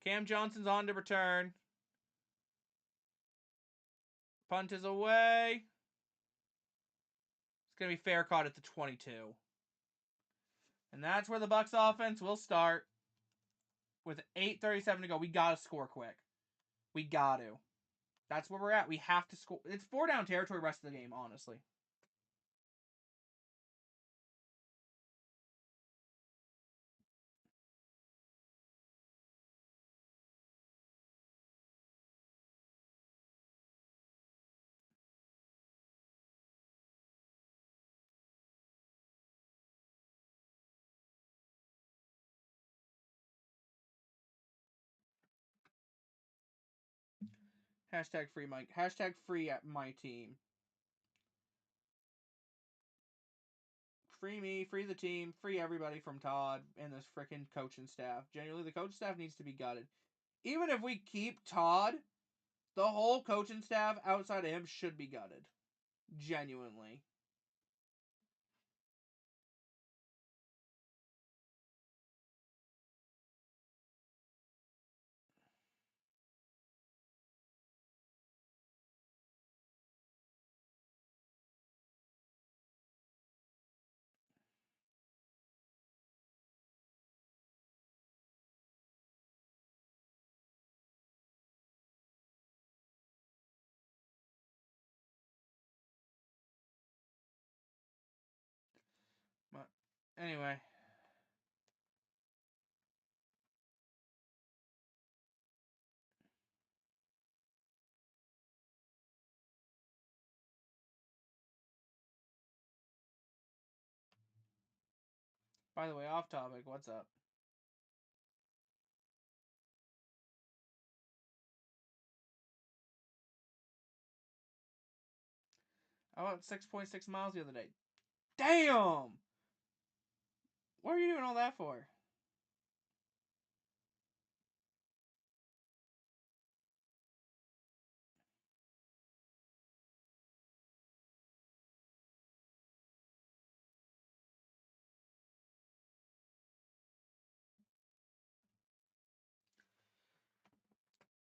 Cam Johnson's on to return. Punt is away. It's going to be fair caught at the 22. And that's where the Bucs offense will start. With 8:37 to go. We got to score quick. We got to. That's where we're at. We have to score. It's 4-down territory rest of the game, honestly. Hashtag free Mike. Hashtag free at my team. Free me, free the team, free everybody from Todd and this freaking coaching staff. Genuinely, the coaching staff needs to be gutted. Even if we keep Todd, the whole coaching staff outside of him should be gutted. Genuinely. But anyway. By the way, off topic, what's up? I went 6.6 miles the other day. Damn! What are you doing all that for?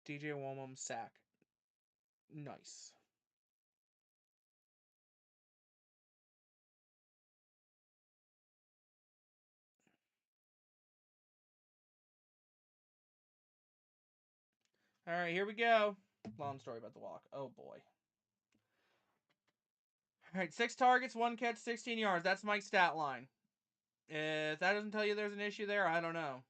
DJ Womum sack. Nice. All right, here we go. Long story about the walk. Oh boy. All right, 6 targets, 1 catch, 16 yards. That's Mike's stat line. If that doesn't tell you there's an issue there, I don't know.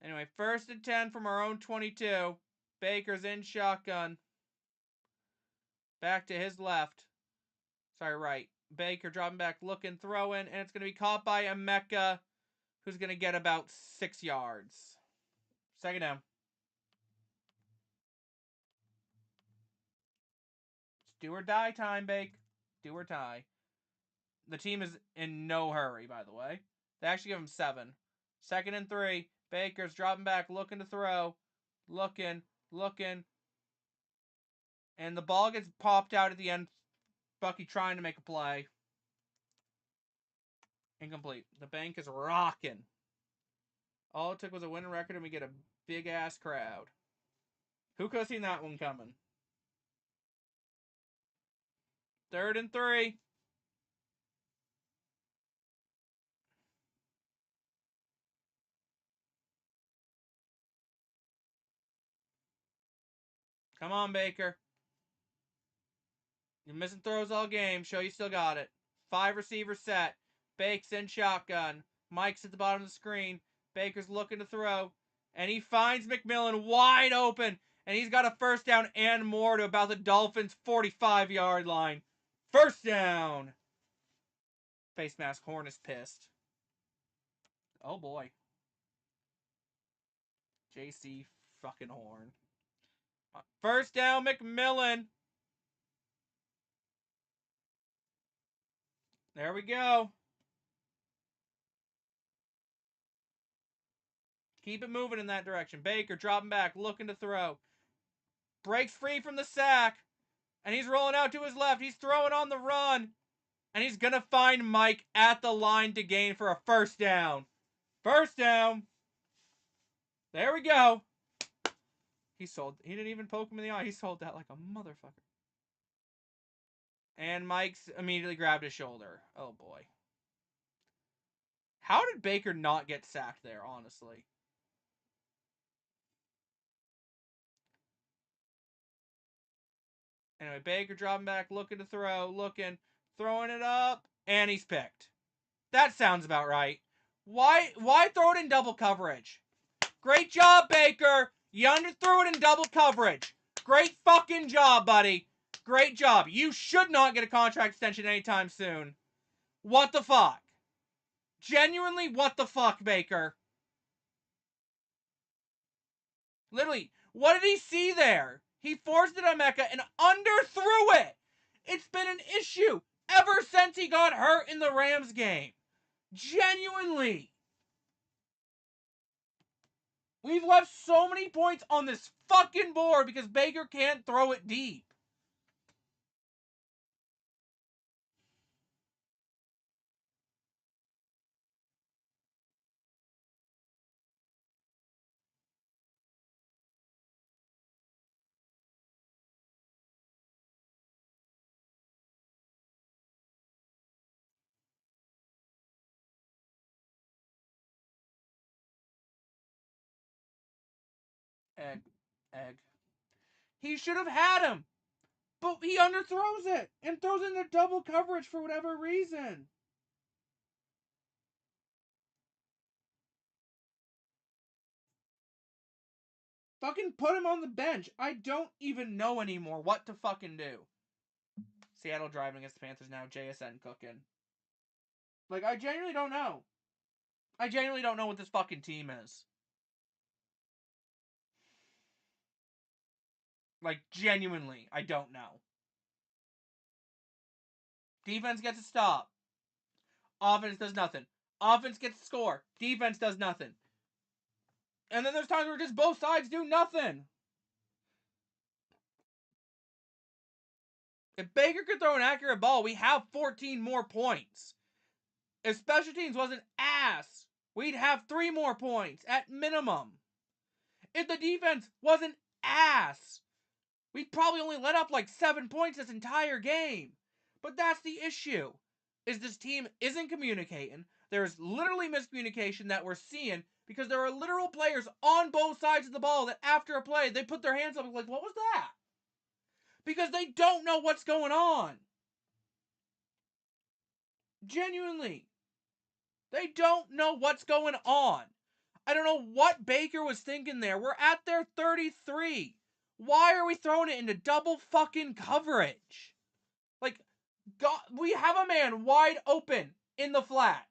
Anyway, 1st and 10 from our own 22. Baker's in shotgun. Back to his left. Sorry, right. Baker dropping back, looking, throwing, and it's going to be caught by Emeka, who's going to get about 6 yards. 2nd down. It's do or die time, Bake. Do or die. The team is in no hurry, by the way. They actually give him 7. 2nd and 3. Baker's dropping back, looking to throw. Looking. And the ball gets popped out at the end. Bucky trying to make a play. Incomplete. The bank is rocking. All it took was a winning record and we get a big-ass crowd. Who could have seen that one coming? 3rd and 3. Come on, Baker. You're missing throws all game. Show you still got it. 5 receivers set. Bake's in shotgun. Mike's at the bottom of the screen. Baker's looking to throw. And he finds McMillan wide open. And he's got a 1st down and more to about the Dolphins' 45-yard line. 1st down. Face mask Horn is pissed. Oh boy. JC fucking Horn. 1st down, McMillan. There we go. Keep it moving in that direction. Baker dropping back, looking to throw. Breaks free from the sack. And he's rolling out to his left. He's throwing on the run. And he's going to find Mike at the line to gain for a 1st down. 1st down. There we go. He didn't even poke him in the eye. He sold that like a motherfucker. And Mike's immediately grabbed his shoulder. Oh boy. How did Baker not get sacked there, honestly? Anyway, Baker dropping back, looking to throw, throwing it up, and he's picked. That sounds about right. Why throw it in double coverage? Great job, Baker. You underthrew it in double coverage. Great fucking job, buddy. Great job. You should not get a contract extension anytime soon. What the fuck? Genuinely, what the fuck, Baker? Literally, what did he see there? He forced it on Mecca and underthrew it. It's been an issue ever since he got hurt in the Rams game. Genuinely. We've left so many points on this fucking board because Baker can't throw it deep. Egg. He should have had him. But he underthrows it and throws into double coverage for whatever reason. Fucking put him on the bench. I don't even know anymore what to fucking do. Seattle driving against the Panthers now. JSN cooking. Like, I genuinely don't know. I genuinely don't know what this fucking team is. Like, genuinely, I don't know. Defense gets a stop. Offense does nothing. Offense gets a score. Defense does nothing. And then there's times where just both sides do nothing. If Baker could throw an accurate ball, we have 14 more points. If special teams wasn't ass, we'd have 3 more points at minimum. If the defense wasn't ass, we'd probably only let up like 7 points this entire game. But that's the issue, is this team isn't communicating. There's literally miscommunication that we're seeing because there are literal players on both sides of the ball that after a play, they put their hands up and like, what was that? Because they don't know what's going on. Genuinely. They don't know what's going on. I don't know what Baker was thinking there. We're at their 33. Why are we throwing it into double fucking coverage? Like, God, we have a man wide open in the flat.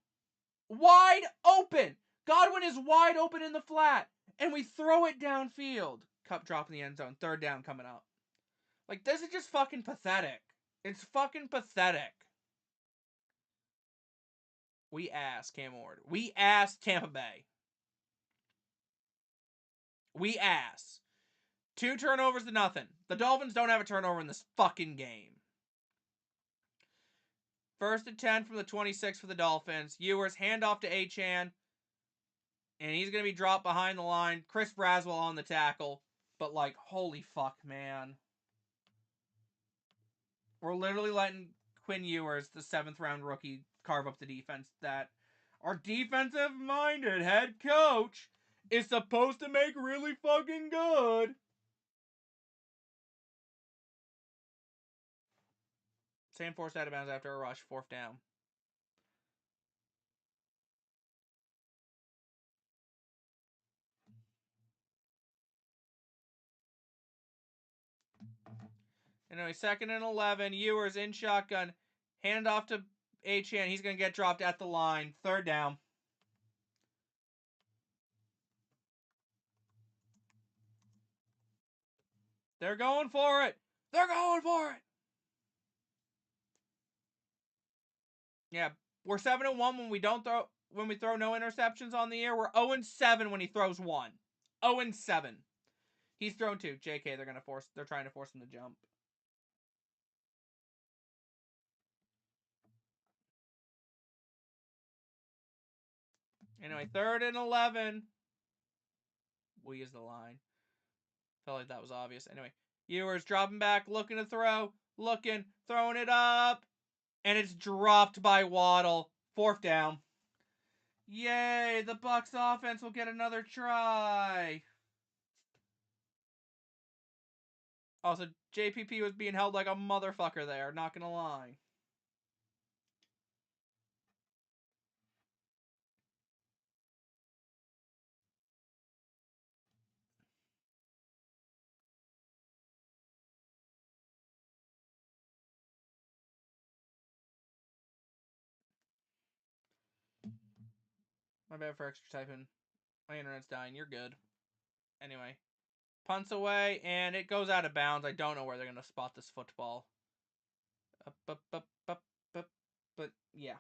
Wide open. Godwin is wide open in the flat. And we throw it downfield. Cup drop in the end zone. 3rd down coming up. Like, this is just fucking pathetic. It's fucking pathetic. We asked Cam Ward. We asked Tampa Bay. We asked. 2 turnovers to nothing. The Dolphins don't have a turnover in this fucking game. 1st and 10 from the 26 for the Dolphins. Ewers, handoff to Achane. And he's going to be dropped behind the line. Chris Braswell on the tackle. But, like, holy fuck, man. We're literally letting Quinn Ewers, the 7th round rookie, carve up the defense that our defensive-minded head coach is supposed to make really fucking good. Sam forced out of bounds after a rush. 4th down. Anyway, 2nd and 11. Ewers in shotgun. Hand off to Achane. He's going to get dropped at the line. 3rd down. They're going for it. They're going for it. Yeah, we're 7-1 when we throw no interceptions on the year. We're 0-7 when he throws 1. 0-7. He's thrown 2. JK, they're trying to force him to jump. Anyway, 3rd and 11. We use the line. Felt like that was obvious. Anyway, Ewers dropping back, looking to throw, throwing it up, and it's dropped by Waddle. 4th down. Yay, the Bucs offense will get another try. Also, JPP was being held like a motherfucker there, not gonna lie. My bad for extra typing. My internet's dying. You're good. Anyway. Punts away, and it goes out of bounds. I don't know where they're going to spot this football. But yeah.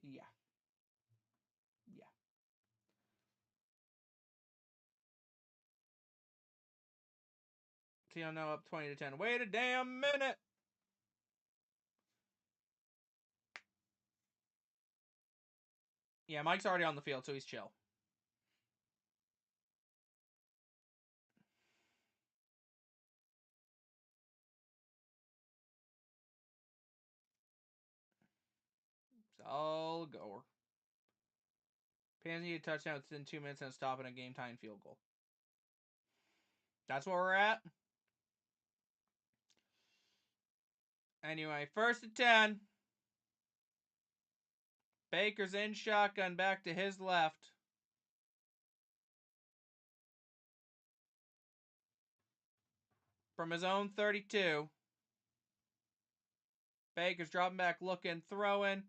Yeah. Yeah. Tiano up 20-10. Wait a damn minute. Yeah, Mike's already on the field, so he's chill. It's all goer. Pans need a touchdown within 2 minutes and stop in a game-tying field goal. That's where we're at. Anyway, 1st and 10. Baker's in shotgun back to his left. From his own 32. Baker's dropping back, looking, throwing.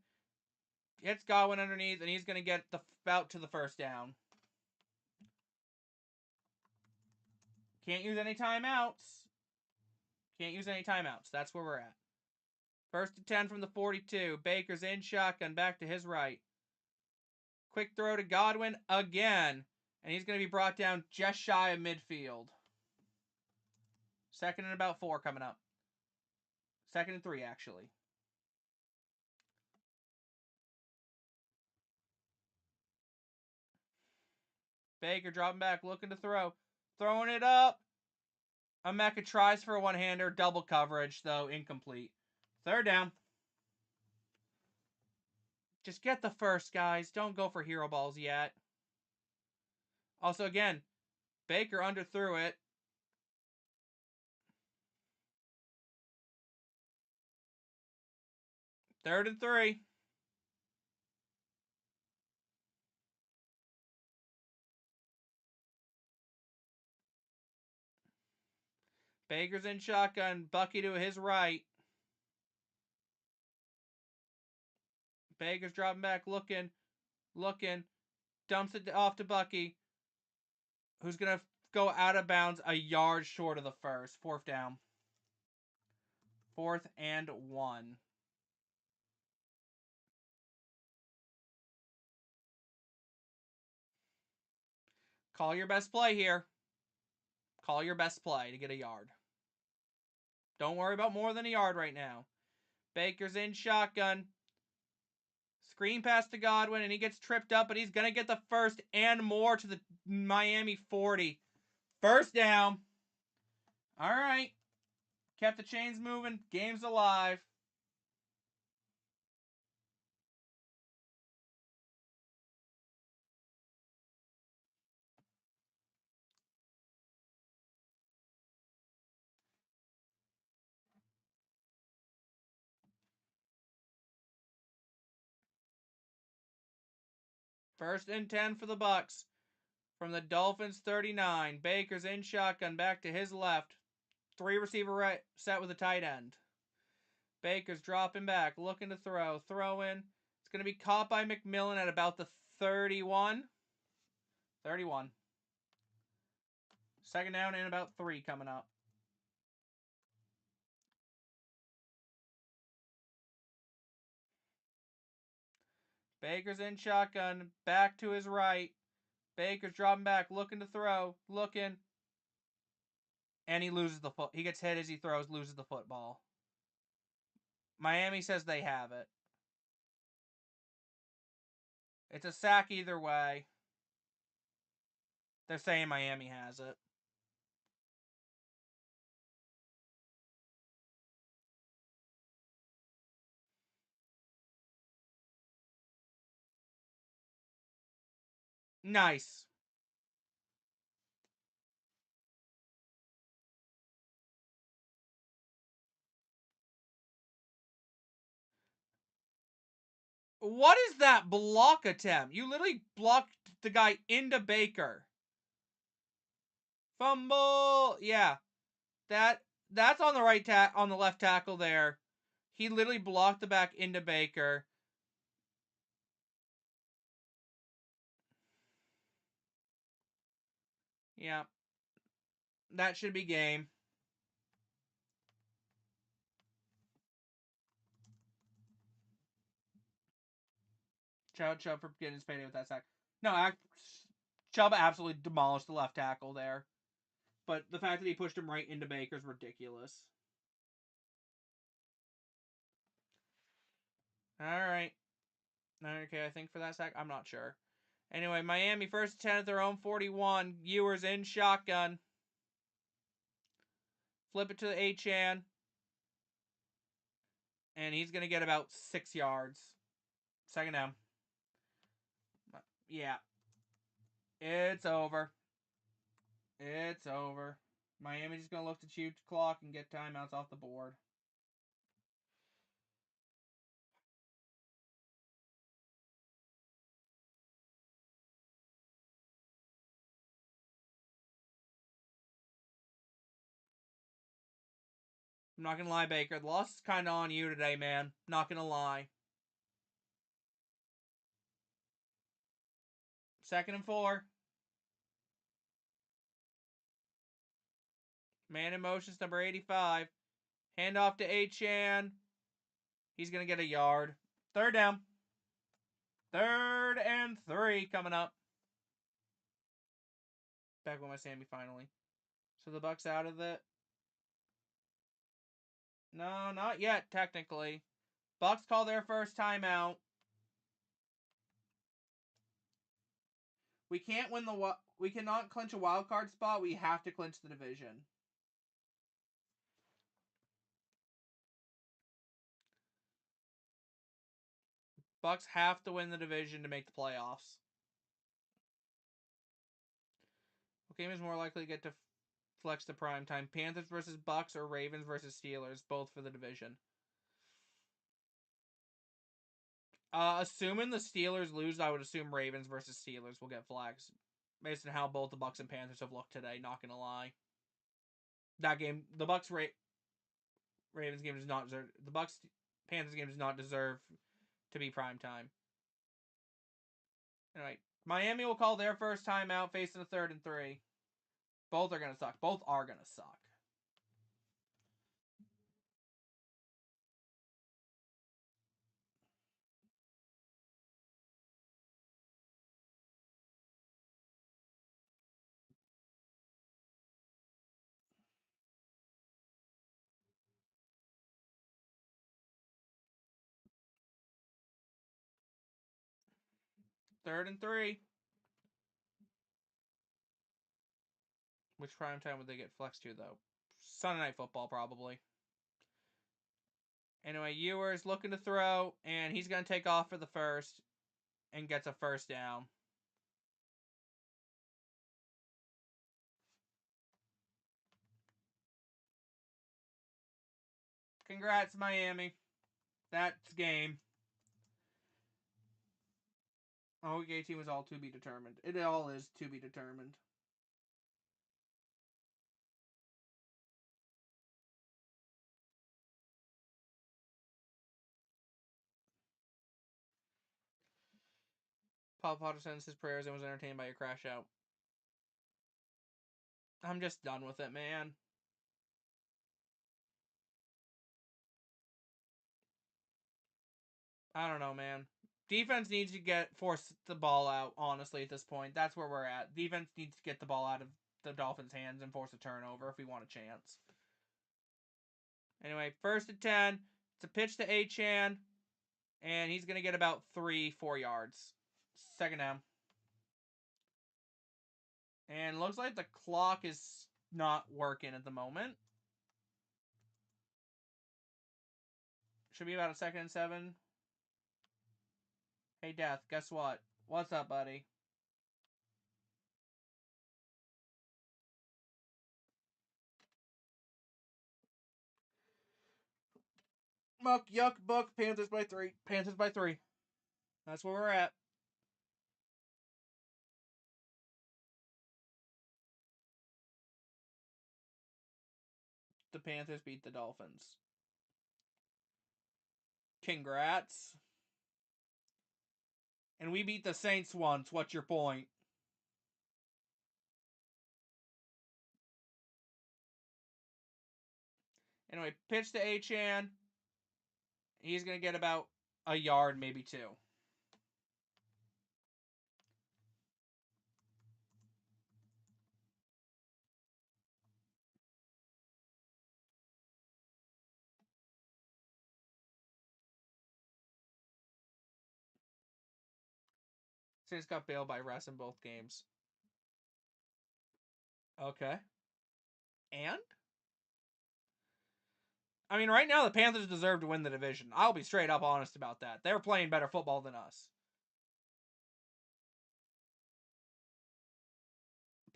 Hits Godwin underneath, and he's going to get out to the 1st down. Can't use any timeouts. Can't use any timeouts. That's where we're at. 1st and 10 from the 42. Baker's in shotgun, back to his right. Quick throw to Godwin again. And he's going to be brought down just shy of midfield. 2nd and about 4 coming up. 2nd and 3, actually. Baker dropping back, looking to throw. Throwing it up. Emeka tries for a one-hander. Double coverage, though, incomplete. 3rd down. Just get the first, guys. Don't go for hero balls yet. Also, again, Baker underthrew it. 3rd and 3. Baker's in shotgun. Bucky to his right. Baker's dropping back, looking. Dumps it off to Bucky, who's going to go out of bounds a yard short of the first. 4th down. 4th and 1. Call your best play here. Call your best play to get a yard. Don't worry about more than a yard right now. Baker's in shotgun. Screen pass to Godwin, and he gets tripped up, but he's going to get the first and more to the Miami 40. 1st down. All right. Kept the chains moving. Game's alive. First and 10 for the Bucs. From the Dolphins 39. Baker's in shotgun, back to his left. 3 receiver right, set with a tight end. Baker's dropping back, looking to throw. Throw in. It's going to be caught by McMillan at about the 31. 31. 2nd down and about 3 coming up. Baker's in shotgun, back to his right. Baker's dropping back, looking to throw. Looking. And he loses the foot. He gets hit as he throws, loses the football. Miami says they have it. It's a sack either way. They're saying Miami has it. Nice. What is that block attempt? You literally blocked the guy into Baker. Fumble. Yeah. That's on the on the left tackle there. He literally blocked the back into Baker. Yeah. That should be game. Shout out Chubb for getting his payday with that sack. No, Chubb absolutely demolished the left tackle there. But the fact that he pushed him right into Baker is ridiculous. All right. Okay, I think for that sack, I'm not sure. Anyway, Miami 1st and 10 at their own 41. Ewers in shotgun. Flip it to the Achane. And he's going to get about 6 yards. 2nd down. Yeah. It's over. It's over. Miami's just going to look to chew clock and get timeouts off the board. I'm not going to lie, Baker. The loss is kind of on you today, man. Not going to lie. 2nd and 4. Man in motion's number 85. Hand off to Achan. He's going to get a yard. Third down. 3rd and 3 coming up. Back with my Sammy finally. So the Bucks out of it. No, not yet, technically. Bucks call their first timeout. We can't win the. We cannot clinch a wild card spot. We have to clinch the division. Bucks have to win the division to make the playoffs. What game is more likely to get to flex to prime time? Panthers versus Bucks or Ravens versus Steelers, both for the division. Assuming the Steelers lose, I would assume Ravens versus Steelers will get flags, based on how both the Bucks and Panthers have looked today. Not gonna lie, that game, the Bucks Ravens game does not deserve. The Bucks Panthers game does not deserve to be prime time. Anyway, Miami will call their first timeout, facing a 3rd and 3. Both are gonna suck. Both are gonna suck. Third and 3. Which prime time would they get flexed to, though? Sunday Night Football, probably. Anyway, Ewers looking to throw, and he's going to take off for the first and gets a first down. Congrats, Miami. That's game. Oh, Week 18 was all to be determined. It all is to be determined. Paul Potter sends his prayers and was entertained by your crash out. I'm just done with it, man. I don't know, man. Defense needs to force the ball out, honestly, at this point. That's where we're at. Defense needs to get the ball out of the Dolphins' hands and force a turnover if we want a chance. Anyway, 1st and 10. It's a pitch to Achan, and he's going to get about 3-4 yards. 2nd down. And looks like the clock is not working at the moment. Should be about a 2nd and 7. Hey, Death, guess what? What's up, buddy? Muck, yuck, buck, Panthers by 3. Panthers by 3. That's where we're at. The Panthers beat the Dolphins. Congrats. And we beat the Saints once. What's your point? Anyway, pitch to Achan. He's going to get about a yard, maybe 2. Saints got bailed by Russ in both games. Okay. And? I mean, right now the Panthers deserve to win the division. I'll be straight up honest about that. They're playing better football than us.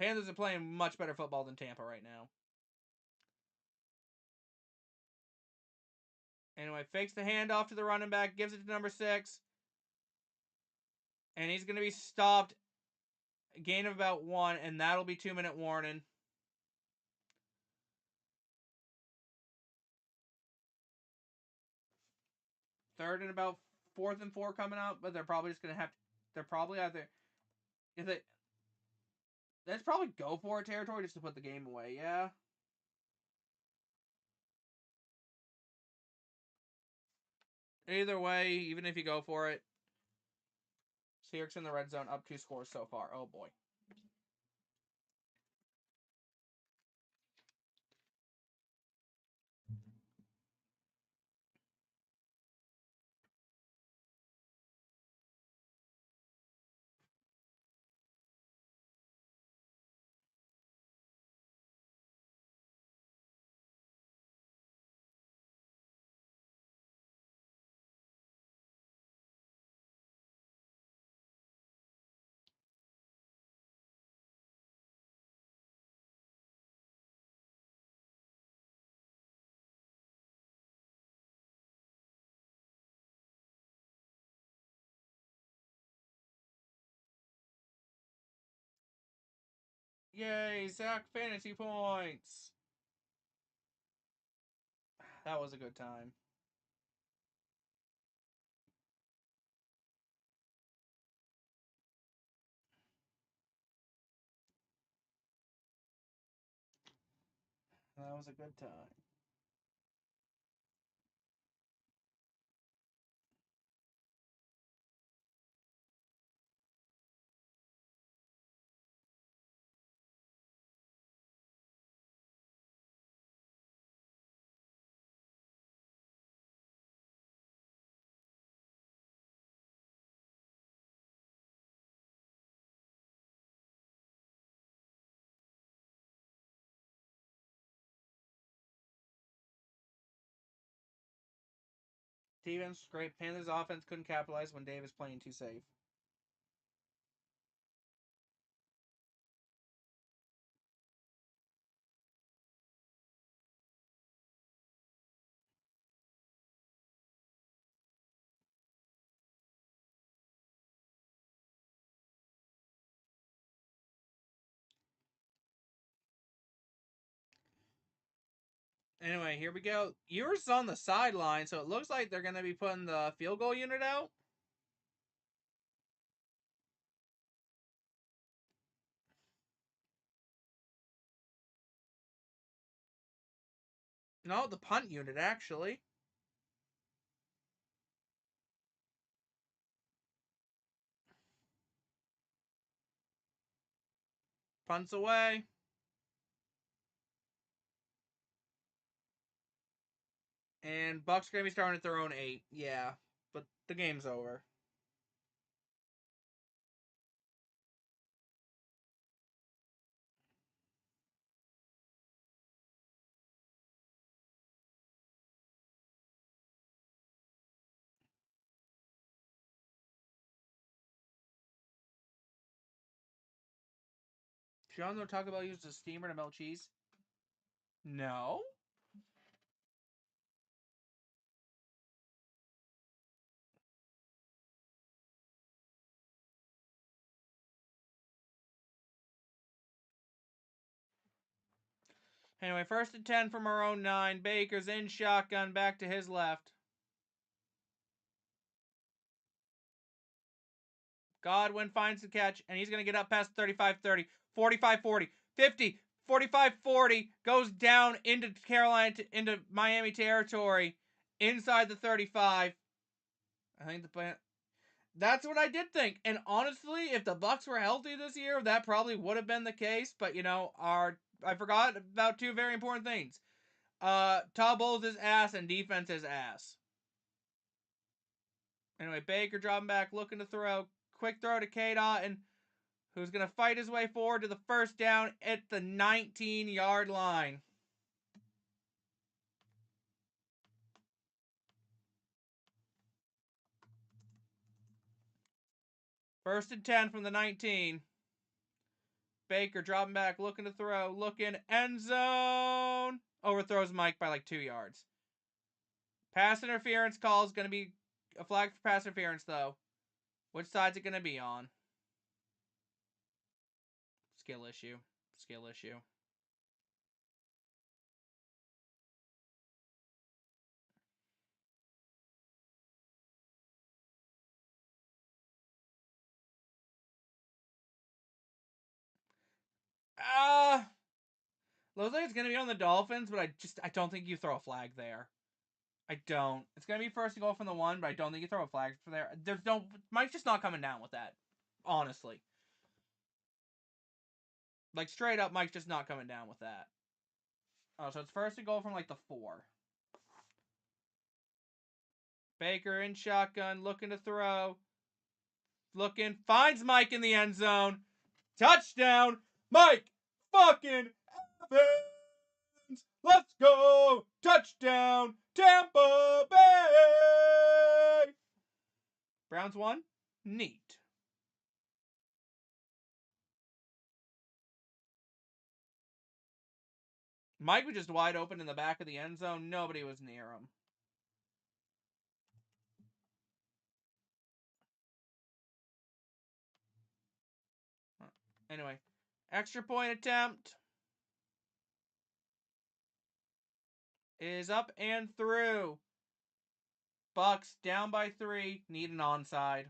Panthers are playing much better football than Tampa right now. Anyway, fakes the handoff to the running back, gives it to number 6. And he's going to be stopped. A gain of about 1, and that'll be 2-minute warning. Third and about 4th and 4 coming out, but they're probably just going to have. They're probably either. If they. Let's probably go for it territory just to put the game away, yeah? Either way, even if you go for it, Seahawks in the red zone, up 2 scores so far. Oh boy. Yay, Zach fantasy points. That was a good time. That was a good time. Defense great. Panthers offense couldn't capitalize when Davis playing too safe. Anyway, here we go. Yours on the sideline, so it looks like they're going to be putting the field goal unit out. No, the punt unit, actually. Punts away. And Bucks going to be starting at their own 8. Yeah, but the game's over. Sean, they'll talk about using a steamer to melt cheese. No. Anyway, 1st and 10 from our own 9. Baker's in shotgun, back to his left. Godwin finds the catch, and he's going to get up past 35-30, 45-40, 50, 45-40, goes down into Carolina, into Miami territory, inside the 35. I think that's what I did think. And honestly, if the Bucks were healthy this year, that probably would have been the case. But I forgot about 2 very important things. Todd Bowles is ass and defense is ass. Anyway, Baker dropping back, looking to throw. Quick throw to K-Dot, who's going to fight his way forward to the 1st down at the 19-yard line. First and 10 from the 19. Baker dropping back, looking to throw, looking, end zone. Overthrows Mike by like 2 yards. Pass interference call is going to be a flag for pass interference, though. Which side's it going to be on? Skill issue. Skill issue. Looks like it's going to be on the Dolphins, but I don't think you throw a flag there. I don't. It's gonna be first and goal from the 1, but I don't think you throw a flag for there. There's no. Mike's just not coming down with that. Honestly, like straight up, Mike's just not coming down with that. Oh, so it's first and goal from like the 4. Baker in shotgun, looking to throw. Looking, finds Mike in the end zone. Touchdown, Mike fucking Evans. Let's go. Touchdown, Tampa Bay. Browns won. Neat. Mike was just wide open in the back of the end zone. Nobody was near him. Anyway, extra point attempt is up and through. Bucks down by 3. Need an onside.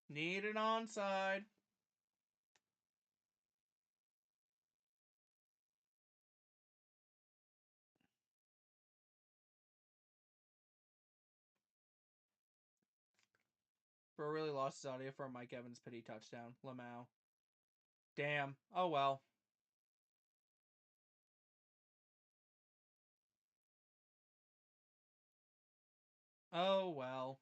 Need an onside. Bro really lost his audio for a Mike Evans pity touchdown. Lamau. Damn. Oh well. Oh well.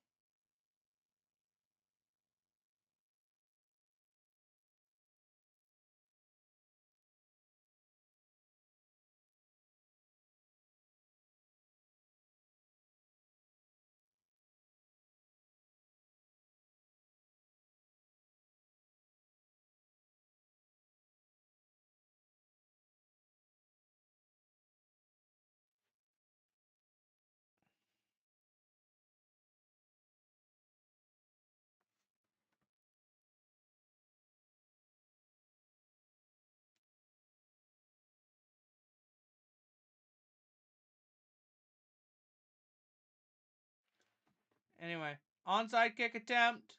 Anyway, onside kick attempt.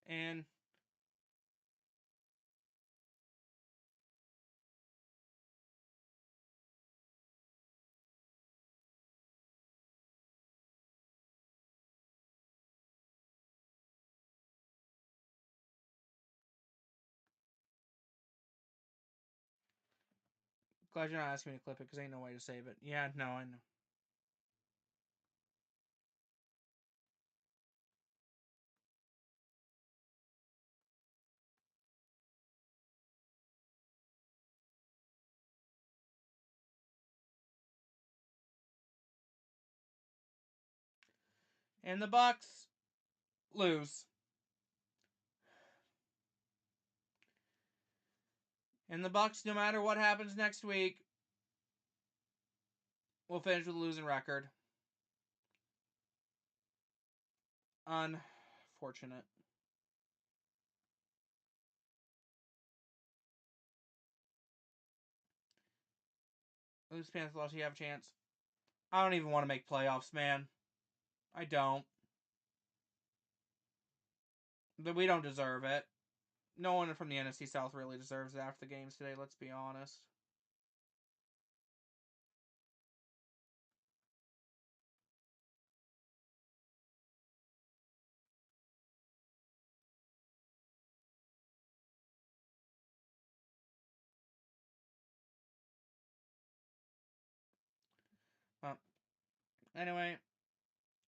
And glad you're not asking me to clip it because ain't no way to save it. Yeah, no, I know. And the Bucks lose. And the Bucks, no matter what happens next week, will finish with a losing record. Unfortunate. Lose Panthers loss, you have a chance. I don't even want to make playoffs, man. I don't. We don't deserve it. No one from the NFC South really deserves it after the games today, let's be honest. Anyway,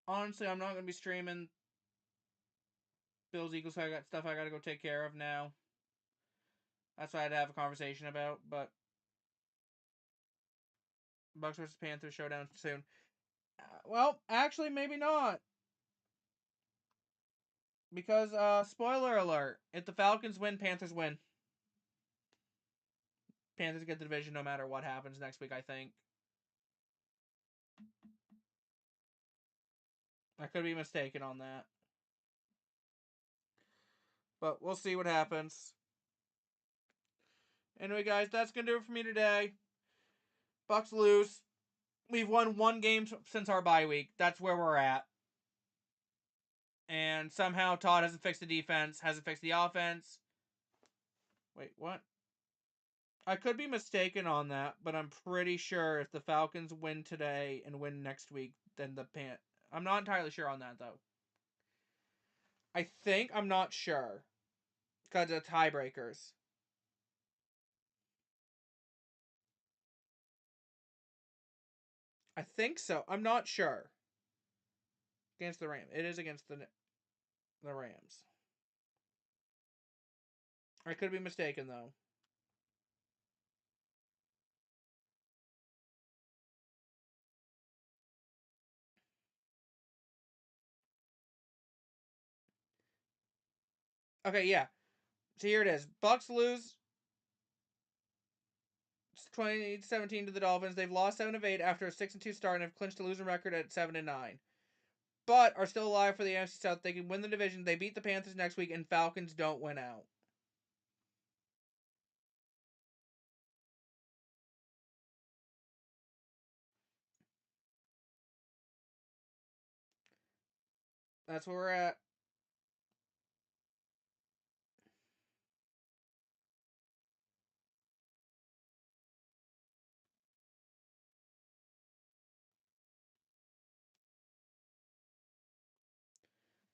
honestly, I'm not going to be streaming Bills Eagles. So I got stuff I got to go take care of now. That's what I had to have a conversation about. But Bucks versus Panthers showdown soon. Well, actually, maybe not. Because, spoiler alert, if the Falcons win, Panthers win. Panthers get the division no matter what happens next week, I think. I could be mistaken on that. But we'll see what happens. Anyway, guys, that's going to do it for me today. Bucks lose. We've won one game since our bye week. That's where we're at. And somehow Todd hasn't fixed the defense, hasn't fixed the offense. Wait, what? I could be mistaken on that, but I'm pretty sure if the Falcons win today and win next week, then I'm not entirely sure on that, though. I think I'm not sure. Because of tiebreakers. I think so. I'm not sure. Against the Rams. It is against the Rams. I could be mistaken, though. Okay, yeah. So here it is. Bucks lose 2017 to the Dolphins. They've lost 7 of 8 after a 6-2 start and have clinched a losing record at 7-9. But are still alive for the NFC South. They can win the division. They beat the Panthers next week, and Falcons don't win out. That's where we're at.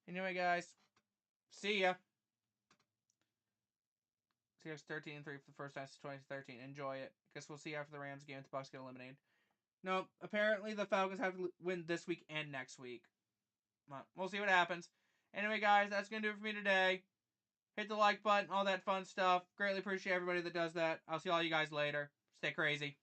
Anyway, guys, see ya. Seahawks 13-3 for the first time since 2013. Enjoy it. Guess we'll see after the Rams game if the Bucks get eliminated. No, apparently the Falcons have to win this week and next week. We'll see what happens. Anyway, guys, that's going to do it for me today. Hit the like button, all that fun stuff. Greatly appreciate everybody that does that. I'll see all you guys later. Stay crazy.